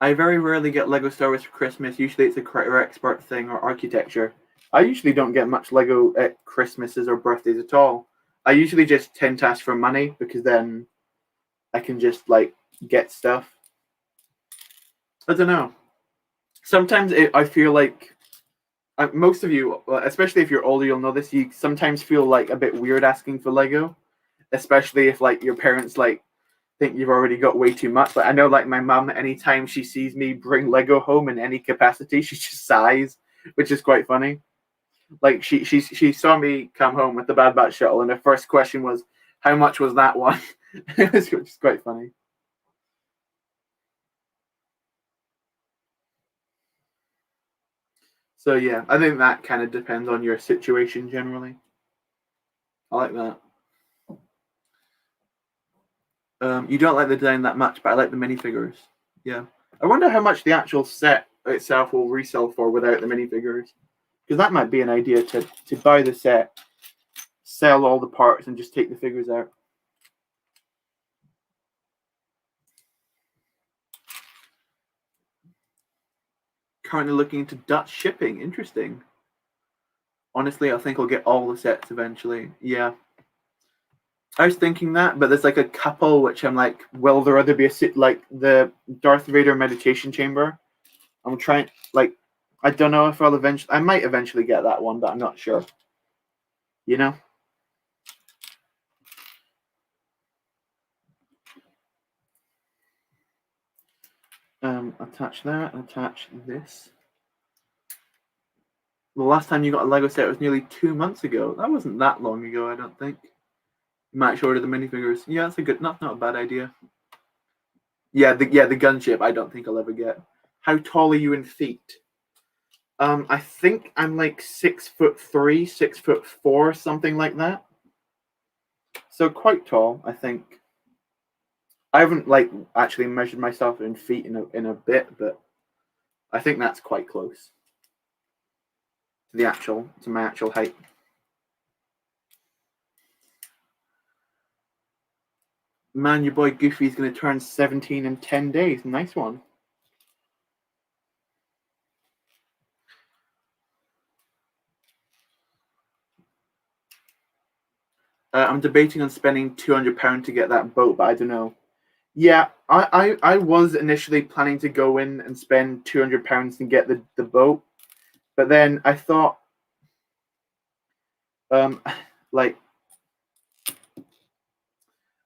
[SPEAKER 1] I very rarely get Lego Star Wars for Christmas. Usually it's a creator expert thing or architecture. I usually don't get much Lego at Christmases or birthdays at all. I usually just tend to ask for money because then I can just like get stuff. I don't know. Sometimes I feel like most of you, especially if you're older, you'll know this. You sometimes feel like a bit weird asking for Lego, especially if like your parents like think you've already got way too much. But I know like my mum, anytime she sees me bring Lego home in any capacity, she just sighs, which is quite funny. Like she saw me come home with the Bad Batch shuttle, and her first question was, "How much was that one?" It was just quite funny. So yeah, I think that kind of depends on your situation generally. I like that. You don't like the design that much, but I like the minifigures. Yeah, I wonder how much the actual set itself will resell for without the minifigures, because that might be an idea to buy the set, sell all the parts, and just take the figures out. Currently looking into Dutch shipping. Interesting. Honestly, I think I'll get all the sets eventually. Yeah. I was thinking that, but there's like a couple which I'm like, will there either be like the Darth Vader meditation chamber? I'm trying, like, I don't know if I'll eventually, I might eventually get that one, but I'm not sure. You know? Attach that, attach this. The last time you got a Lego set was nearly 2 months ago. That wasn't that long ago, I don't think. You might order the minifigures. Yeah, that's a good, not a bad idea. Yeah, the gunship. I don't think I'll ever get. How tall are you in feet? I think I'm like 6'3", 6'4", something like that. So quite tall, I think. I haven't like actually measured myself in feet in a bit, but I think that's quite close to my actual height. Man, your boy Goofy's going to turn 17 in 10 days. Nice one. I'm debating on spending £200 to get that boat, but I don't know. Yeah, I was initially planning to go in and spend £200 and get the boat, but then I thought, like,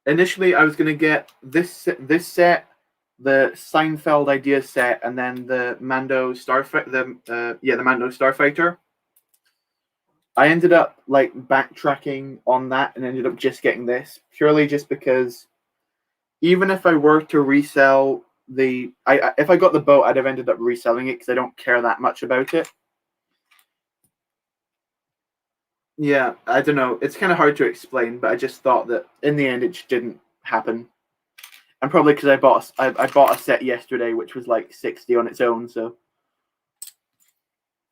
[SPEAKER 1] initially I was gonna get this set, the Seinfeld idea set, and then the Mando Starfighter, the Mando Starfighter. I ended up like backtracking on that and ended up just getting this purely just because even if I were to resell if I got the boat, I'd have ended up reselling it because I don't care that much about it. Yeah, I don't know. It's kind of hard to explain, but I just thought that in the end it just didn't happen. And probably because I bought a set yesterday, which was like 60 on its own. So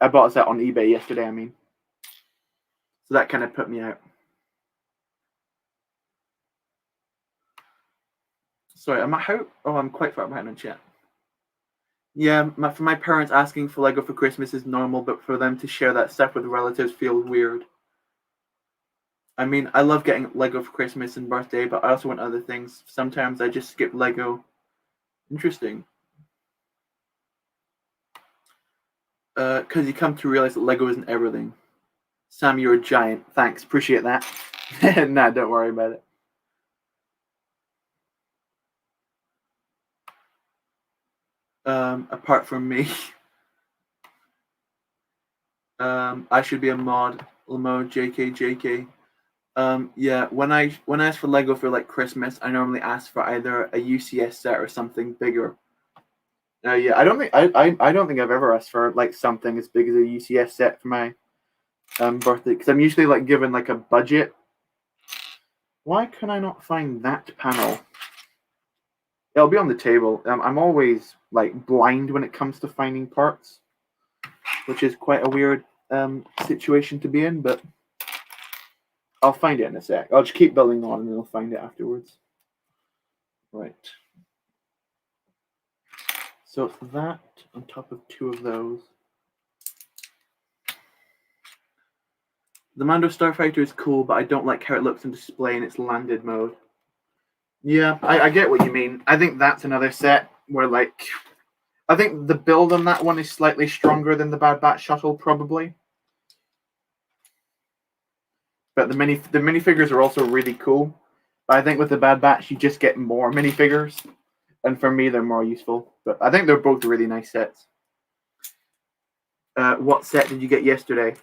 [SPEAKER 1] I bought a set on eBay yesterday. I mean, so that kind of put me out. Sorry, I'm quite far behind on chat. Yeah, for my parents asking for Lego for Christmas is normal, but for them to share that stuff with relatives feels weird. I mean, I love getting Lego for Christmas and birthday, but I also want other things. Sometimes I just skip Lego. Interesting. Because you come to realize that Lego isn't everything. Sam, you're a giant. Thanks, appreciate that. Nah, don't worry about it. Apart from me, I should be a mod. Lamo, JK. Yeah. When I ask for Lego for like Christmas, I normally ask for either a UCS set or something bigger. Yeah, I don't think I've ever asked for like something as big as a UCS set for my birthday because I'm usually like given like a budget. Why can I not find that panel? It'll be on the table. I'm always like blind when it comes to finding parts, which is quite a weird situation to be in, but I'll find it in a sec. I'll just keep building on and then I'll find it afterwards. Right. So it's that on top of two of those. The Mando Starfighter is cool, but I don't like how it looks on display in its landed mode. Yeah, I get what you mean. I think that's another set where, like, I think the build on that one is slightly stronger than the Bad Batch shuttle, probably. But the minifigures are also really cool. But I think with the Bad Batch, you just get more minifigures, and for me, they're more useful. But I think they're both really nice sets. What set did you get yesterday?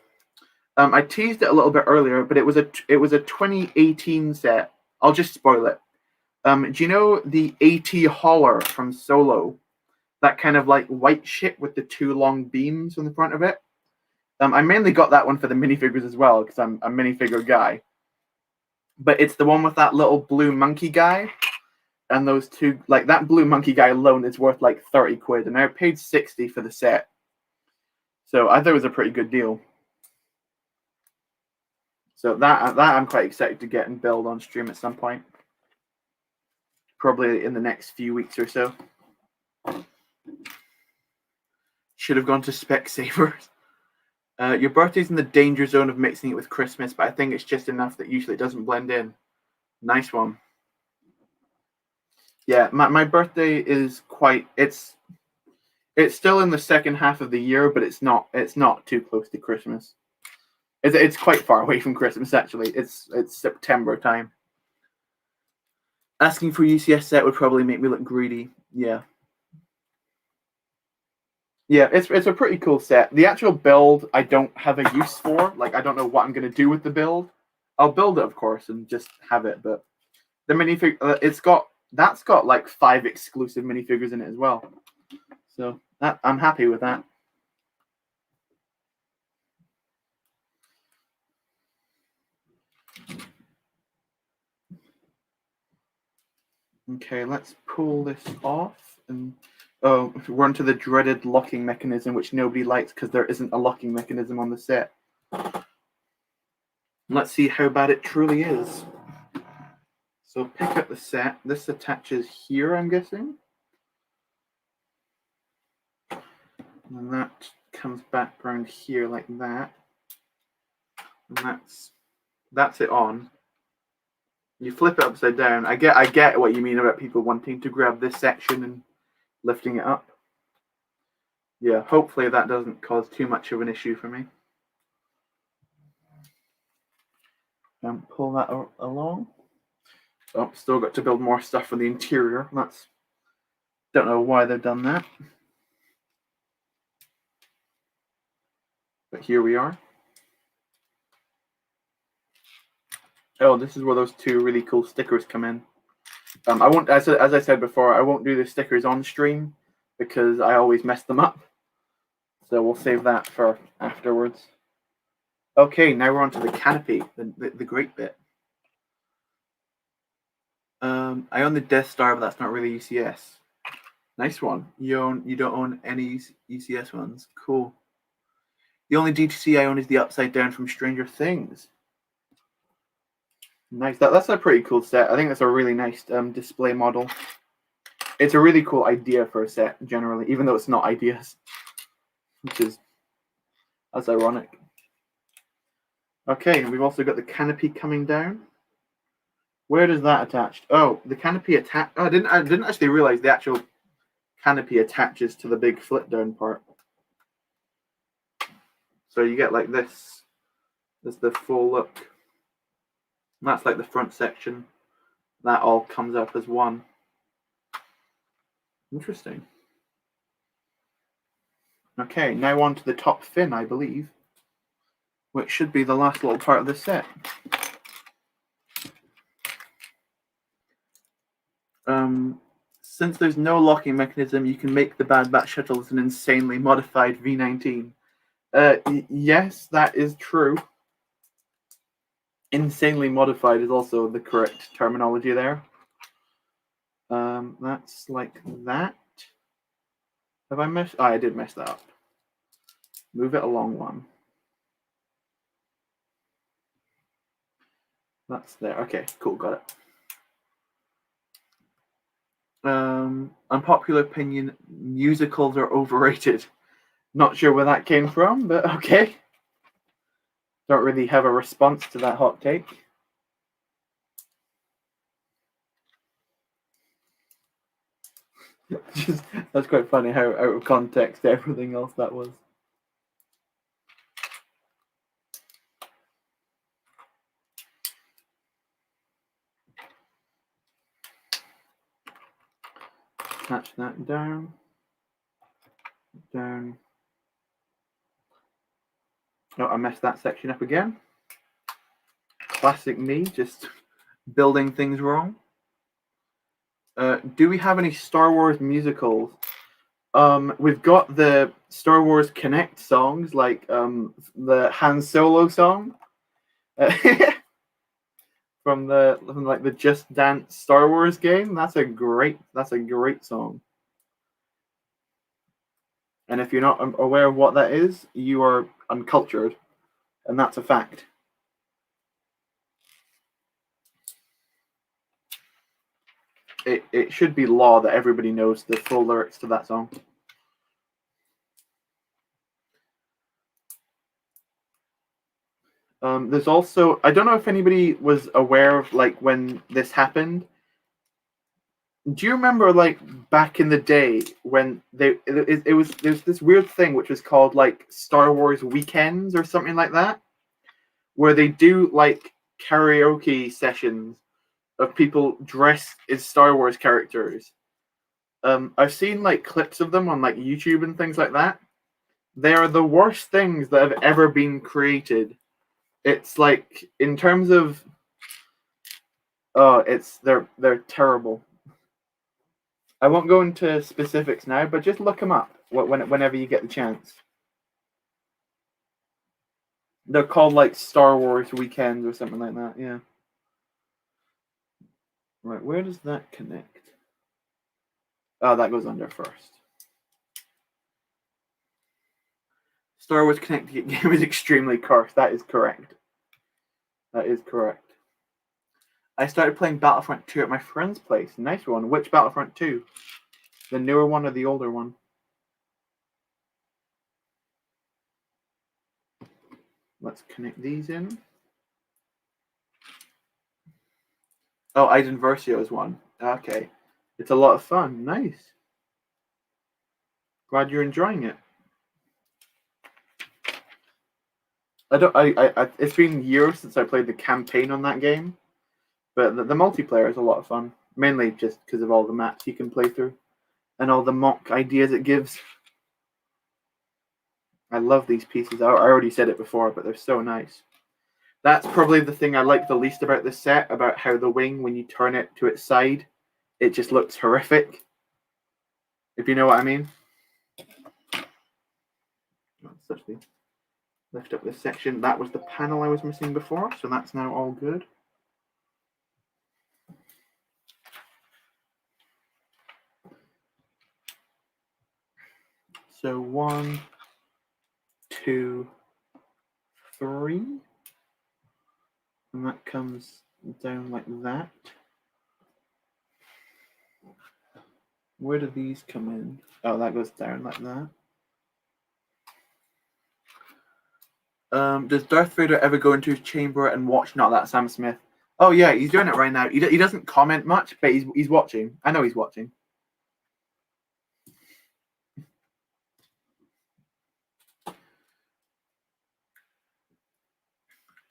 [SPEAKER 1] I teased it a little bit earlier, but it was a 2018 set. I'll just spoil it. Do you know the AT Hauler from Solo? That kind of like white ship with the two long beams on the front of it. I mainly got that one for the minifigures as well because I'm a minifigure guy. But it's the one with that little blue monkey guy, and those two, like that blue monkey guy alone is worth like 30 quid, and I paid 60 for the set. So I thought it was a pretty good deal. So that I'm quite excited to get and build on stream at some point. Probably in the next few weeks or so. Should have gone to Specsavers. Your birthday's in the danger zone of mixing it with Christmas, but I think it's just enough that usually it doesn't blend in. Nice one. Yeah, my birthday is quite. It's still in the second half of the year, but it's not too close to Christmas. It's quite far away from Christmas actually. It's September time. Asking for UCS set would probably make me look greedy. Yeah. Yeah, it's a pretty cool set. The actual build I don't have a use for. Like I don't know what I'm gonna do with the build. I'll build it of course and just have it, but the minifig that's got like 5 exclusive minifigures in it as well. So that I'm happy with that. Okay, let's pull this off and we're onto the dreaded locking mechanism, which nobody likes because there isn't a locking mechanism on the set. Let's see how bad it truly is. So pick up the set. This attaches here, I'm guessing. And that comes back around here like that. And that's it on. You flip it upside down. I get what you mean about people wanting to grab this section and lifting it up. Yeah, hopefully that doesn't cause too much of an issue for me. Pull that along. Oh, still got to build more stuff for the interior. Don't know why they've done that. But here we are. Oh, this is where those two really cool stickers come in. I won't, as I said before, I won't do the stickers on stream because I always mess them up. So we'll save that for afterwards. Okay, now we're on to the canopy, the great bit. I own the Death Star, but that's not really UCS. Nice one. You don't own any UCS ones. Cool. The only DTC I own is the Upside Down from Stranger Things. Nice. That's a pretty cool set. I think that's a really nice display model. It's a really cool idea for a set, generally, even though it's not ideas. That's ironic. Okay, and we've also got the canopy coming down. Where does that attach? Oh, the canopy attach. Oh, I didn't actually realize the actual canopy attaches to the big flip down part. So you get like this. There's the full look. And that's like the front section. That all comes up as one. Interesting. Okay, now on to the top fin, I believe, which should be the last little part of the set. Since there's no locking mechanism, you can make the Bad Batch shuttle as an insanely modified V19. Yes, that is true. Insanely modified is also the correct terminology there. That's like that. Have I messed? Oh, I did mess that up. Move it along one. That's there. Okay, cool, got it. Unpopular opinion, musicals are overrated. Not sure where that came from, but okay. Don't really have a response to that hot take. That's quite funny how out of context everything else that was. Attach that down. Down. Oh, I messed that section up again. Classic me, just building things wrong. Do we have any Star Wars musicals? We've got the Star Wars Connect songs, like the Han Solo song from the Just Dance Star Wars game. That's a great song. And if you're not aware of what that is, you are uncultured, and that's a fact. It should be law that everybody knows the full lyrics to that song. There's also, I don't know if anybody was aware of like when this happened. Do you remember like back in the day when there was this weird thing which was called like Star Wars weekends or something like that, where they do like karaoke sessions of people dressed as Star Wars characters. I've seen like clips of them on like YouTube and things like that. They are the worst things that have ever been created. It's like in terms of they're terrible. I won't go into specifics now, but just look them up whenever you get the chance. They're called like Star Wars Weekends or something like that. Yeah. Right, where does that connect? Oh, that goes under first. Star Wars Connect game is extremely cursed. That is correct. That is correct. I started playing Battlefront 2 at my friend's place. Nice one. Which Battlefront 2? The newer one or the older one? Let's connect these in. Oh, Iden Versio is one. Okay. It's a lot of fun. Nice. Glad you're enjoying it. It's been years since I played the campaign on that game, but the multiplayer is a lot of fun. Mainly just because of all the maps you can play through and all the mock ideas it gives. I love these pieces. I already said it before, but they're so nice. That's probably the thing I like the least about this set, about how the wing, when you turn it to its side, it just looks horrific, if you know what I mean. Let's actually lift up this section. That was the panel I was missing before, so that's now all good. So 1, 2, 3, and that comes down like that. Where do these come in? Oh, that goes down like that. Does Darth Vader ever go into his chamber and watch? Not that Sam Smith. Oh yeah, he's doing it right now. He doesn't comment much, but he's watching. I know he's watching.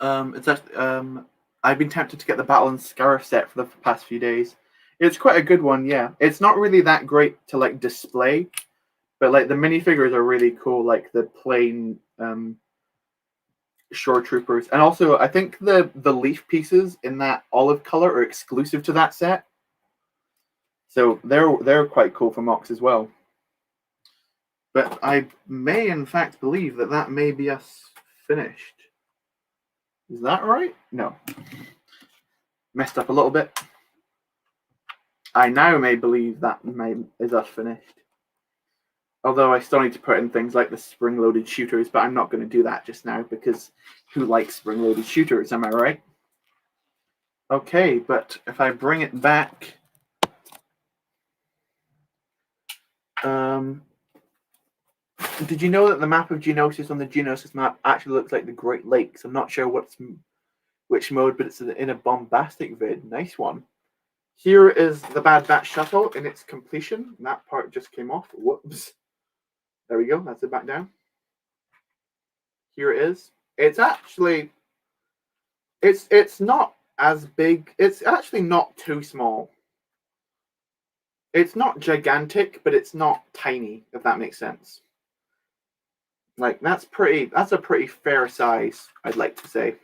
[SPEAKER 1] It's actually, I've been tempted to get the Battle and Scarif set for the past few days. It's quite a good one, yeah. It's not really that great to like display, but like the minifigures are really cool, like the plain shore troopers, and also I think the leaf pieces in that olive color are exclusive to that set, so they're quite cool for Mox as well. But I may in fact believe that may be us finished. Is that right? No. Messed up a little bit. I now may believe that is us finished. Although I still need to put in things like the spring-loaded shooters, but I'm not going to do that just now because who likes spring-loaded shooters, am I right? Okay, but if I bring it back... did you know that the map of Geonosis on the Geonosis map actually looks like the Great Lakes? I'm not sure which mode, but it's in a bombastic vid. Nice one. Here is the Bad Batch shuttle in its completion. That part just came off. Whoops. There we go. That's it back down. Here it is. It's actually... It's not as big. It's actually not too small. It's not gigantic, but it's not tiny, if that makes sense. Like, that's a pretty fair size, I'd like to say.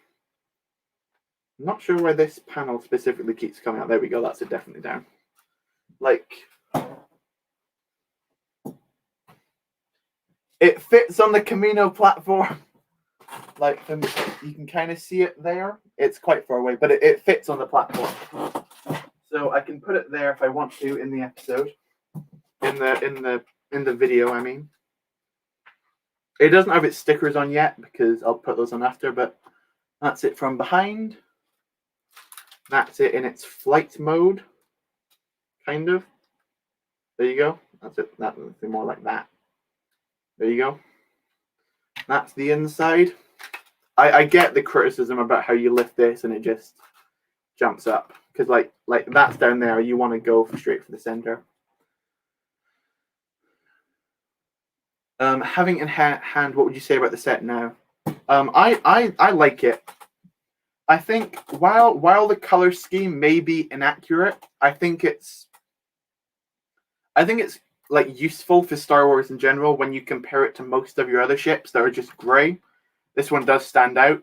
[SPEAKER 1] I'm not sure where this panel specifically keeps coming out. There we go, that's it definitely down. Like, it fits on the Camino platform. Like, you can kind of see it there. It's quite far away, but it fits on the platform. So I can put it there if I want to in the episode. In the video, I mean. It doesn't have its stickers on yet because I'll put those on after, but that's it from behind. That's it in its flight mode, kind of. There you go. That's it. That's more like that. There you go. That's the inside. I get the criticism about how you lift this and it just jumps up because like that's down there. You want to go straight for the center. Having in hand, what would you say about the set now? I like it. I think while the color scheme may be inaccurate, I think it's like useful for Star Wars in general when you compare it to most of your other ships that are just gray. This one does stand out.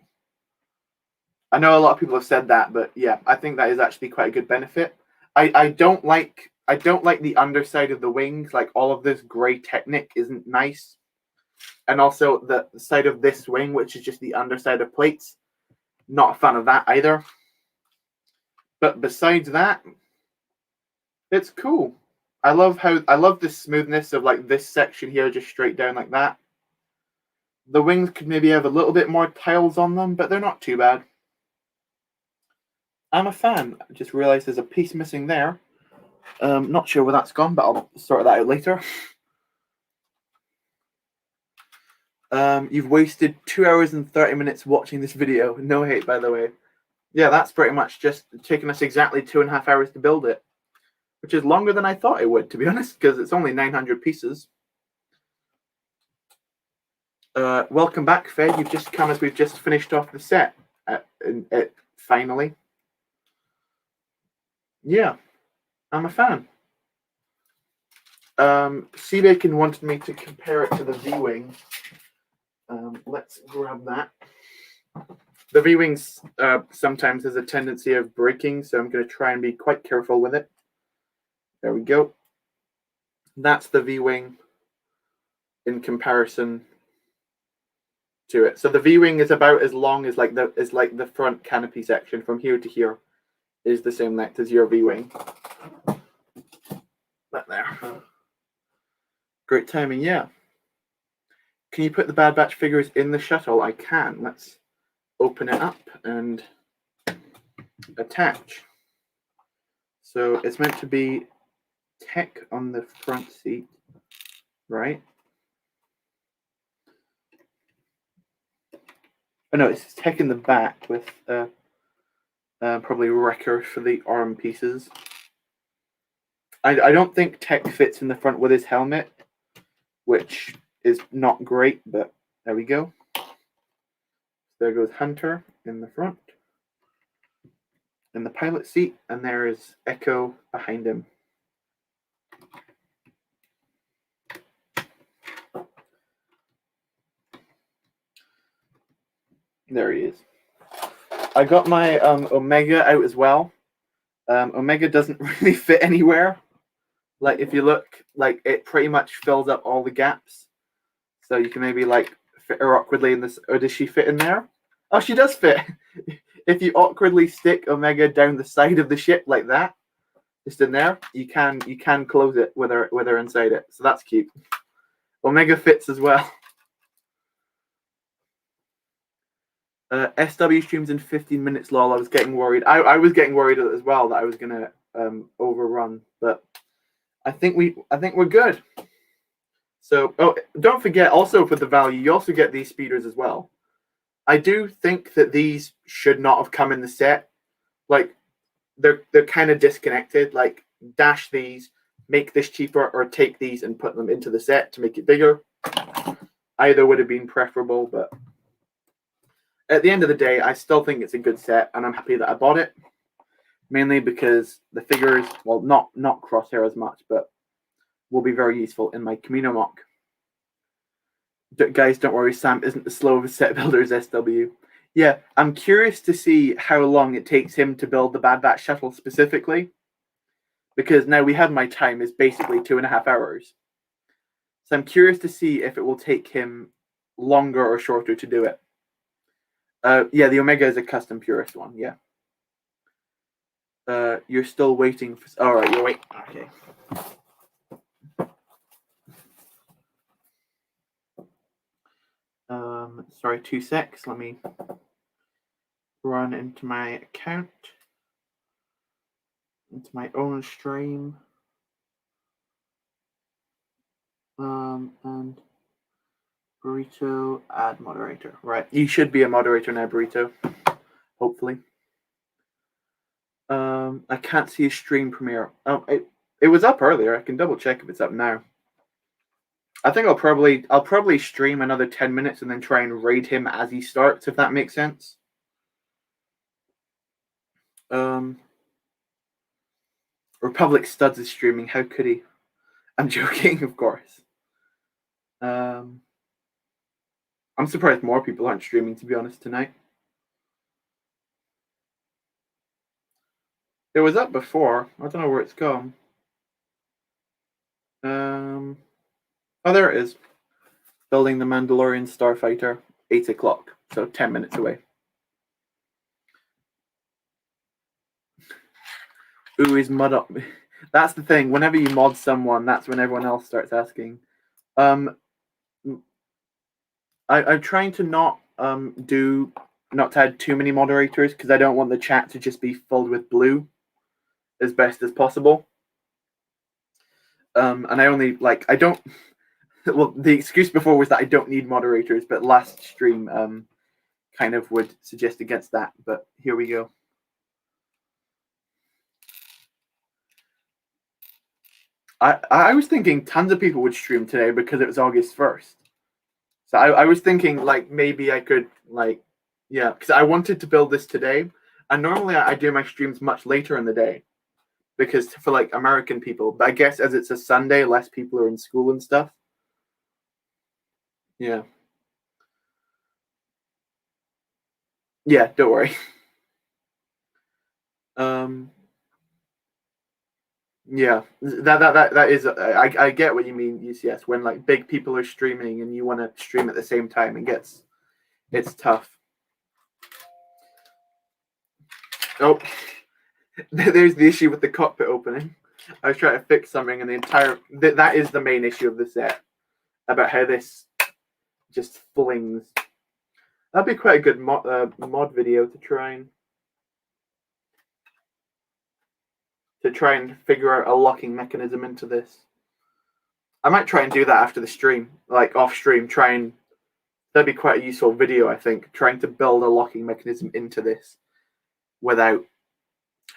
[SPEAKER 1] I know a lot of people have said that, but yeah, I think that is actually quite a good benefit. I don't like the underside of the wings. Like all of this gray Technic isn't nice, and also the side of this wing, which is just the underside of plates. Not a fan of that either. But besides that, it's cool. I love the smoothness of like this section here, just straight down like that. The wings could maybe have a little bit more tiles on them, but they're not too bad. I'm a fan. I just realized there's a piece missing there. Not sure where that's gone, but I'll sort that out later. You've wasted 2 hours and 30 minutes watching this video. No hate, by the way. Yeah, that's pretty much just taken us exactly 2.5 hours to build it, which is longer than I thought it would, to be honest, because it's only 900 pieces. Welcome back, Fed. You've just come as we've just finished off the set. Finally. Yeah, I'm a fan. Seabacon wanted me to compare it to the V-Wing. Let's grab that. The V-Wings sometimes has a tendency of breaking, so I'm going to try and be quite careful with it. There we go. That's the V-wing in comparison to it. So the V-wing is about as long as like the front canopy section from here to here is the same length as your V-wing. That there. Great timing, yeah. Can you put the Bad Batch figures in the shuttle? I can. Let's open it up and attach. So it's meant to be tech on the front seat, right? Oh no, it's tech in the back with probably wrecker for the arm pieces. I don't think tech fits in the front with his helmet, which is not great, but there we go. There goes Hunter in the front, in the pilot seat, and there is Echo behind him. There he is. I got my Omega out as well. Omega doesn't really fit anywhere. Like if you look, like it pretty much fills up all the gaps. So you can maybe like fit her awkwardly in this, or does she fit in there? Oh, she does fit. If you awkwardly stick Omega down the side of the ship like that, just in there, you can close it with her inside it. So that's cute. Omega fits as well. SW streams in 15 minutes, lol. I was getting worried. I was getting worried as well that I was gonna overrun, but I think we're good. So, oh, don't forget also for the value, you also get these speeders as well. I do think that these should not have come in the set. Like they're kind of disconnected. Like dash these, make this cheaper, or take these and put them into the set to make it bigger. Either would have been preferable, but at the end of the day, I still think it's a good set, and I'm happy that I bought it. Mainly because the figures, well, not Crosshair as much, but will be very useful in my Camino mock. Guys, don't worry, Sam isn't as slow of a set builder as SW. Yeah, I'm curious to see how long it takes him to build the Bad Batch shuttle specifically, because now we have my time is basically 2.5 hours. So I'm curious to see if it will take him longer or shorter to do it. Yeah, the Omega is a custom purist one, yeah. You're still waiting for... All right, you're waiting. Okay. Sorry, 2 secs. Let me run into my account, into my own stream, and Burrito add moderator. Right, you should be a moderator now, Burrito. Hopefully. I can't see a stream premiere. Oh, it was up earlier. I can double check if it's up now. I think I'll probably stream another 10 minutes and then try and raid him as he starts, if that makes sense. Republic Studs is streaming. How could he? I'm joking, of course. I'm surprised more people aren't streaming, to be honest, tonight. It was up before. I don't know where it's gone. Oh, there it is. Building the Mandalorian Starfighter, 8 o'clock, so 10 minutes away. Ooh, is mod up? That's the thing. Whenever you mod someone, that's when everyone else starts asking. I'm trying to not add too many moderators because I don't want the chat to just be filled with blue as best as possible. And I only I don't. Well, the excuse before was that I don't need moderators, but last stream kind of would suggest against that. But here we go. I was thinking tons of people would stream today because it was August 1st. So I was thinking maybe I could yeah, because I wanted to build this today. And normally I do my streams much later in the day because for American people. But I guess as it's a Sunday, less people are in school and stuff. Yeah. Yeah, don't worry. Yeah, that is. I get what you mean, UCS. When like big people are streaming and you want to stream at the same time, it's tough. Oh, there's the issue with the cockpit opening. I was trying to fix something, and the entire that is the main issue of the set, about how this just flings. That'd be quite a good mod video to try and figure out a locking mechanism into this. I might try and do that after the stream, like off stream. That'd be quite a useful video, I think. Trying to build a locking mechanism into this without.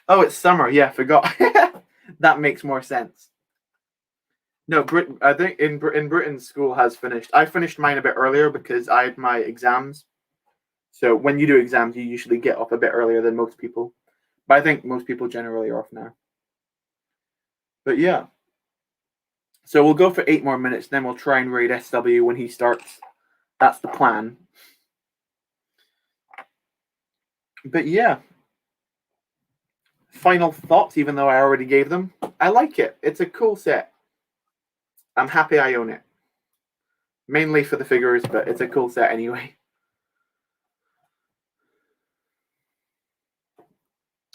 [SPEAKER 1] Oh, it's summer. Yeah, forgot. That makes more sense. No, I think in Britain, school has finished. I finished mine a bit earlier because I had my exams. So when you do exams, you usually get off a bit earlier than most people. But I think most people generally are off now. But yeah. So we'll go for 8 more minutes, then we'll try and raid SW when he starts. That's the plan. But yeah. Final thoughts, even though I already gave them. I like it. It's a cool set. I'm happy I own it. Mainly for the figures, but it's a cool set anyway.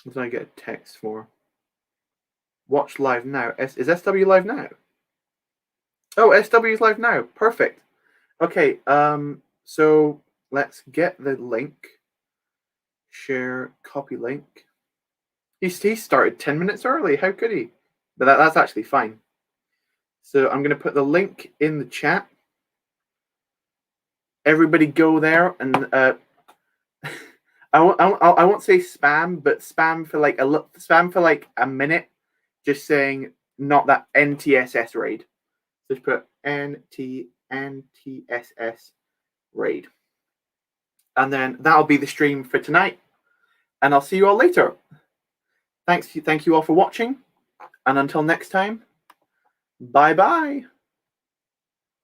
[SPEAKER 1] What did I get a text for? Watch live now. Is SW live now? Oh, SW is live now. Perfect. Okay, so let's get the link. Share, copy link. He started 10 minutes early. How could he? But that's actually fine. So I'm going to put the link in the chat. Everybody go there and I won't say spam, but spam for like a minute, just saying not that NTSS raid. So just put NTSS raid, and then that'll be the stream for tonight. And I'll see you all later. Thank you all for watching, and until next time, bye bye.